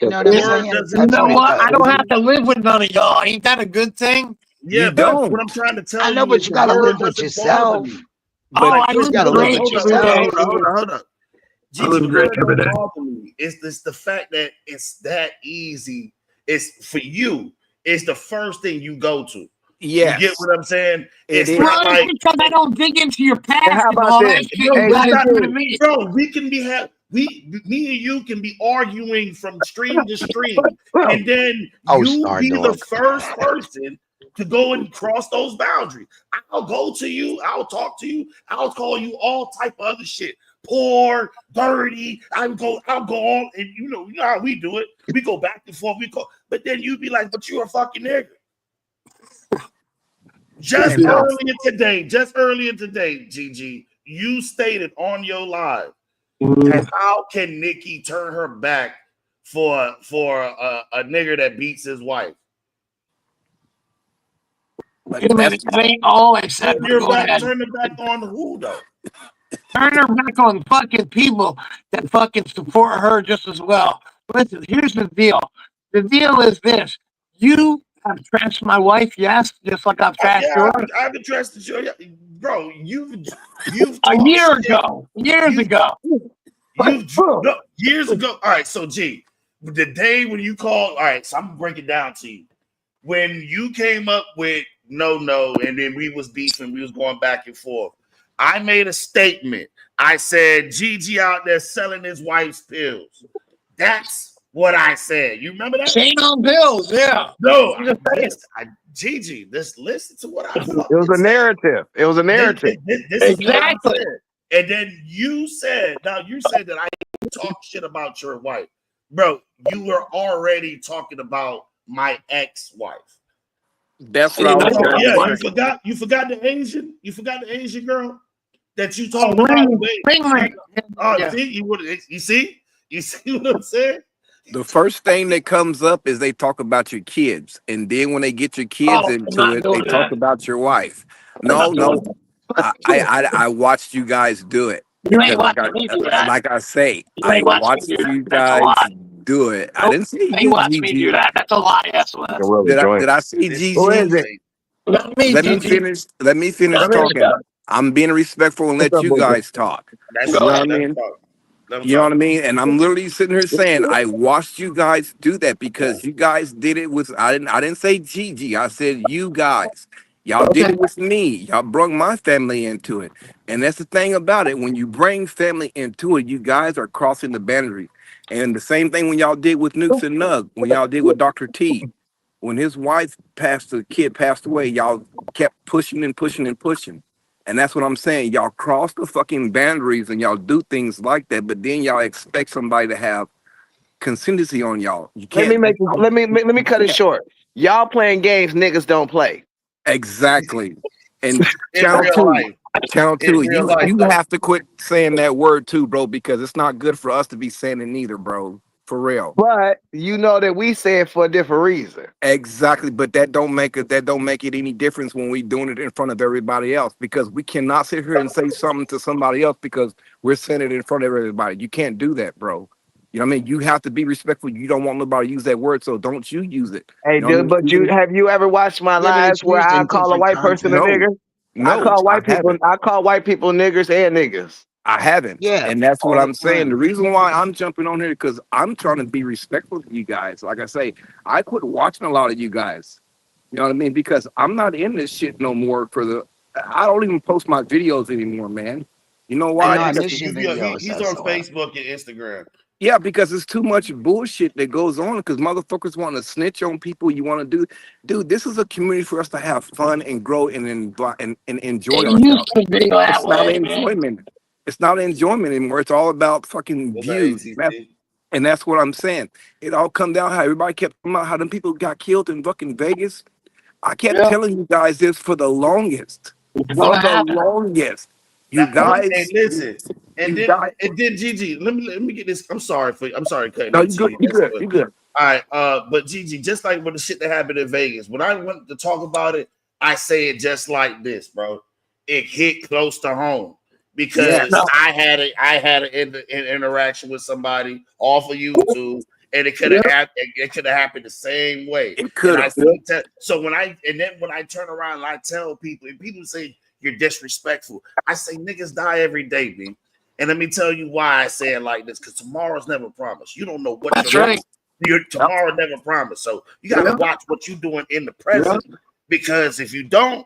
know what I'm The word saying? doesn't You That's know what bother it what? I does. don't have to live with none of y'all. Ain't that a good thing? Yeah, You but don't. what I'm trying to I tell know, you but is you the got to word live with doesn't bother yourself. me. Oh, But I You live got to live great with every day. yourself. Hold up. Gigi, the word don't bother me. It's this the fact that it's that easy. It's for you. It's the first thing you go to. You get yes, what I'm saying? it It's is. not Well, it's like, because I don't dig into your past how and about all this? that shit bro, you Hey, that's gotta not, do to me. bro. We can be me and you can be arguing from stream to stream, and then Oh, you Star be the Dog. first person to go and cross those boundaries. I'll go to you. I'll talk to you. I'll call you all type of other shit. Poor, dirty. I'll go on, and you know how we do it. We go back and forth. But then you'd be like, "But you're a fucking nigga." Just earlier today, Gigi, you stated on your live that how can Nikki turn her back for a nigger that beats his wife? Wait a minute. It ain't always said. Turn your Go ahead. back on who though? Turn her back on fucking people that fucking support her just as well. Listen, here's the deal. The deal is this. You have trashed my wife, yes, just like I've trashed yours. I've addressed the show, bro. You've A talked year shit. ago. Years ago. Years ago. All right, so G, the day when you called, all right, so I'm gonna break it down to you. When you came up with no, and then we was beefing, we was going back and forth. I made a statement. I said Gigi out there selling his wife's pills. That's what I said. You remember that? Shame on bills, yeah. No, Gigi, just listen to what I fucking It was a said. narrative. It was a narrative. This is what I said. And then you said that I talk shit about your wife. Bro, you were already talking about my ex-wife. That's what I was trying to say. You forgot the Asian girl that you talking about. Yeah. See, you see what I'm saying? The first thing that comes up is they talk about your kids, and then when they get your kids into it, they talk about your wife. No, I watched you guys do it You ain't because watching me do that. like I say, You I ain't watching me watched do that. you That's a guys lie. do it. I Nope. didn't say They you, watch me do Gigi. that. That's a lie, S-West. Did I say Gigi? Who is it? Not me, Let me Gigi. finish. Let me finish Let me talking. go. I'm being respectful and let you guys talk. That's You know what I let mean? him talk. Let him You know talk. what I mean? And I'm literally sitting here saying I watched you guys do that because you guys did it with I didn't say Gigi. I said you guys. Y'all did it with me. Y'all brought my family into it. And that's the thing about it. When you bring family into it, you guys are crossing the boundary. And the same thing when y'all did with Nukes and Nug, when y'all did with Dr. T. When his wife the kid passed away, y'all kept pushing and pushing and pushing. And that's what I'm saying. Y'all cross the fucking boundaries and y'all do things like that, but then y'all expect somebody to have consistency on y'all. You Let can't. me cut it short. Y'all playing games, niggas don't play. Exactly. And In real life. channel In two, real you life, you though. have to quit saying that word too, bro, because it's not good for us to be saying it neither, bro. For real. But you know that we say it for a different reason. Exactly, but that don't make it any difference when we doing it in front of everybody else, because we cannot sit here and say something to somebody else because we're saying it in front of everybody. You can't do that, bro. You know what I mean? You have to be respectful. You don't want nobody to use that word, so don't you use it. Hey, You know dude, but have you ever watched my Yeah, but lives it's where used I in call a different white person a context. nigger? No, I haven't. I call white people niggers and niggas. I haven't. Yeah, And that's what all the I'm saying. time. The reason why I'm jumping on here because I'm trying to be respectful to you guys. Like I say, I quit watching a lot of you guys. You know what I mean? Because I'm not in this shit no more I don't even post my videos anymore, man. You know I why? know I Because miss your videos, He's on SOL. Facebook and Instagram. yeah, because it's too much bullshit that goes on because motherfuckers want to snitch on people. You want to dude, this is a community for us to have fun and grow and enjoy It used ourselves. to be that It's not way, man. enjoyment. It's not enjoyment anymore. It's all about fucking What about views. ATC? And that's what I'm saying. It all come down how everybody kept talking about how them people got killed in fucking Vegas. I kept Yeah. telling you guys this for the longest. For What the happened? longest. Now, You hey, guys, listen, you guys. and then Gigi, let me get this. I'm sorry cutting No, you into good, you. you That's good, good. you good. All right, but Gigi, just like with the shit that happened in Vegas, when I went to talk about it, I say it just like this, bro. It hit close to home Yeah. because I had an interaction with somebody off of YouTube, and it could have happened the same way. It could have. So when I turn around and I tell people, and people say you're disrespectful, I say niggas die every day, B. And let me tell you why I say it like this, because tomorrow's never promised. You don't know what That's right. your tomorrow never promised. So you got to watch what you're doing in the present, because if you don't,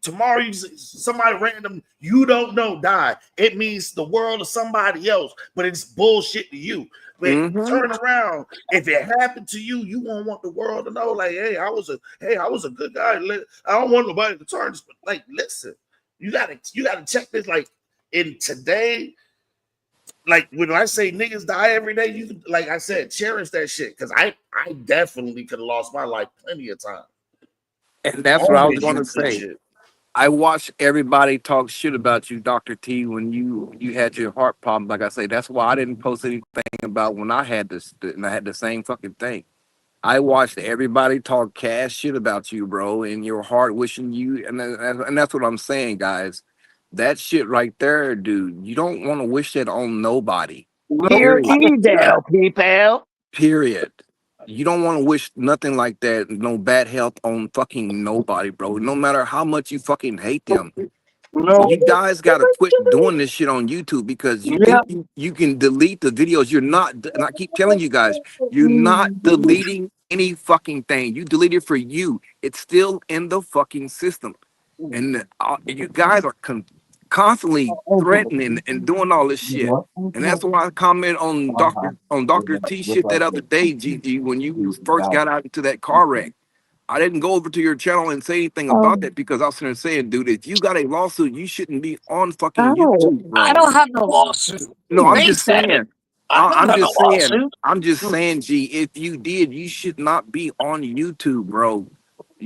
tomorrow somebody random you don't know die. It means the world of somebody else, but it's bullshit to you. But turn around. If it happened to you, you won't want the world to know. Like, hey, I was a good guy. I don't want nobody to turn this. But like, listen, you gotta check this. Like in today, like when I say niggas die every day, you like I said, cherish that shit because I definitely could have lost my life plenty of times. And that's what I was going to say. I watched everybody talk shit about you, Dr. T, when you had your heart problem. Like I say, that's why I didn't post anything about when I had this, and I had the same fucking thing. I watched everybody talk cash shit about you, bro, and your heart wishing you, and that's what I'm saying, guys. That shit right there, dude. You don't want to wish that on nobody. Hear ye, thou people. Period. You don't want to wish nothing like that, no bad health on fucking nobody, bro. No matter how much you fucking hate them. You guys got to quit doing this shit on YouTube because you think you can delete the videos. You're not, and I keep telling you guys, you're not deleting any fucking thing. You delete it for you. It's still in the fucking system. And you guys are constantly threatening and doing all this shit. And that's why I comment on Dr. T shit that other day, GG, when you first got out into that car wreck. I didn't go over to your channel and say anything about that because I was sitting there saying, dude, if you got a lawsuit, you shouldn't be on fucking YouTube, bro. I don't have no lawsuit. No, I'm They just said saying. it. I'm just saying, G, if you did, you should not be on YouTube, bro,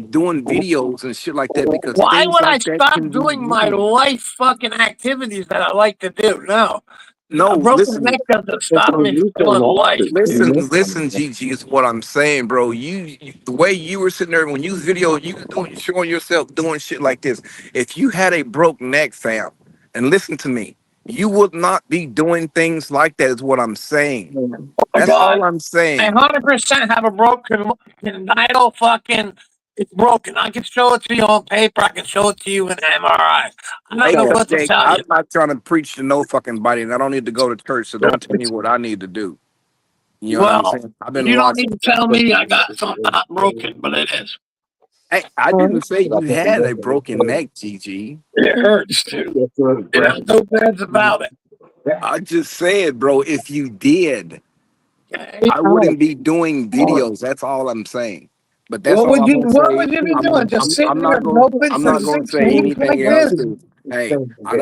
doing videos and shit like that because Why things would I like that stop can be doing my used. life fucking activities that I like to do? No. No, A broken listen. neck doesn't stop me from doing life. Listen, Gigi, is what I'm saying, bro. You the way you were sitting there when you showing yourself doing shit like this. If you had a broke neck, fam, and listen to me, you would not be doing things like that. Is what I'm saying. That's all I'm saying. I 100% have a broken congenital fucking. It's broken. I can show it to you on paper. I can show it to you in MRI. I don't know what to Jake, tell I'm you. not trying to preach to no fucking body, and I don't need to go to church, so don't tell me what I need to do. You know what I'm saying? I've been You don't watching. need to tell me I got something not broken, but it is. Hey, I didn't say you had a broken neck, GG. It hurts too. There's no beds about it. I just said, bro, if you did, I wouldn't be doing videos. That's all I'm saying. But that's all I'm gonna say. What would you be doing? Just sitting there moping for 6 Say weeks like anything else. this? Hey,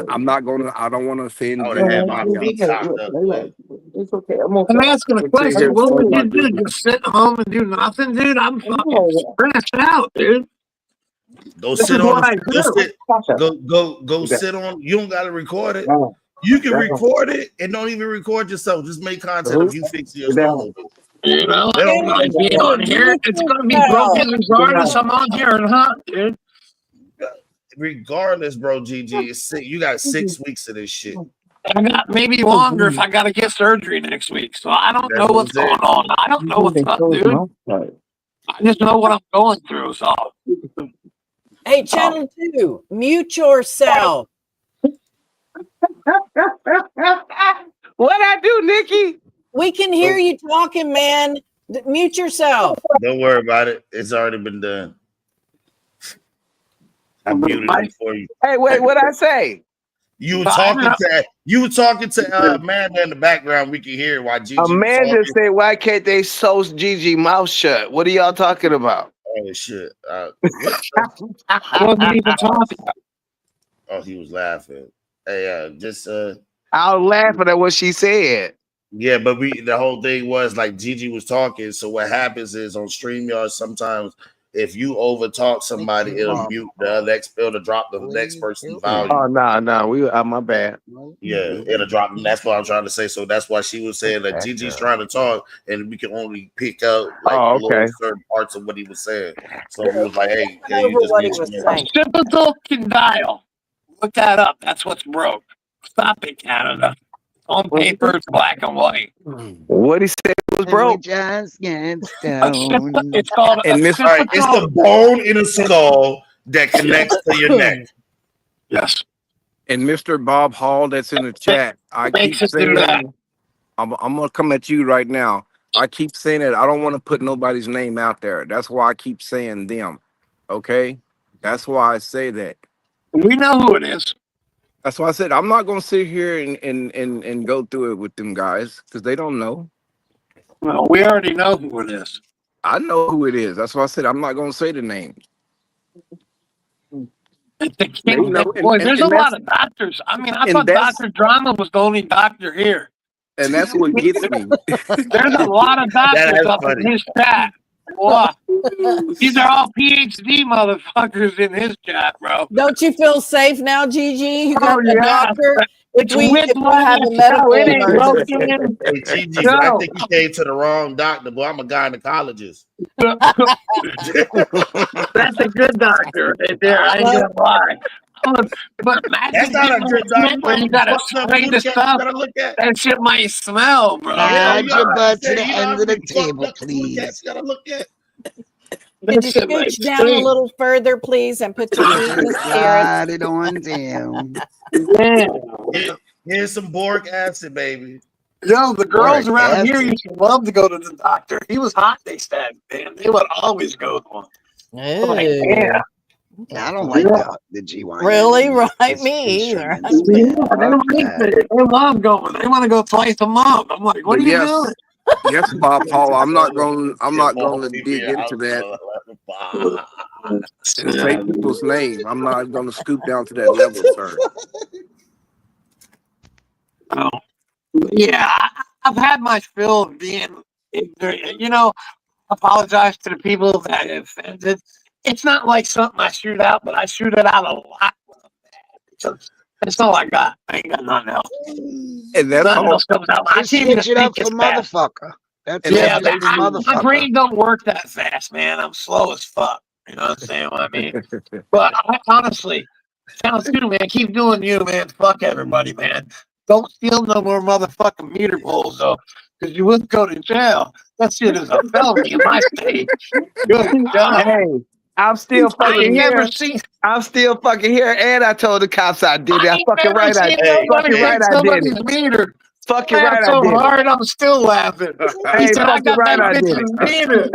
I'm not gonna. I don't want to offend I would you. have had my feet cocked up. It's okay. I'm okay. I'm asking a question. What would you do? Just sit home and do nothing, dude? I'm fucking stressed out, dude. Go This sit is on what I go do. sit go sit on. You don't gotta record it. You can record it and don't even record yourself. Just make content of you fixing your stove. You know, They don't I need be to on here. It's gonna be broken regardless. I'm on here, huh, dude? Regardless, bro, GG, it's sick. You got 6 weeks of this shit. I got maybe longer if I got to get surgery next week. So I don't know what's going on. I don't know what's up, dude. I just know what I'm going through. So, Hey, channel 2, mute yourself. What I do, Nikki? We can hear you talking, man. Mute yourself. Don't worry about it. It's already been done. I muted it for you. Hey, wait, what I say? You were talking to Amanda in the background. We can hear why Gigi. Amanda said, "Why can't they sew Gigi mouth shut?" What are y'all talking about? Oh shit! I wasn't even talking. Oh, he was laughing. Hey, just I was laughing at what she said. Yeah, but the whole thing was like Gigi was talking. So what happens is on StreamYard sometimes if you overtalk somebody, it'll mute the other it'll drop the next person's volume. Oh no, we my bad. Yeah, it'll drop. And that's what I'm trying to say. So that's why she was saying that Gigi's trying to talk, and we can only pick out like little certain parts of what he was saying. So we was like, "Hey, can you just mention it?" Typical condyle. Look that up. That's what's broke. Stop it, Canada. On paper, it's black and white. What he said was broke. Just get stoned. It's called. It's the bone in the skull that connects to your neck. Yes. And Mr. Bob Hall, that's in the chat. I keep saying, I'm gonna come at you right now. I keep saying that I don't want to put nobody's name out there. That's why I keep saying them. Okay, that's why I say that. We know who it is. That's why I said I'm not gonna sit here and go through it with them guys because they don't know. Well, we already know who it is. I know who it is. That's why I said I'm not gonna say the name. There's a lot of doctors. I mean, I thought Dr. Drama was the only doctor here. And that's what gets me. There's a lot of doctors up in his chat. What? These are all PhD motherfuckers in his chat, bro. Don't you feel safe now, Gigi? You got the doctor. It's If we have a medical emergency. Hey, Gigi, I think you came to the wrong doctor, boy. I'm a gynecologist. That's a good doctor right there. I ain't gonna lie. But that's not a good doctor. Where you gotta spray the stuff. That shit might smell, bro. Add your butt to the end of the table, please. You gotta look at. Can you scooch down a little further, please, and put your feet in the Slide it on down. Here's some boric acid, baby. Yo, the girls around here used to love to go to the doctor. He was hot, they said. Man, they would always go to him. Like, yeah. I don't like the GY. Really? Right? Me either. They love going. They want to go twice a month. I'm like, what are you doing? Yes, Bob Paul. I'm not going to dig into that. Say people's name. I'm not going to scoop down to that level, sir. Oh, yeah. I've had my fill of being ignorant. You know, apologize to the people that have offended. It's not like something I shoot out, but I shoot it out a lot. That's all I got. I ain't got nothing else. And that's nothing else comes out. I can't even switch it up think for as fast. motherfucker. That's My brain don't work that fast, man. I'm slow as fuck. You know what I'm saying? What I mean? But honestly, sounds good, man. Keep doing you, man. Fuck everybody, man. Don't steal no more motherfucking meter bowls, though, because you would go to jail. That shit is a felony in my state. Good God. Hey, I'm still fucking here. I'm still fucking here, and I told the cops I did it. I fucking right I did it. Fucking right I did it. Meter. Fucking right I so did it. hard, I'm still laughing. Hey, He said, I got fucking right that I did bitch's it. meter.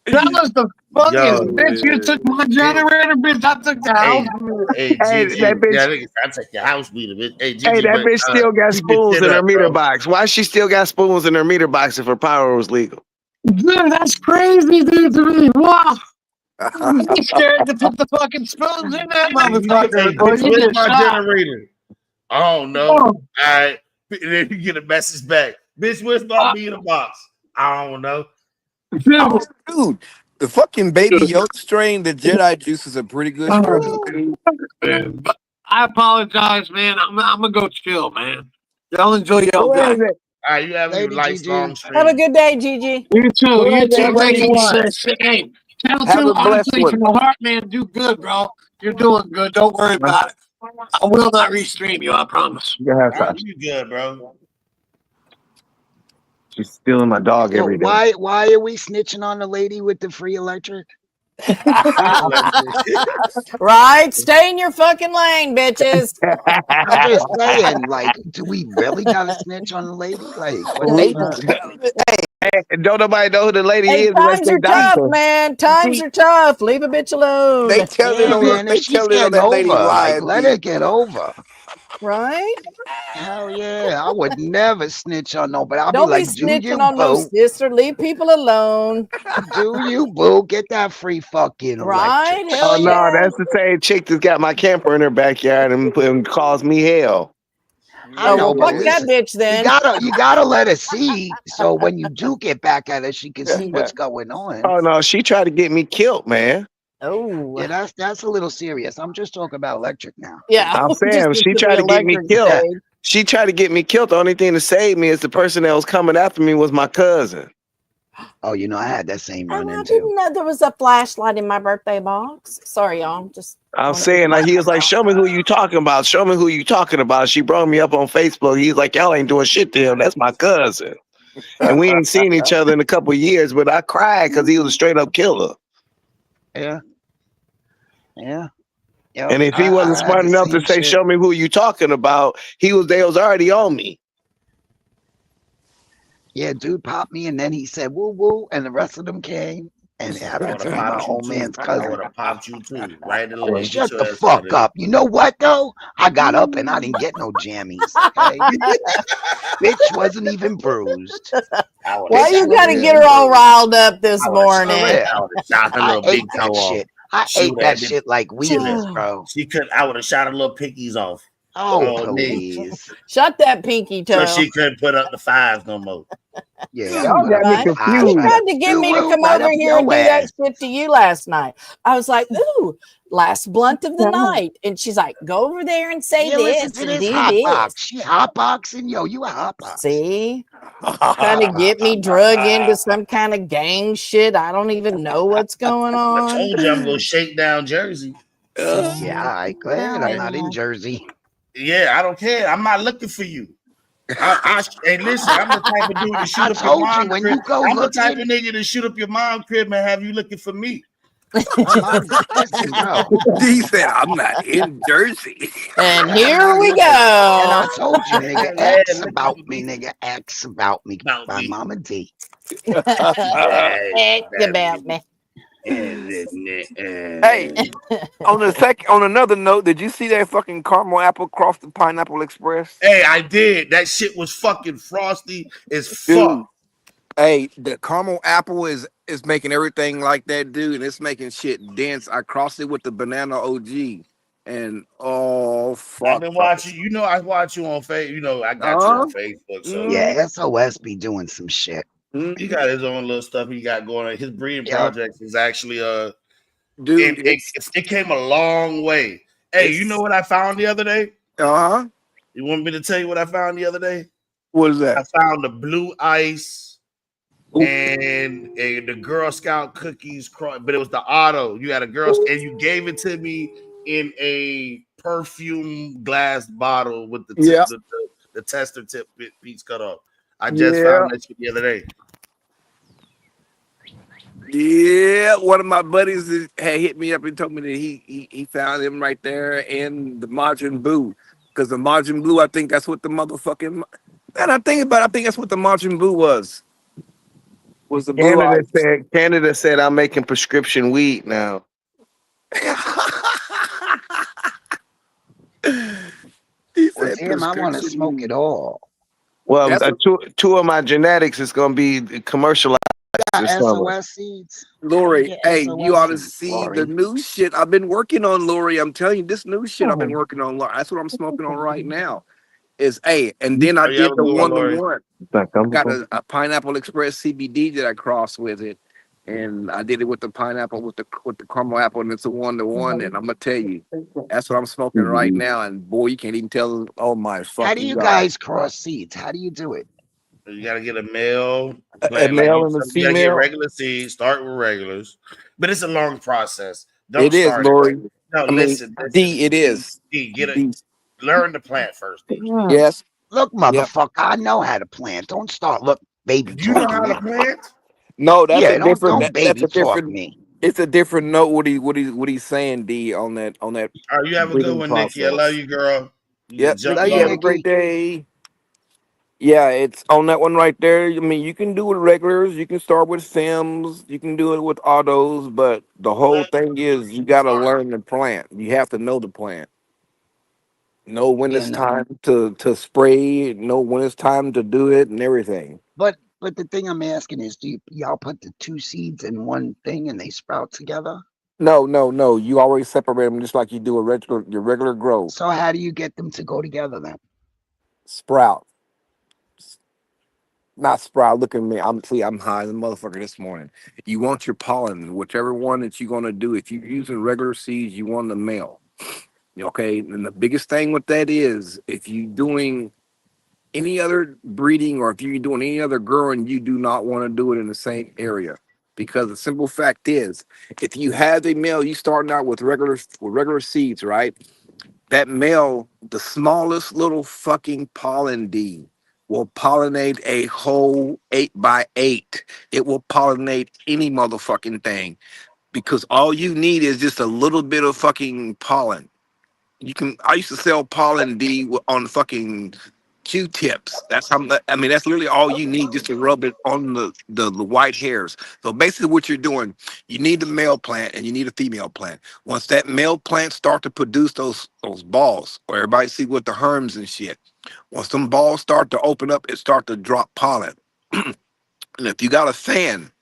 That was the funniest bitch. You took my generator, bitch. I took the house. Hey, Gigi, that bitch. I take your house meter, bitch. Hey, Gigi, Hey, that bitch still got spoons in her meter bro. box. Why she still got spoons in her meter box if her power was legal? Dude, that's crazy, dude, to me. Wow. I'm scared to put the fucking spoons in that motherfucker. Hey, bitch, where's my generator? I don't know. All right. And then you get a message back. Bitch, where's my meter box? I don't know. Oh, dude, the fucking baby Yoda strain, the Jedi juice is a pretty good strain. I apologize, man. I'm gonna go chill, man. Y'all enjoy y'all day. All right, you have a Later, nice Gigi. long stream. Have a good day, Gigi. You too. Who You is too. that? Thank you, What? sis. Hey, Channel Have 2, a blessed honestly, one. from the heart, man, do good, bro. You're doing good. Don't worry about it. I will not restream you, I promise. All right, you good, bro. She's stealing my dog So every day. why are we snitching on the lady with the free electric? Right? Stay in your fucking lane, bitches. I'm just saying, like, do we really gotta snitch on the lady? Like, what? Hey, don't nobody know who the lady Hey, is unless times they are tough, doctor. man. Times are tough. Leave a bitch alone. They telling Yeah, on man, they if she's telling on getting that lady over, like, lying. let her get over. Right? Hell yeah, I would never snitch on nobody. I'll be Don't be like, do snitching you, on no boo? sister. Leave people alone. Do you, boo? Get that free fucking electric. Right? Hell Oh no, yeah. that's the same chick that's got my camper in her backyard and calls me hell. I Oh, know, well, but fuck that listen, bitch then. you gotta let her see. So when you do get back at her, she can see what's going on. Oh no, she tried to get me killed, man. Oh. Yeah, that's a little serious. I'm just talking about electric now. Yeah. I'm just saying get she to tried the to get me electric killed. stage. She tried to get me killed. The only thing to save me is the person that was coming after me was my cousin. Oh, you know, I had that same run I in too. didn't know there was a flashlight in my birthday box. Sorry, y'all. Just I'm saying, like, he was like, "Show me who you talking about. Show me who you talking about." She brought me up on Facebook. He's like, "Y'all ain't doing shit to him. That's my cousin." And we ain't seen each other in a couple of years, but I cried because he was a straight up killer. Yeah. Yeah. Yep, And if he wasn't I had smart the enough to same say, shit. "Show me who you talking about," they was already on me. Yeah, dude popped me, and then he said woo woo, and the rest of them came, and it I happened would to have be my popped you old too. man's I cousin. would have popped you too. Right in the Boy, leg. Get shut your the ass out of fuck there. up. You know what though? I got up and I didn't get no jammies. Okay, bitch wasn't even bruised. why you gotta get her all riled up this morning? I would have shot her I little ate big that toe off. shit. I Shoot ate that at them. shit like Wheaties, bro. She could. I would have shot her little pinkies off. Oh, Me. please. Shut that pinky toe. So she couldn't put up the fives no more. Yeah, Y'all got me Right? confused. He tried to get me to come right over up here and your do that ass. shit to you last night. I was like, ooh, last blunt of the night. And she's like, go over there and say Yeah, listen this to and this do hot this. box. She hot boxing. Yo, you a hot box. See? Trying to get me drug into some kind of gang shit. I don't even know what's going I on. told you I'm gonna shake down Jersey. Yeah, all right, go ahead. I'm not in Jersey. Yeah, I don't care. I'm not looking for you. Hey, listen, I'm the type of dude to shoot I up your told you mom's when crib. you go I'm the type looking. of nigga to shoot up your mom's crib and have you looking for me. Listen, bro. He said, "I'm not in Jersey." And here we Listen, and go. I told you, nigga, Yeah, X looking about for me, me. nigga, X about me by Mama D. It's about me. Hey, on another note, did you see that fucking caramel apple across the Pineapple Express? Hey, I did. That shit was fucking frosty as Dude. fuck. Hey, the caramel apple is making everything like that, dude, and it's making shit dense. I crossed it with the banana OG, and oh fuck! I've been watching. You know, I watch you on Facebook. You know, I got you on Facebook. So Yeah, SOS be doing some shit. he got his own little stuff he got going on. His breeding project is actually dude, it came a long way. Hey, you know what I found the other day? You want me to tell you what I found the other day? What is that? I found the blue ice and the Girl Scout cookies, but it was the auto. You had a Girl and you gave it to me in a perfume glass bottle with the tester tip piece cut off. I just found that shit the other day. Yeah, one of my buddies had hit me up and told me that he found him right there in the Majin Buu. Because the Majin Buu, I think that's what the motherfucking man. I think that's what the Majin Buu was. Was the blue ice? Canada said I'm making prescription weed now. Well, damn, I want to smoke it all. Well, two of my genetics is gonna be commercialized. SOS seeds. Lori, hey, you ought to seeds, see Lori. the new shit I've been working on, Lori. I'm telling you, this new shit I've been working on, Lori. That's what I'm smoking on right now. And then I did the 1-to-1. I got a Pineapple Express CBD that I crossed with it, and I did it with the pineapple, with the caramel apple, and it's a 1-to-1. And I'm gonna tell you, that's what I'm smoking right now. And boy, you can't even tell. Oh my How do fucking you god! guys cross seeds? How do you do it? You gotta get a male A plant. Like male and a you gotta get female. regular seeds. Start with regulars, but it's a long process. Don't It is, start. Lori. No, I mean, listen. D. It is. D, get it. D. Learn the plant first, D. Yes. Look, Yep. motherfucker, I know how to plant. Don't start look baby You know talking how to me. plant? No, that's a Yeah, different. don't That's baby a talk different. me. It's a different note. What he's saying, D, on that All right, you have a good breeding one, Nikki. I love process. you, girl. You can Yep. jump Love Nikki, you, have a low. great Nikki. day. Yeah, it's on that one right there. I mean, you can do it regulars. You can start with Sims. You can do it with autos. But the whole thing is, you got to learn the plant. You have to know the plant. Know when Yeah, it's no. time to spray. Know when it's time to do it and everything. But the thing I'm asking is, do y'all put the two seeds in one thing and they sprout together? No, no, no. You always separate them just like you do your regular grow. So how do you get them to go together then? Sprout, not sprout. Look at me. I'm high as a motherfucker this morning. You want your pollen, whichever one that you're gonna do. If you're using regular seeds, you want the male. Okay, and the biggest thing with that is if you're doing any other breeding or if you're doing any other growing, you do not want to do it in the same area. Because the simple fact is, if you have a male, you starting out with regular seeds, right? That male, the smallest little fucking pollen D, will pollinate a whole 8x8. It will pollinate any motherfucking thing because all you need is just a little bit of fucking pollen. You can. I used to sell pollen D on fucking Q-tips. That's how. I mean, that's literally all you need just to rub it on the white hairs. So basically, what you're doing, you need the male plant and you need a female plant. Once that male plant start to produce those balls, where everybody see with the herms and shit. Once them balls start to open up, it start to drop pollen. And if you got a fan,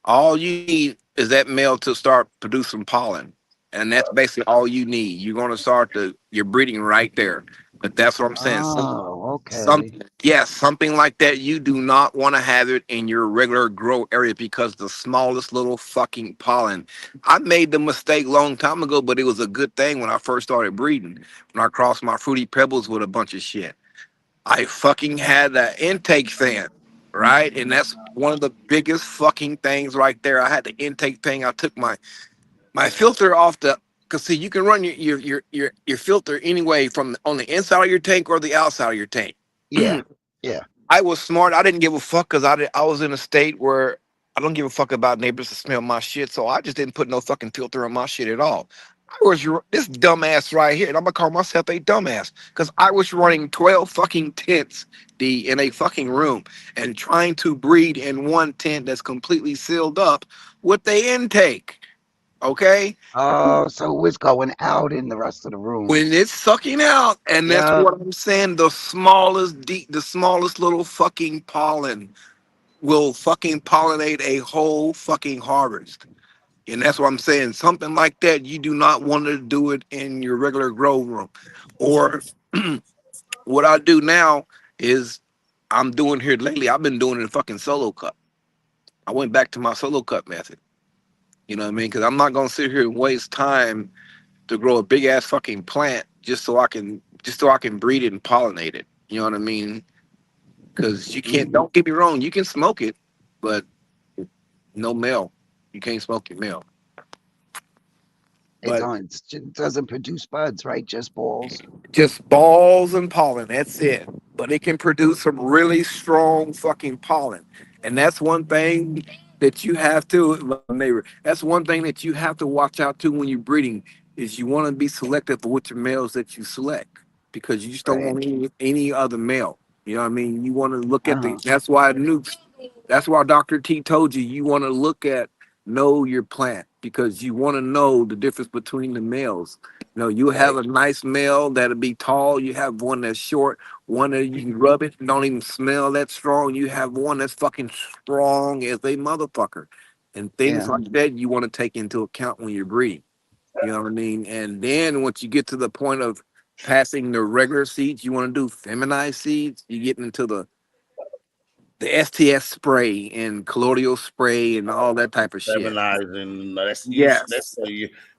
all you need is that male to start producing pollen. And that's basically all you need. You're gonna start your breeding right there. But that's what I'm saying. Oh, okay. Yes, something like that. You do not want to have it in your regular grow area because the smallest little fucking pollen. I made the mistake long time ago, but it was a good thing when I first started breeding. When I crossed my fruity pebbles with a bunch of shit. I fucking had an intake fan, right? And that's one of the biggest fucking things right there. I had the intake thing. I took my filter off cause see, you can run your filter anyway from on the inside of your tank or the outside of your tank. Yeah. Yeah. I was smart. I didn't give a fuck because I was in a state where I don't give a fuck about neighbors to smell my shit. So I just didn't put no fucking filter on my shit at all. I was this dumbass right here, and I'm gonna call myself a dumbass because I was running 12 fucking tents in a fucking room and trying to breed in one tent that's completely sealed up with the intake. Okay, Oh, so it was going out in the rest of the when rooms. it's sucking out, and that's Yeah. what I'm saying. The smallest little fucking pollen will fucking pollinate a whole fucking harvest. And that's what I'm saying. Something like that, you do not want to do it in your regular grow room. Or what I do now is I'm doing here lately, I've been doing it in fucking solo cup. I went back to my solo cup method. You know what I mean? Because I'm not gonna sit here and waste time to grow a big ass fucking plant just so I can breed it and pollinate it. You know what I mean? Because you can't. Don't get me wrong, you can smoke it, but no male. You can't smoke your male. But It doesn't produce buds, right? Just balls. just balls and pollen. That's it. But it can produce some really strong fucking pollen, and that's one thing that you have to, my neighbor. That's one thing that you have to watch out to when you're breeding. Is you want to be selective for which males that you select because you just don't Right. want any other male. You know what I mean? You want to look at Uh-huh. That's why That's why Dr. T told you want to look at know your plant because you want to know the difference between the males. You know, you have Right. a nice male that'll be tall. You have one that's short. One that you can rub it and don't even smell that strong. You have one that's fucking strong as a motherfucker. And things Yeah. like that you want to take into account when you're breeding. You know what I mean? And then once you get to the point of passing the regular seeds, you want to do feminized seeds. You get into the STS spray and colloidal spray and all that type of shit. Feminizing. That's Yes.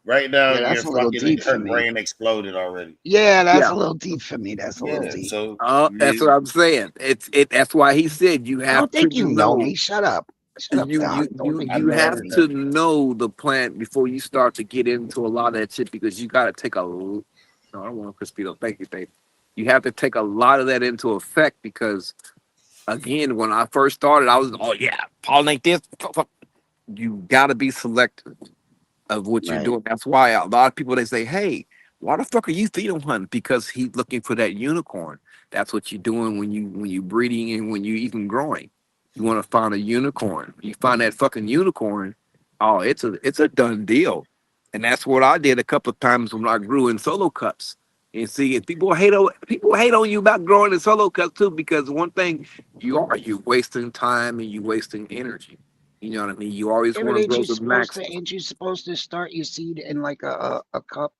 right now. Yeah, Your that's a little deep for her me. brain exploded already. Yeah, that's Yeah. a little deep for me. That's a little Yeah. deep. So That's what I'm saying. That's why he said you I have don't to think you know know. me. Shut up. Shut up, Doc. Don't think I you You know know have me. to everything. know the plant before you start to get into a lot of that shit because you got to take a. No, I don't want Crispito. Thank you, thank you. You have to take a lot of that into effect because, again, when I first started, I was, oh yeah, pollinate this. You got to be selective of what you're Right. doing. That's why a lot of people they say, "Hey, why the fuck are you feeding hunting?" Because he's looking for that unicorn. That's what you're doing when you breeding and when you even growing. You want to find a unicorn. You find that fucking unicorn. Oh, it's a done deal. And that's what I did a couple of times when I grew in solo cups. And see, if people hate on you about growing in solo cups too, because one thing you wasting time and you wasting energy. You know what I mean? You always Yeah, want but to grow the max. ain't you supposed to start your seed in like a cup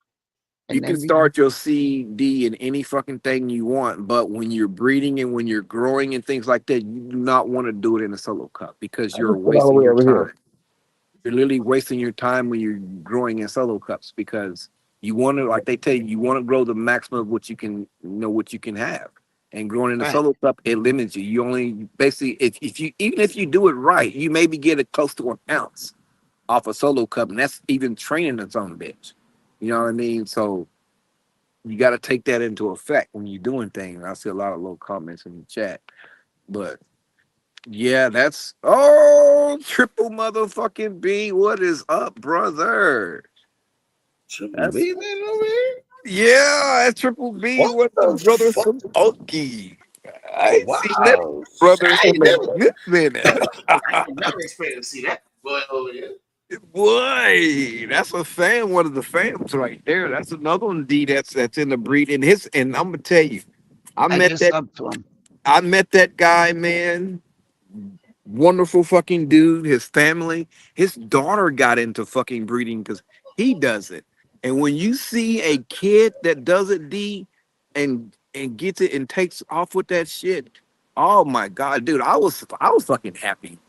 You and can then start your CD in any fucking thing you want, but when you're breeding and when you're growing and things like that, you do not want to do it in a solo cup because I you're just put all the wasting way your over here. time. You're literally wasting your time when you're growing in solo cups because you want to, like they tell you, you want to grow the maximum of what you can, what you can have. And growing in a right. solo cup, it limits you. You only basically, if you even if you do it right, you maybe get it close to an ounce off a solo cup, and that's even training its own bitch. You know what I mean? So you got to take that into effect when you're doing things. I see a lot of little comments in the chat, but yeah, that's triple motherfucking B. What is up, brother? Triple That's B man over here. yeah, that's triple B. What What the the brother fuck? Smoky? I ain't seen that Wow. brother I ain't in a never. good minute. I never expected to see that boy over here. Boy, that's a fan, one of the fans right there. That's another one D that's in the breed. And I'm gonna tell you, I I met just that subbed to him. I met that guy, man. Wonderful fucking dude. His family, his daughter got into fucking breeding because he does it. And when you see a kid that does it, D, and gets it and takes off with that shit, oh my god, dude, I was fucking happy.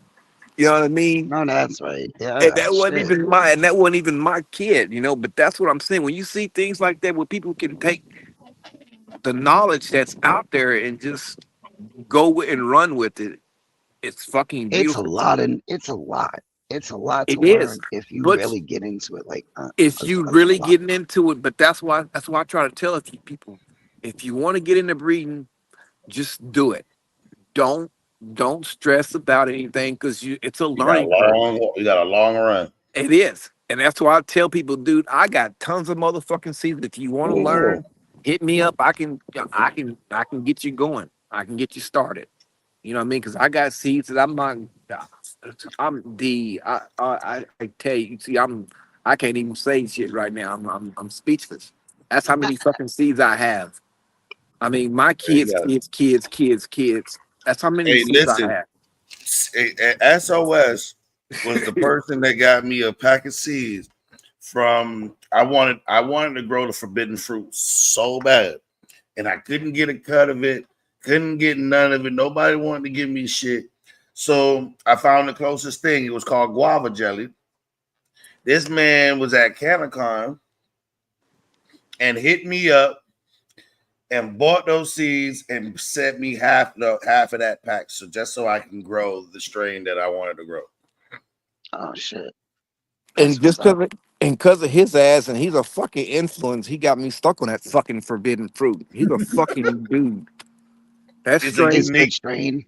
You know what I mean? No, that's right. And Yeah, that wasn't shit. even my kid, But that's what I'm saying. When you see things like that, where people can take the knowledge that's out there and just go with and run with it, it's fucking It's a beautiful. lot and it's a lot. It's a lot to It is, learn if you but really get into it. Like if you a really lot. getting into it, but that's why I try to tell a few people, if you want to get into breeding, just do it. Don't don't stress about anything because it's a You got a learning curve. you got a long run. It is. And that's why I tell people, dude, I got tons of motherfucking seeds. If you want to learn, hit me up. I can get you going. I can get you started. You know what I mean? Because I got seeds that I tell you, see, I can't even say shit right now. I'm speechless. That's how many fucking seeds I have. I mean, my There you kids, go. kids, kids, kids, kids. That's how many Hey, seeds I listen. have. SOS was the person that got me a pack of seeds from. I wanted to grow the forbidden fruit so bad, and I couldn't get a cut of it. Couldn't get none of it. Nobody wanted to give me shit. So I found the closest thing. It was called guava jelly. This man was at Canacon and hit me up and bought those seeds and sent me half of that pack. So just so I can grow the strain that I wanted to grow. Oh shit. And That's what's just up. because of his ass, and he's a fucking influence, he got me stuck on that fucking forbidden fruit. He's a fucking dude. That It's a strain, It's good unique, strain.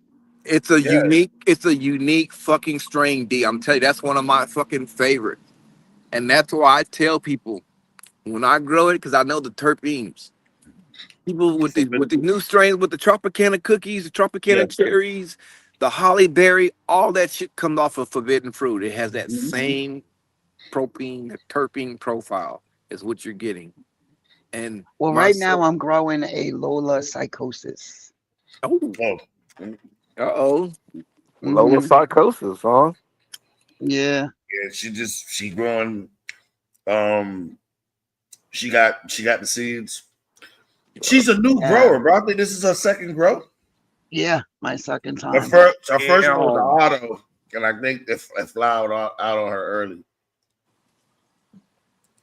yeah. it's a unique fucking strain, D. I'm telling you, that's one of my fucking favorites. And that's why I tell people when I grow it, because I know the terpenes. People with the new strains, with the Tropicana cookies, the Yeah. Tropicana cherries, the holly berry, all that shit comes off of forbidden fruit. It has that Mhm. same propene, terpene profile is what you're getting. And Well, my right now I'm growing a Lola psychosis. Oh, uh-oh. Lower Mm-hmm. psychosis, huh? Yeah. yeah. She growing. Um, she got the seeds. She's a new Yeah. grower, bro. I think this is her second grow. Yeah, my second Her time. first one was the auto, and I think it flowed out on her early.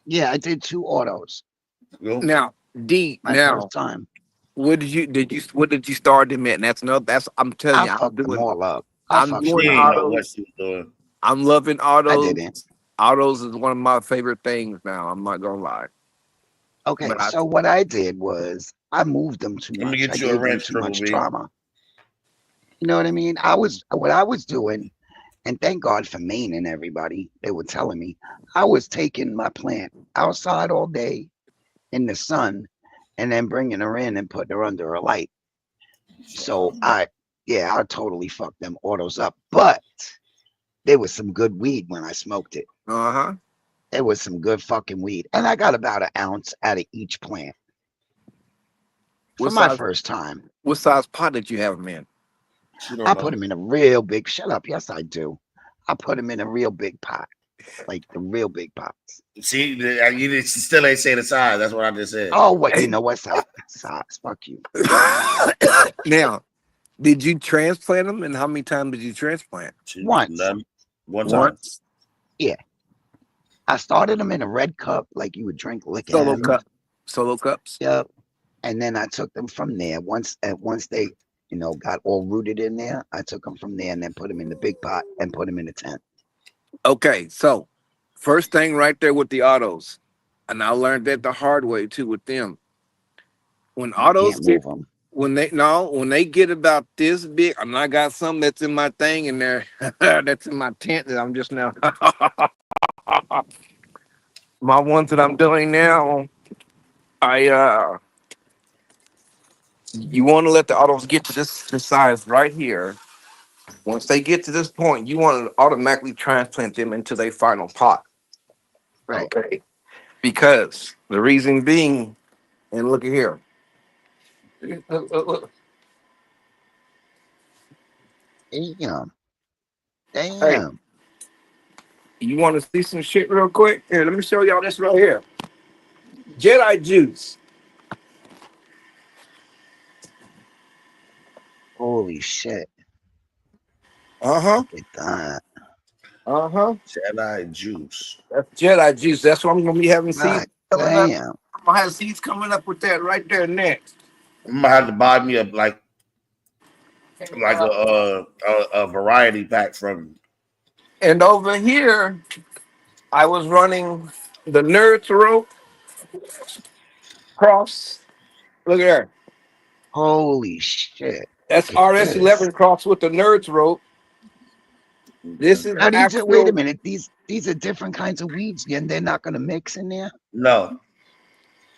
Yeah, I did 2 autos. Now, D. My Now, first time. what did you start them at? And that's another. That's I'm telling I you, I'm fucked them doing. all up. I'm She doing didn't know autos. what she was doing. I'm loving I autos. didn't. Autos is one of my favorite things now. I'm not gonna lie. Okay, But I so what I did was I moved them too Let me much. I get you a gave them wrench, too Triple much B. drama. You know what I mean? What I was doing, and thank God for Maine and everybody. They were telling me I was taking my plant outside all day in the sun, and then bringing her in and putting her under a light. So I totally fucked them autos up. But there was some good weed when I smoked it. Uh-huh. There was some good fucking weed, and I got about an ounce out of each plant for What my size? first time. What size pot did you have them in? I put them in a real big. Shut up. Yes, I do. I put them in a real big pot, like the real big pots. See, you still ain't say the size. That's what I just said. Oh, what? You know what? Size. Fuck you. Now, did you transplant them, and how many times did you transplant? Once. One time. Once. Yeah. I started them in a red cup, like you would drink liquor Solo out of. cup. Solo cups. Yep. And then I took them from there. Once they, got all rooted in there, I took them from there and then put them in the big pot and put them in the tent. Okay, so first thing right there with the autos, and I learned that the hard way too with them. When autos Can't get move them. when they get about this big, and I got some that's in my thing in there, that's in my tent that I'm just now. My ones that I'm doing now, you want to let the autos get to this size right here. Once they get to this point, you want to automatically transplant them into their final pot. Right. Okay. Because the reason being, and look at here. Look. Damn. Hey, Damn. you want to see some shit real quick? Here, let me show y'all this right here. Jedi juice. Holy shit. Uh-huh. Look at that. Uh-huh. Jedi juice. That's Jedi juice. That's what I'm gonna be having seeds God coming up. damn. I'm gonna have seeds coming up with that right there next. I'm gonna have to buy me a variety pack from. And over here, I was running the Nerds rope cross. Look at there. Holy shit. That's Look at this. RS11 cross with the Nerds rope. This is Now wait a actual. minute. These are different kinds of weeds, and they're not gonna mix in there? No.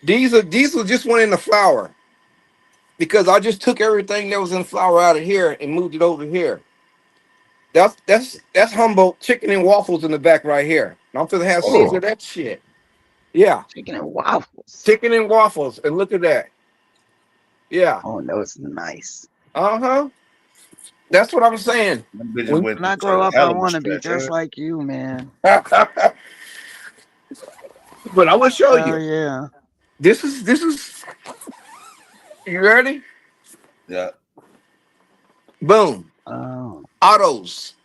These were just one in the flower. Because I just took everything that was in flour out of here and moved it over here. That's Humboldt chicken and waffles in the back right here. And I'm gonna have seeds Oh. of that shit. Yeah. Chicken and waffles. Chicken and waffles. And look at that. Yeah. Oh, no, it's nice. Uh-huh. That's what I'm saying. When I grow up, I want to be just like you, man. But I will show Oh, you. yeah. This is you ready? Yeah. Boom. Oh. Autos.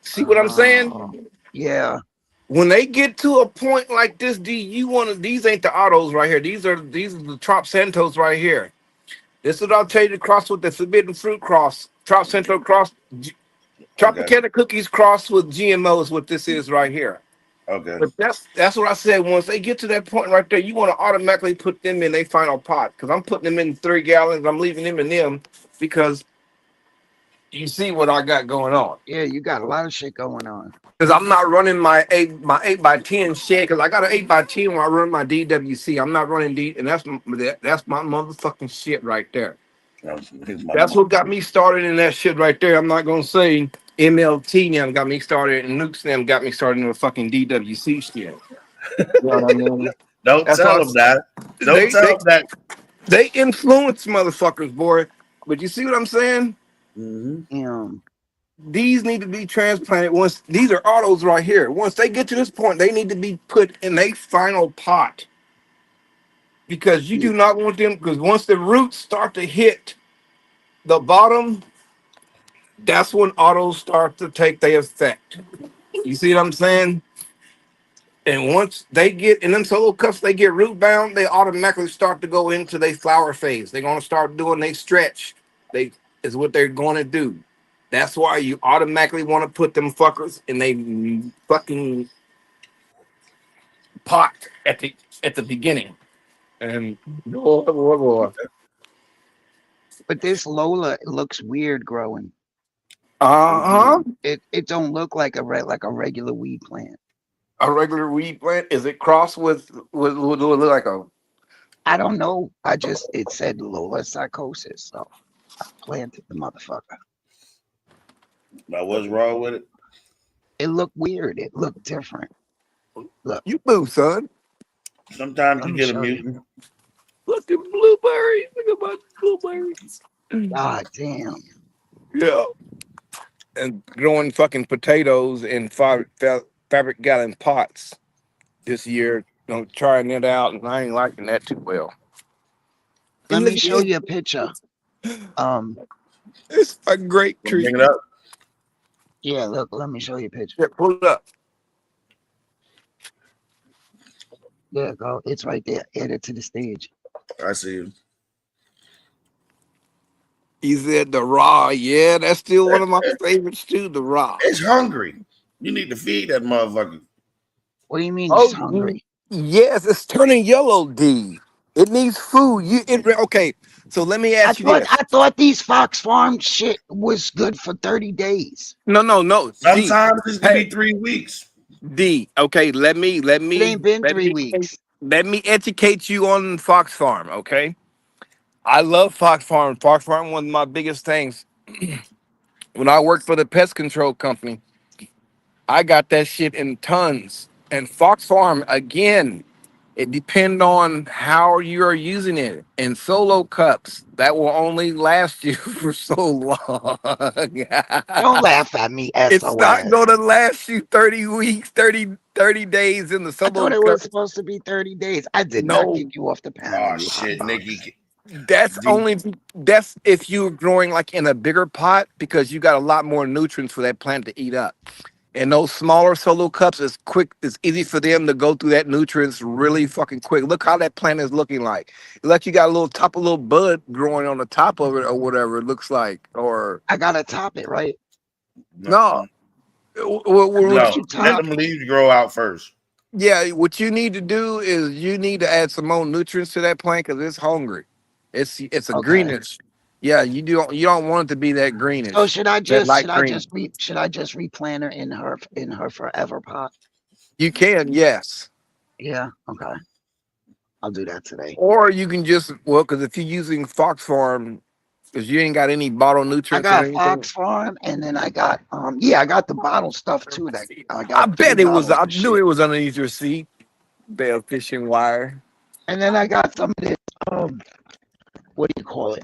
See what I'm saying? Yeah. When they get to a point like this, these ain't the autos right here. These are the Trop Santos right here. This is what I'll tell you to cross with the Forbidden Fruit cross. Trop Santo cross. Tropicana cookies cross with GMO is what this is right here. Okay. But that's what I said. Once they get to that point right there, you want to automatically put them in their final pot. Because I'm putting them in 3 gallons. I'm leaving them in them because you see what I got going on. Yeah, you got a lot of shit going on. Because I'm not running my 8x10 shed. Because I got an 8x10 when I run my DWC. I'm not running D, and that's my motherfucking shit right there. That's what got me started in that shit right there. I'm not gonna say MLT now got me started, and Nukes them got me started in the fucking DWC shit. You know what I mean? Don't tell them that. Don't tell them that. They influence motherfuckers, boy. But you see what I'm saying? Mm-hmm. These need to be transplanted once. These are autos right here. Once they get to this point, they need to be put in a final pot. Because you do not want them, because once the roots start to hit the bottom, that's when autos start to take their effect. You see what I'm saying? And once they get in them solo cups, they get root bound, they automatically start to go into their flower phase. They're gonna start doing they stretch. They is what they're gonna do. That's why you automatically want to put them fuckers in they fucking pot at the beginning. And boy. But this Lola looks weird growing. Uh-huh. It don't look like like a regular weed plant. A regular weed plant? Is it crossed with like a? I don't know. It said Lola psychosis, so I planted the motherfucker. Now, what's wrong with it? It looked weird. It looked different. Look, you move, son. Sometimes you get a mutant. Look at blueberries. Look at my blueberries. God damn. Yeah. And growing fucking potatoes in fabric gallon pots this year. Trying it out, and I ain't liking that too well. Let me show you a picture. It's a great tree. Bring it up. Yeah, look, let me show you a picture. Yeah, pull it up. There you go. It's right there. Add it to the stage. I see you. He said the raw. Yeah, that's still one of my favorites too. The raw. It's hungry. You need to feed that motherfucker. What do you mean it's hungry? Yes, it's turning yellow, D. It needs food. Okay, so let me ask you this. I thought these Fox Farm shit was good for 30 days. No. Sometimes this can be 3 weeks. D. Okay, let me. It ain't been 3 weeks. Let me educate you on Fox Farm. Okay, I love Fox Farm. Fox Farm, one of my biggest things. When I worked for the pest control company, I got that shit in tons. And Fox Farm, again, it depends on how you are using it. In solo cups, that will only last you for so long. Don't laugh at me, SOS. It's not going to last you 30 weeks, 30 days in the solo I thought it cup. was supposed to be 30 days. I did not kick you off the panel. Oh, shit, Nikki. That's if you're growing like in a bigger pot, because you got a lot more nutrients for that plant to eat up. And those smaller solo cups is quick. It's easy for them to go through that nutrients really fucking quick. Look how that plant is looking like. Like you got a little bud growing on the top of it or whatever it looks like. Or I gotta top it, right? No. Let them leaves grow out first. Yeah, what you need to do is you need to add some more nutrients to that plant because it's hungry. It's a greenish. Yeah, you don't want it to be that greenish. So should I just replant her in her forever pot? You can, yes. Yeah, okay. I'll do that today. Or you can just because if you're using Fox Farm, because you ain't got any bottle nutrients. I got Fox Farm, and then I got I got the bottle stuff too. That I bet it was. I knew it was underneath your seat. Bale fishing wire. And then I got some of this. What do you call it?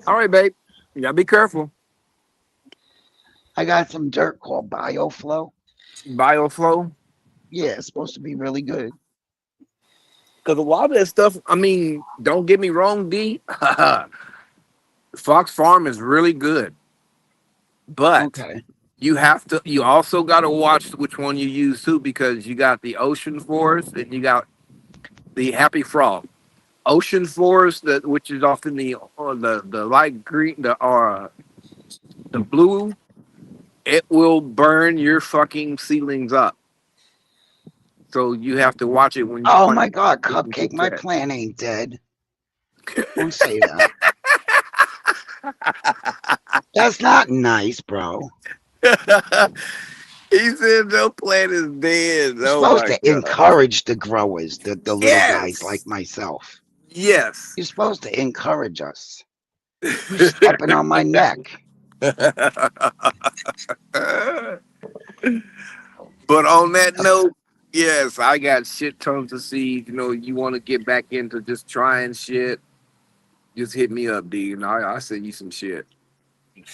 All right, babe. You gotta be careful. I got some dirt called BioFlow. BioFlow? Yeah, it's supposed to be really good. Because a lot of that stuff, I mean, don't get me wrong, D. Fox Farm is really good. But you also got to watch which one you use too, because you got the Ocean Forest and you got the Happy Frog. Ocean Forest, which is often the light green, the blue, it will burn your fucking seedlings up. So you have to watch it when you. Oh my God, Cupcake, my plant ain't dead. Don't say that. That's not nice, bro. He said no plant is dead. You're supposed to encourage the growers, the little guys like myself. Yes. You're supposed to encourage us. You're stepping on my neck. But on that note, yes, I got shit tons of seeds. You want to get back into just trying shit, just hit me up, D, and I'll send you some shit.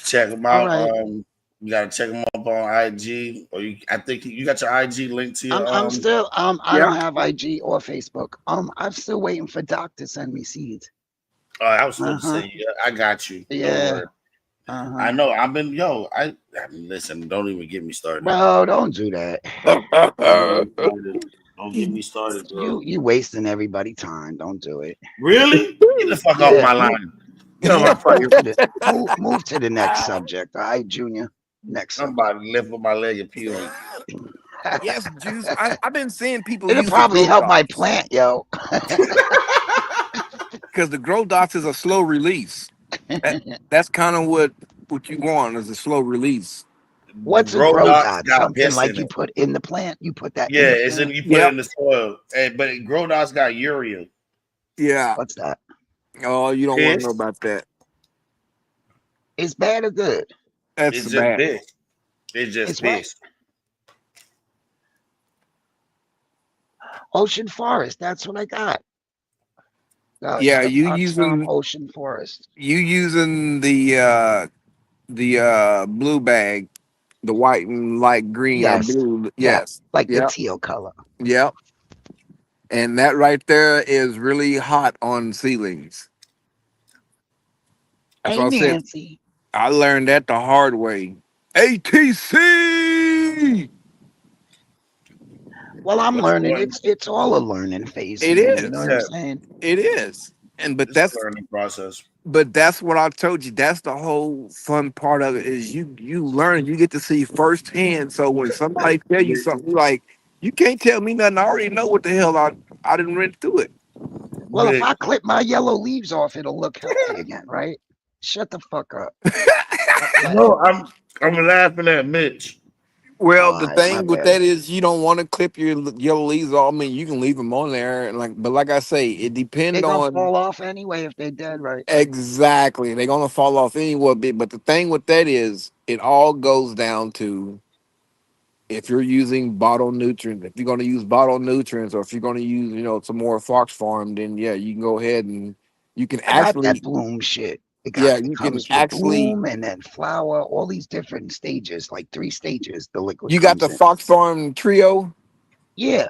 Check them out. Right. You gotta check them up on IG, or I think you got your IG link to your. I'm still I don't have IG or Facebook. I'm still waiting for Doc to send me seeds. I was supposed to say, yeah, I got you. Don't worry. I know. I've been, listen, don't even get me started. Bro, don't do that. Don't get me started, bro. You wasting everybody time. Don't do it. Really? Get the fuck off my line. Get off my fucking. Move to the next subject. All right, Junior. Next I'm subject. about to lift up my leg and peel it. Yes, Juice. I've been seeing people It'll use probably the help Grow my Dots plant, yo. because the Grow Dots is a slow release. That's kind of what you want is a slow release. What's a Grow grow dots dot? got Something piss like in you it. put in the plant? You put that Yeah, in the it's in plant? you put it in the soil. But grow dots got urea. Yeah. What's that? Oh, you don't want to know Piss. about that. It's bad or good? That's It's just bad. piss. It's just It's what? piss. Ocean forest. That's what I got. Yeah, The you Fox Farm using Ocean Forest. the blue bag, the white and light green or Yes. blue. Yeah. Yes. Like the Yep. teal color. Yep. And that right there is really hot on ceilings. That's Hey, what I said. Nancy. I learned that the hard way. ATC. Well, I'm What's learning. going? It's all a learning phase for It me. You know what is. I'm Yeah, saying? It is. And it's a learning process. but that's what I told you. That's the whole fun part of it is you learn, you get to see firsthand. So when somebody tell you something you're like, you can't tell me nothing. I already know what the hell I didn't rent through it. Well, if Big. I clip my yellow leaves off, it'll look healthy again, right? Shut the fuck up. No, I'm laughing at Mitch. Well, All the right, my thing with bad. that is you don't want to clip your yellow leaves off. I mean, you can leave them on there, and but like I say, it They're depends gonna on fall off anyway if they're dead, right? exactly. They're gonna fall off anywhere. But the thing with that is, it all goes down to if you're using bottled nutrients. If you're gonna use bottled nutrients, or if you're gonna use some more Fox Farm, then yeah, you can go ahead and you can I got that actually bloom shit. It you can comes with actually bloom and then flower, all these different stages, like 3 stages the liquid you got comes the in. Fox Farm Trio. Yeah.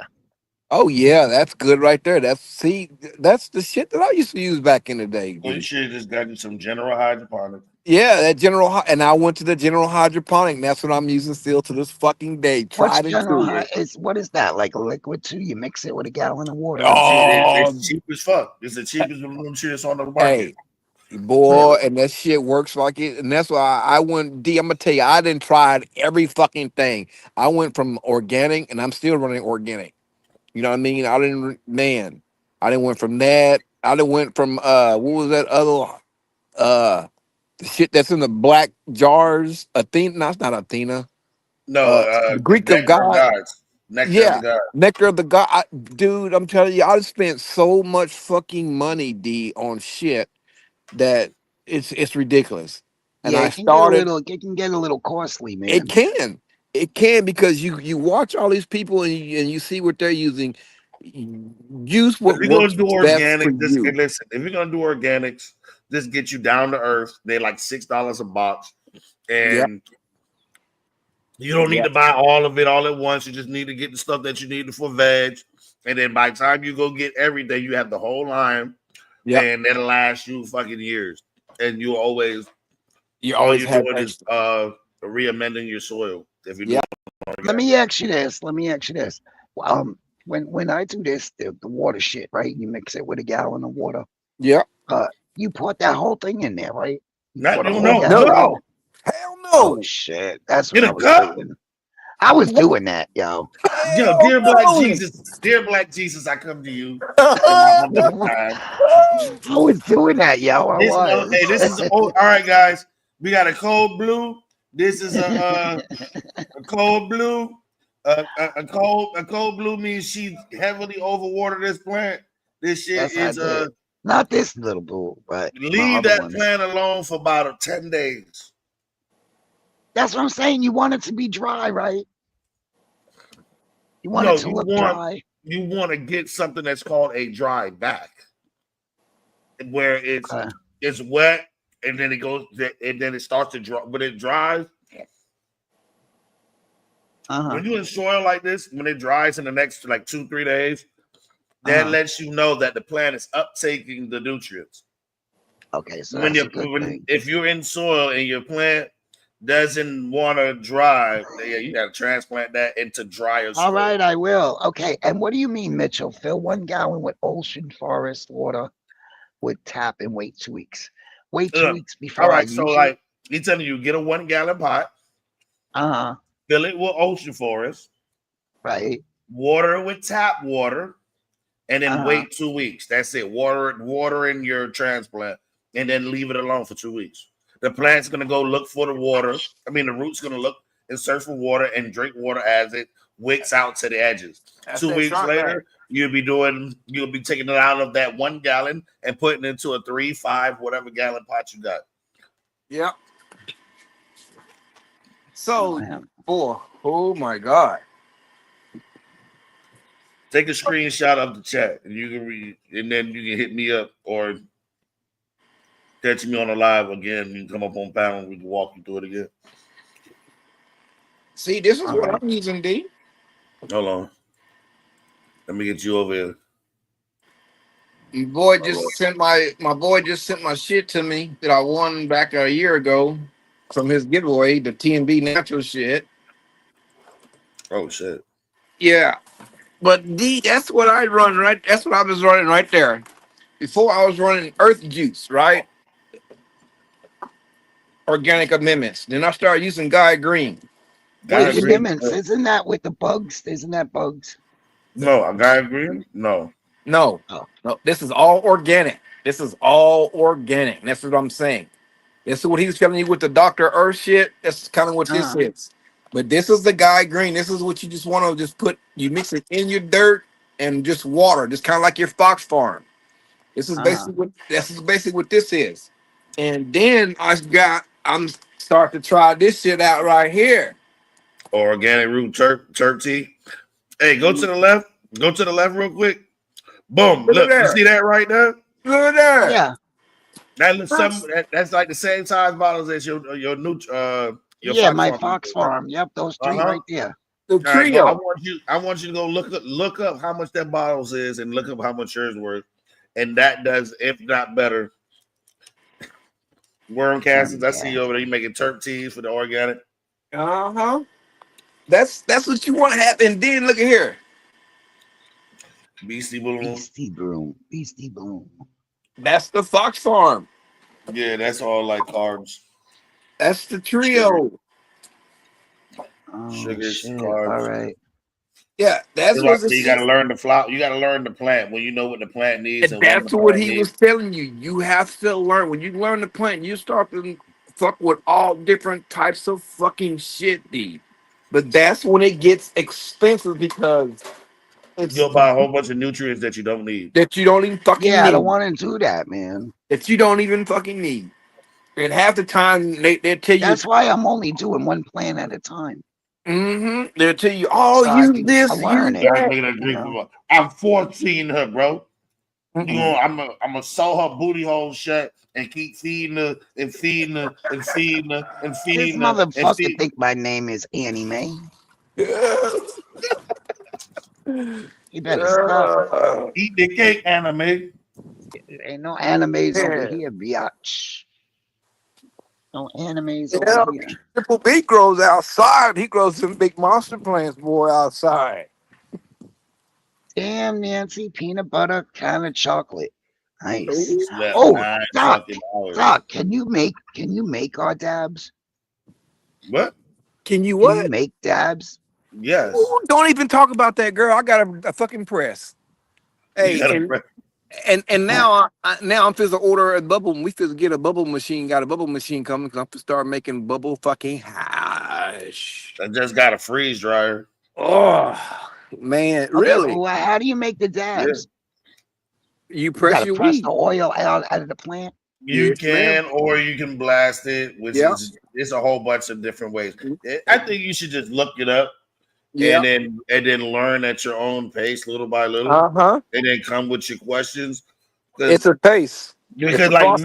Oh yeah, that's good right there. That's the shit that I used to use back in the day, So you dude. should have just gotten some general hydroponic. Yeah, that and I went to the General Hydroponic. And that's what I'm using still to this fucking day. What's Tried and general true. what is that? Like a liquid too? You mix it with a gallon of water and Oh, It's cheap as fuck. It's the cheapest room shit on the hey, market. boy, really? and that shit works like it. And that's why I went. I'm gonna tell you, I didn't tried every fucking thing. I went from organic, and I'm still running organic. You know what I mean? I didn't went from that. I didn't went from what was that other the shit that's in the black jars? Athena, no, it's not Athena. No, The Greek of nectar of God. gods. Nectar of the Yeah, gods. nectar of the God. Dude, I'm telling you, I spent so much fucking money, D, on shit that it's ridiculous. And Yeah, I started. it can get a little costly, It man. can, it can because you watch all these people and you see what they're using. Use If what you're gonna works do best for organic, just you. and listen. If you're gonna do organics, just get you down to earth. They're like $6 a box, Yeah, and you don't need yeah, to buy all of it all at once. You just need to get the stuff that you need for veg, and then by the time you go get everything, you have the whole line, yeah. and that'll last you fucking years. And you always You all always you're have doing is extra. re-amending your soil. If you're Yeah, doing Let organic. me ask you this. When I do this, the water shit, right? You mix it with a gallon of water. yeah. You pour that whole thing in there, right? You Not pour the you whole know, gallon. No, no. hell Oh no, shit. That's what In I a was cup. thinking. I was doing that, yo. Yo, hell dear black Jesus, I come to you in my no. humble time. I was doing that, yo. I Hey, was. this is all right, guys. We got a cold blue. This is a cold blue. A cold blue means she heavily overwatered this plant. This shit Yes, I is did. Not this little boo, but my leave other that ones. plant alone for about 10 days. That's what I'm saying. You want it to be dry, right? You want it No, to look dry. you want to get something that's called a dry back, where Okay. it's wet and then it starts to dry. When it dries, when you in soil like this, when it dries in the next like 2-3 days, that lets you know that the plant is uptaking the nutrients. Okay, so that's a good thing. If you're in soil and your plant doesn't want to dry, yeah, you got to transplant that into drier soil. All right, I will. Okay, and what do you mean, Mitchell? Fill 1 gallon with ocean forest water with tap and wait 2 weeks. Wait 2 weeks before All I right, use so it. like he's telling you, get a 1 gallon pot. Fill it with ocean forest. Right. Water it with tap water, and then wait 2 weeks. That's it. Water in your transplant, and then leave it alone for 2 weeks. The plant's gonna go look for the water. I mean, the root's gonna look and search for water and drink water as it wicks out to the edges. That's 2 that weeks shot later, you'll be taking it out of that 1 gallon and putting it into a 3, 5, whatever gallon pot you got. Yep. So, boy, oh my God. Take a screenshot of the chat, and you can read, and then you can hit me up or catch me on the live again. You can come up on panel. We can walk you through it again. See, this is what I'm using, D. Hold on. Let me get you over here. My boy just sent my shit to me that I won back a year ago from his giveaway, the TNB natural shit. Oh shit. Yeah. But D, that's what I run, right? That's what I was running right there. Before I was running Earth Juice, right? Organic amendments. Then I started using Guy Green. Wait, amendments, isn't that with the bugs? Isn't that bugs? No, Guy Green? No. No. No. This is all organic. This is all organic. That's what I'm saying. This is what he was telling you with the Dr. Earth shit. That's kind of what this is. But this is the Guy Green. This is what you just want to just put, you mix it in your dirt and just water, just kind of like your Fox Farm. This is basically what this is. And then I'm starting to try this shit out right here. Organic root turp tea. Hey, go to the left. Go to the left real quick. Boom. Look, you see that right there? Look at that. Yeah. That looks that's like the same size bottles as your new your my Fox Farm. Yep, those 3 right there. The trio. I want you to go look up how much that bottles is and look up how much yours worth. And that does, if not better. Worm castings. I see you over there. You making turp teas for the organic. That's what you want to have. And then look at here. Beastie Boom. Beastie Boom. That's the Fox Farm. Yeah, that's all like carbs. That's the trio. Sugars, carbs. All right. Yeah, that's what you got to learn the flower. You got to learn the plant when you know what the plant needs. And that's what he was telling you. You have to learn. When you learn the plant, you start to fuck with all different types of fucking shit, D. But that's when it gets expensive because you'll buy a whole bunch of nutrients that you don't need. That you don't even fucking need. Yeah, I don't want to do that, man. That you don't even fucking need. And half the time they tell you. That's why I'm only doing 1 plant at a time. They'll tell you, oh, So use this, use that. I'm 14 her, bro. You know, I'm gonna sew her booty hole shut and keep feeding her and feeding her and feeding her and feeding This her. motherfucker think my name is Annie Mae. You better stop. Eat the cake, anime. Ain't no animes over here, biatch. No animes over here. Triple B grows outside. He grows some big monster plants, boy, outside. Damn, Nancy, peanut butter, kind of chocolate. Nice. Oh, Doc, can you make our dabs? What? Can you Can you make dabs? Yes. Ooh, don't even talk about that, girl. I got a fucking press. Hey, and now I'm supposed to order a bubble. We supposed to get a bubble machine. Got a bubble machine coming because I'm supposed to start making bubble fucking hash. I just got a freeze dryer. Oh man, really? Well, how do you make the dabs? You press your press weed. the oil out of the plant. You can, or you can blast it, which is it's a whole bunch of different ways. I think you should just look it up. And then learn at your own pace, little by little, and then come with your questions. It's a pace. Because like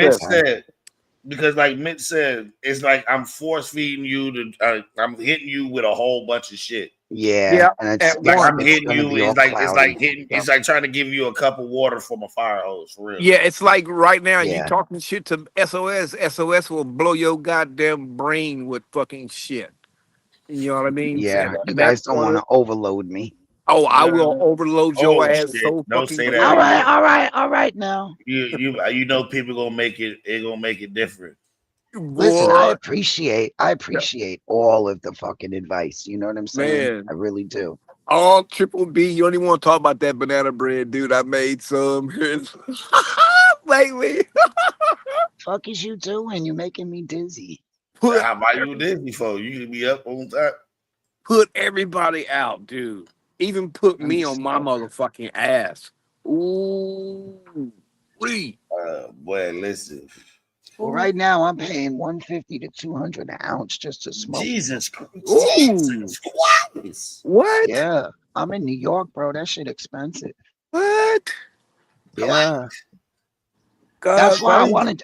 Mitch said, it's like I'm force feeding you to. I'm hitting you with a whole bunch of shit. Yeah, and Like I'm it's hitting gonna you. be all It's like cloudy. hitting. It's like trying to give you a cup of water from a fire hose. For real. Yeah, it's like right now you Yeah, talking shit to SOS. SOS will blow your goddamn brain with fucking shit. You know what I mean? yeah. And You that's guys don't one want of to overload me. oh, I will overload your Oh ass shit! so Don't fucking say that All quick. right, again. all right, all right. Now, You know people gonna make it. They gonna make it different. listen. Boy, I appreciate all of the fucking advice. You know what I'm saying? man. I really do. All triple B. You don't even want to talk about that banana bread, dude. I made some lately. Fuck is you doing? You making me dizzy. Put How about you this before? You can be up on time. put everybody out, dude. Even put me on my Understand. motherfucking ass. Ooh, wee. Boy, listen. Well, right now I'm paying 150 to 200 an ounce just to smoke. Jesus Christ. Ooh, Jesus. what? Yeah, I'm in New York, bro. That shit expensive. What? Yeah, that's God, why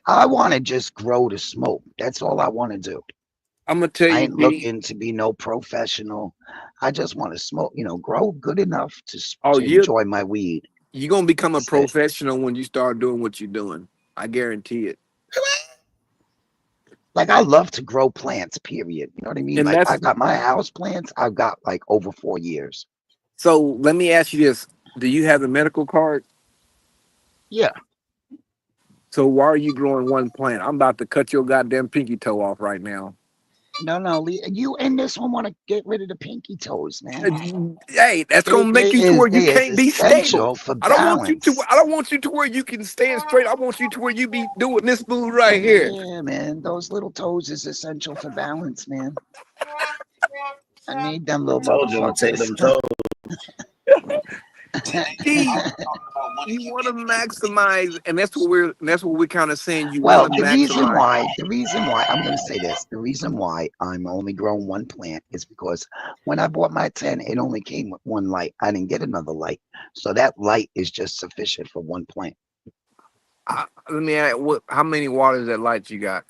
I want to just grow to smoke. That's all I want to do. I'm gonna tell I you, ain't B. looking to be no professional. I just want to smoke, grow good enough Oh, to enjoy my weed. you're gonna become a That's it. professional when you start doing what you're doing. I guarantee it. Like I love to grow plants, period. You know what I mean? And Like I that's got my house plants, I've got like over 4 years. so. Let me ask you this: do you have the medical card? Yeah. So why are you growing one plant? I'm about to cut your goddamn pinky toe off right now. No, you and this one want to get rid of the pinky toes, man. Hey, that's They gonna they make you to is where you they is can't be stable. essential for I don't want you to. balance. I don't want you to where you can stand straight. I want you to where you be doing this move right here. Yeah, man. Those little toes is essential for balance, man. I need them little Told you to take motherfuckers. them toes. D, you want to maximize, and that's what we're kind of saying. You want Well, to maximize. the reason why I'm going to say this, the reason why I'm only growing one plant is because when I bought my 10, it only came with one light. I didn't get another light. So that light is just sufficient for one plant. Let me ask, what? How many waters that light you got?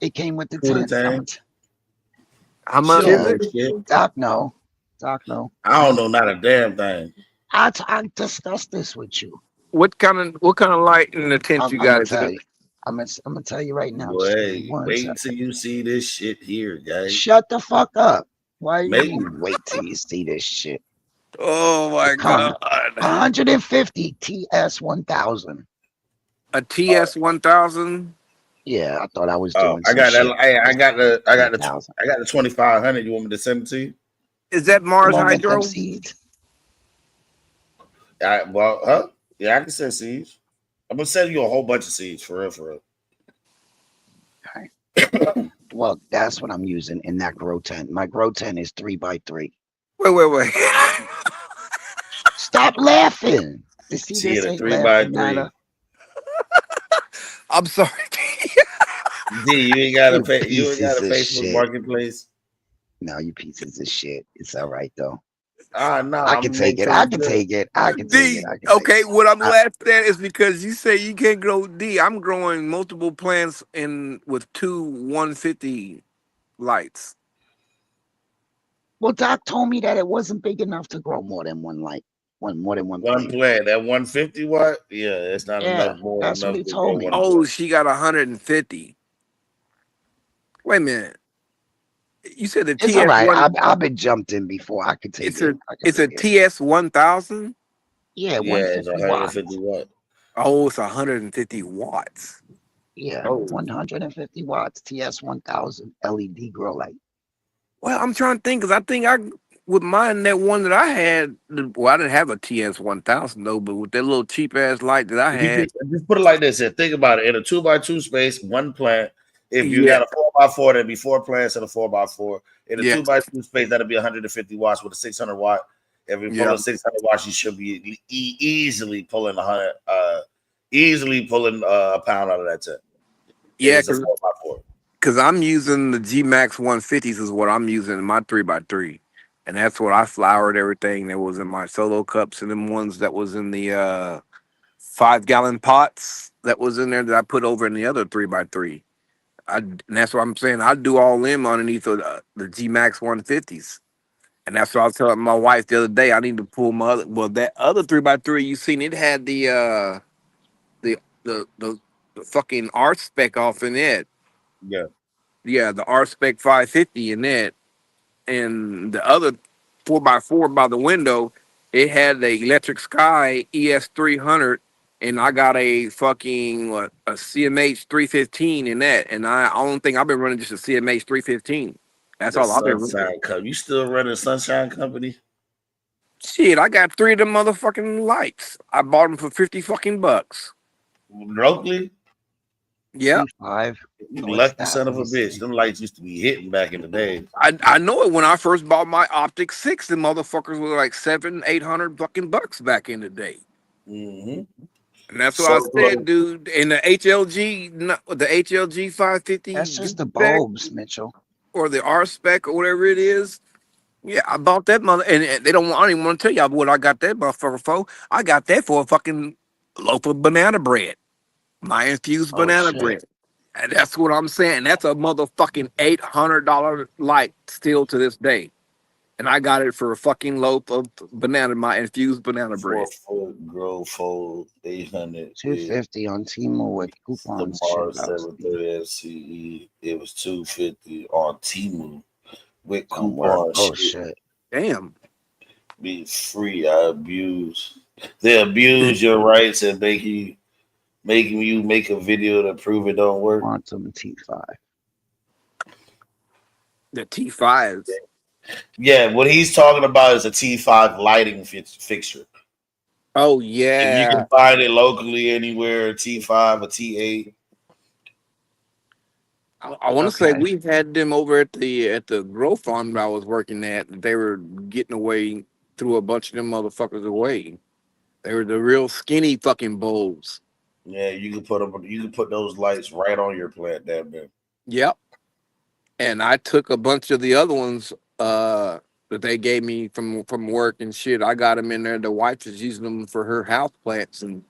It came with the Who the 10. time? How She much don't is Yeah, know it? shit. Doc, no. Doc, no. I don't know not a damn thing. I discussed this with you. What kind of light in the tent you I'm got? gonna Is it? tell you. I'm gonna tell you right now. Just give me Boy, one wait second. till you see this shit here, guy. Shut the fuck up. Why you Maybe. mean wait till you see this shit? Oh my It come god! 150 TS 1000. A TS 1000. Yeah, I thought I was Oh, doing I some got that. shit. Hey, I got the 10,000. 2500. You want me to send it to you? Is that Mars Along with them Hydro? seeds. Yeah, I can send seeds. I'm gonna send you a whole bunch of seeds for real, for real. Well, that's what I'm using in that grow tent. My grow tent is 3x3. Wait. Stop laughing. You see, See it this a ain't three by laughing three. matter. I'm sorry. D, you ain't got You a you ain't got pieces a of Facebook shit. Marketplace. No, you pieces of shit. It's all right though. No, I I'm can gonna take make it. sure I it's can good. take it. I can take it. D, I can take okay, it. what I'm I, laughing at is because you say you can't grow D. I'm growing multiple plants in with two 150 lights. well, Doc told me that it wasn't big enough to grow more than one light, more than one One plant. plant, that 150 watt, yeah, it's not Yeah, enough more than that's what enough he to told grow me. one Oh, plant. she got 150. Wait a minute. You said the It's all TS right. one. I've been jumped in before. I could take It's it. a I could it's a take it. TS 1000. Yeah, Yeah, it's 150 watts. 150 watt. Oh, it's 150 watts. Yeah, Oh, 150 watts. TS 1000 LED grow light. well, I'm trying to think because I think I with mine that one that I had. Well, I didn't have a TS 1000 though, but with that little cheap ass light that I If you had, just put it like this, and think about it: in a 2x2 space, one plant. If you yeah, got a 4x4, that'd be 4 plants in a 4x4. In a yeah, 2x2 space, that'd be 150 watts with a 600 watt. If you're yeah, pulling 600 watts, you should be easily pulling 100, easily pulling a pound out of that tent. If yeah. it's a 4x4. Because I'm using the G Max 150s is what I'm using in my 3x3. And that's what I flowered everything that was in my solo cups and them ones that was in the 5 gallon pots that was in there that I put over in the other 3x3. And that's what I'm saying. I do all them underneath of the G Max 150s. And that's what I was telling my wife the other day. I need to pull my other, well, that other 3x3 you seen, it had the the fucking R spec off in it. Yeah. Yeah, the R spec 550 in it. And the other 4x4 by the window, it had the Electric Sky ES 300, and I got a fucking a CMH 315 in that. And I don't think I've been running just a CMH 315. That's The all I've been running. Sunshine Company. You still running Sunshine Company? Shit, I got 3 of them motherfucking lights. I bought them for 50 fucking bucks. Locally? Yep. T5. You What's lucky that? son of Let a me see. bitch. Them lights used to be hitting back in the day. I know it when I first bought my Optic 6, the motherfuckers were like 700-800 fucking bucks back in the day. Mm-hmm. And that's what So I look, said, dude. And the HLG 550 That's just the spec bulbs, Mitchell. or the R spec or whatever it is. Yeah, I bought that mother, and they don't want. I don't even want to tell y'all what I got that motherfucker for. I got that for a fucking loaf of banana bread, my infused Oh banana shit. bread, and that's what I'm saying. That's a motherfucking $800 light still to this day, and I got it for a fucking loaf of banana, my infused banana bread. 4-foot grow fold 800 is 250 on Temu with the coupons. Shit, Mars that was 730 FCE. It was 250 on Temu with don't work. coupon Oh shit. shit. Damn. Be free. I abuse. They abuse your rights and making you make a video to prove it don't work. Quantum T5. The T5s. Yeah, what he's talking about is a T5 lighting fixture. Oh If you yeah. can find it locally anywhere, a T5, a T8. I want to say Okay. we had them over at the grow farm that I was working at. They were getting away, threw a bunch of them motherfuckers away. They were the real skinny fucking bulbs. Yeah, you can put them. You can put those lights right on your plant, damn man. Yep. And I took a bunch of the other ones that they gave me from work and shit. I got them in there. The wife is using them for her house plants, and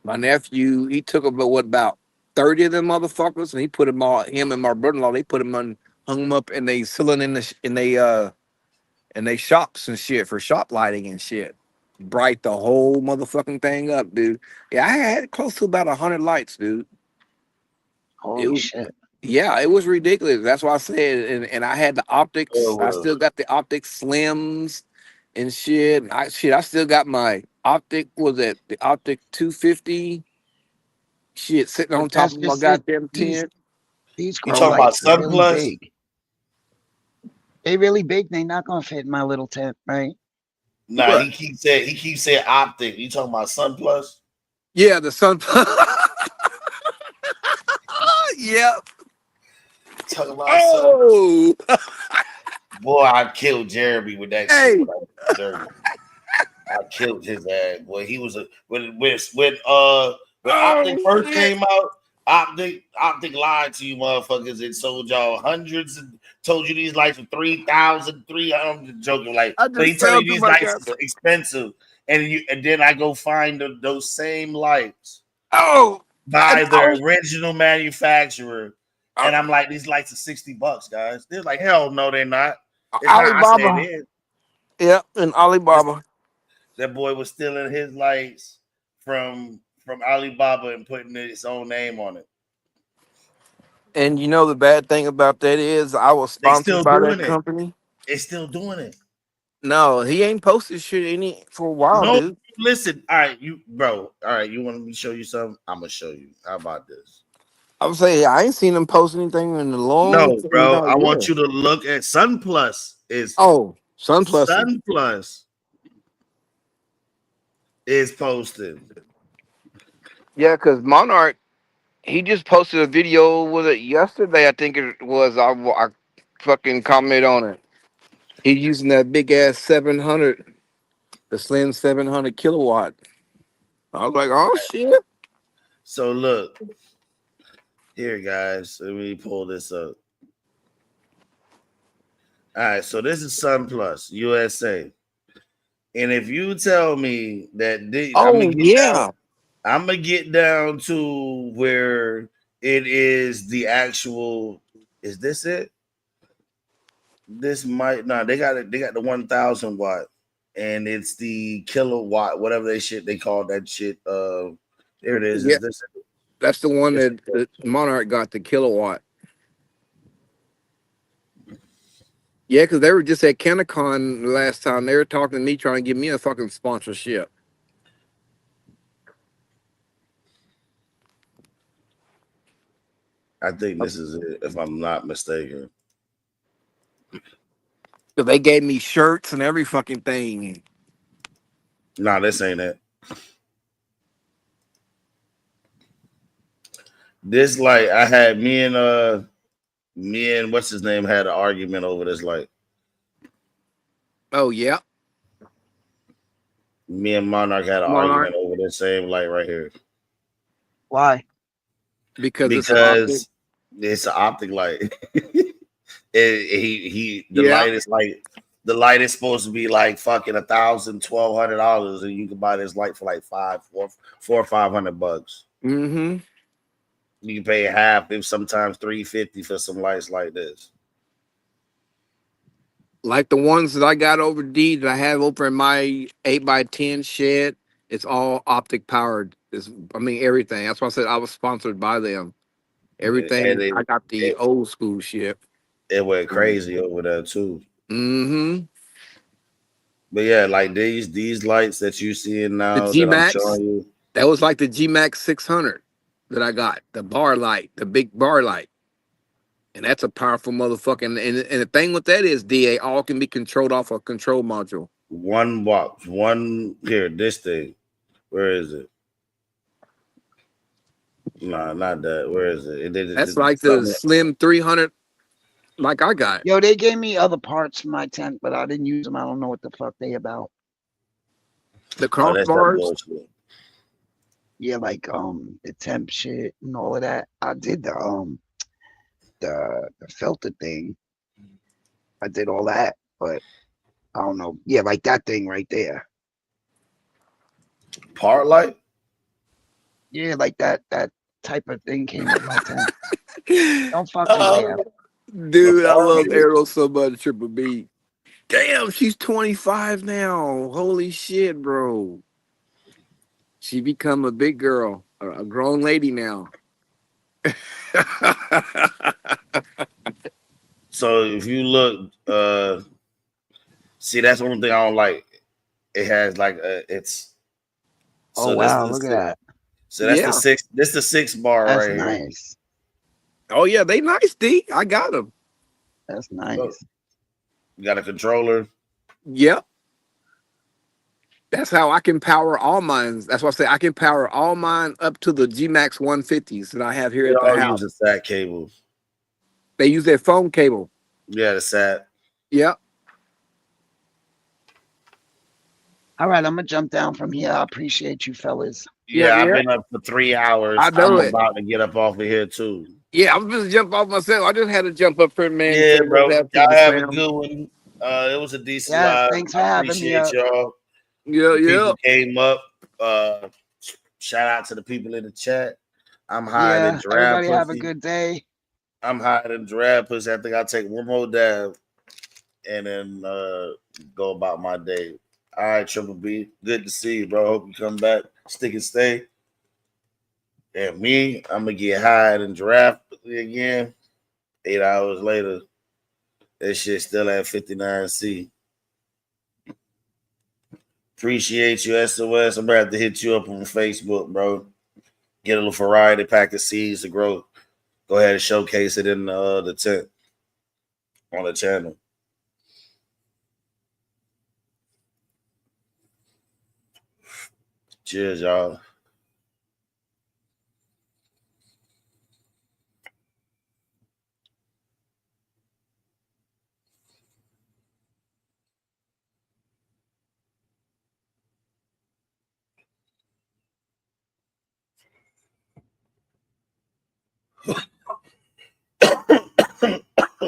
my nephew, he took about 30 of them motherfuckers, and he put them all. Him and my brother-in-law, they put them on, hung them up, and they selling in they shops and shit for shop lighting and shit. Bright the whole motherfucking thing up, dude. Yeah, I had close to about 100 lights, dude. Holy shit. Yeah, it was ridiculous. That's why I said, and I had the optics. I Oh, still got the optic slims and shit. I still got my optic. Was it the optic 250? Shit, sitting But on top that's of my just it. goddamn tent. These you grow talking about lights are Sun really Plus? big. They really big. They not gonna fit in my little tent, right? Nah, What? he keeps saying optic. You talking about Sun Plus? Yeah, the sun. Yeah. Talking about Sun. Oh. Boy, I killed Jeremy with that shit Hey. when I was dirty. I killed his ass. Boy, he was when when Optic Oh first shit. came out. Optic lied to you motherfuckers and sold y'all hundreds and told you these lights were 3,000, 300. Joking like, I but he just telling fell you through these my lights is goddamn. expensive, and then I go find those same lights Oh. by I the was, original manufacturer, and I'm like, these lights are $60, guys. They're like, hell no, they're not. It's not. I said it Alibaba. is. Yeah, and Alibaba. That boy was stealing his lights from Alibaba and putting his own name on it. And you know the bad thing about that is I was They sponsored still by doing that it. company. They still doing it. No, he ain't posted shit any for a while, No, dude. listen. All right, you bro. All right, you want me to show you something? I'm gonna show you. How about this? I would say I ain't seen him post anything in a long No, time. bro. About I a want year. you to look at Sun Plus. Oh, Sun Plus. Sun Plus is posted. Yeah, because Monarch, he just posted a video with it yesterday. I think it was. I fucking comment on it. He's using that big ass 700, the slim 700 kilowatt. I was like, oh shit. So look here, guys. Let me pull this up. All right, so this is Sun Plus USA. And if you tell me that Oh yeah. I'm gonna get down to where it is the actual. Is this it? This might not. They got it. They got the 1,000 watt, and it's the kilowatt, whatever they call that shit. There it is. Yeah, Is this? that's the one that the Monarch got, the kilowatt. Yeah, because they were just at CannaCon last time. They were talking to me, trying to give me a fucking sponsorship. I think this is it, if I'm not mistaken. So they gave me shirts and every fucking thing. Nah, this ain't it. This light, I had me and what's his name had an argument over this light. Oh yeah. Me and Monarch had an argument over this same light right here. Why? Because it's an optic light. The light is like the light is supposed to be like fucking $1,000, $1,200, and you can buy this light for like $400 or $500. Mm-hmm. You can pay half, if sometimes $350 for some lights like this. Like the ones that I got over D that I have over in my 8x10 shed, it's all optic powered. Everything. That's why I said I was sponsored by them. Everything. And I got the old school shit. It went crazy over there too. Mm-hmm. But yeah, like these lights that you seeing The now G that I'm Max, showing you. that was like the G Max 600 that I got. The bar light, the big bar light. And that's a powerful motherfucking. And the thing with that is, DA, all can be controlled off a control module. One box, one here, this thing. Where is it? Nah, not that. Where is it? That's like the Slim 300, like I got. Yo, they gave me other parts for my tent, but I didn't use them. I don't know what the fuck they about. The crossbars. Yeah, like the temp shit and all of that. I did the filter thing. I did all that, but I don't know. Yeah, like that thing right there. Part light? Yeah, like that type of thing came with my tent. Don't fucking laugh. Dude, I love Arrow so much, Triple B. Damn, she's 25 now. Holy shit, bro. She become a big girl, a grown lady now. So if you look, see, that's one thing I don't like. It has like it's. Oh wow, look at that. So that's the six. This is the 6 bar That's right nice. here. Oh yeah, they nice, D. I got them. That's nice. You got a controller. Yep. That's how I can power all mine. That's why I say I can power all mine up to the G Max 150s that I have here They at the all house. use a SAT cable. They use their phone cable. Yeah, the SAT. Yep. All right, I'm gonna jump down from here. I appreciate you fellas. Yeah, I've been up for 3 hours. I know I'm it. about to get up off of here too. Yeah, I was supposed to jump off myself. I just had to jump up for a man. Yeah, say bro. what's up to Y'all the have a fam. good one. It was a decent Yes, live. thanks for I having me. appreciate y'all. Yeah, People came up. Shout out to the people in the chat. I'm higher than giraffe everybody pussy. have a good day. I'm higher than giraffe pussy. I think I'll take one more dab and then go about my day. All right, Triple B. Good to see you, bro. Hope you come back. Stick and stay. And me, I'm gonna get higher than giraffe again. 8 hours later, that shit still at 59C. Appreciate you, SOS. I'm about to hit you up on Facebook, bro. Get a little variety pack of seeds to grow. Go ahead and showcase it in the tent on the channel. Cheers, y'all.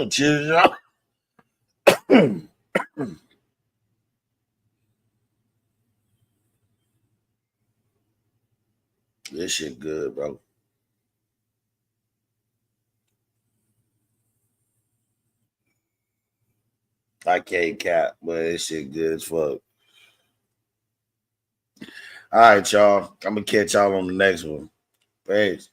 Cheers, y'all. This shit good, bro. I can't cap, but this shit good as fuck. All right, y'all. I'm gonna catch y'all on the next one. Thanks.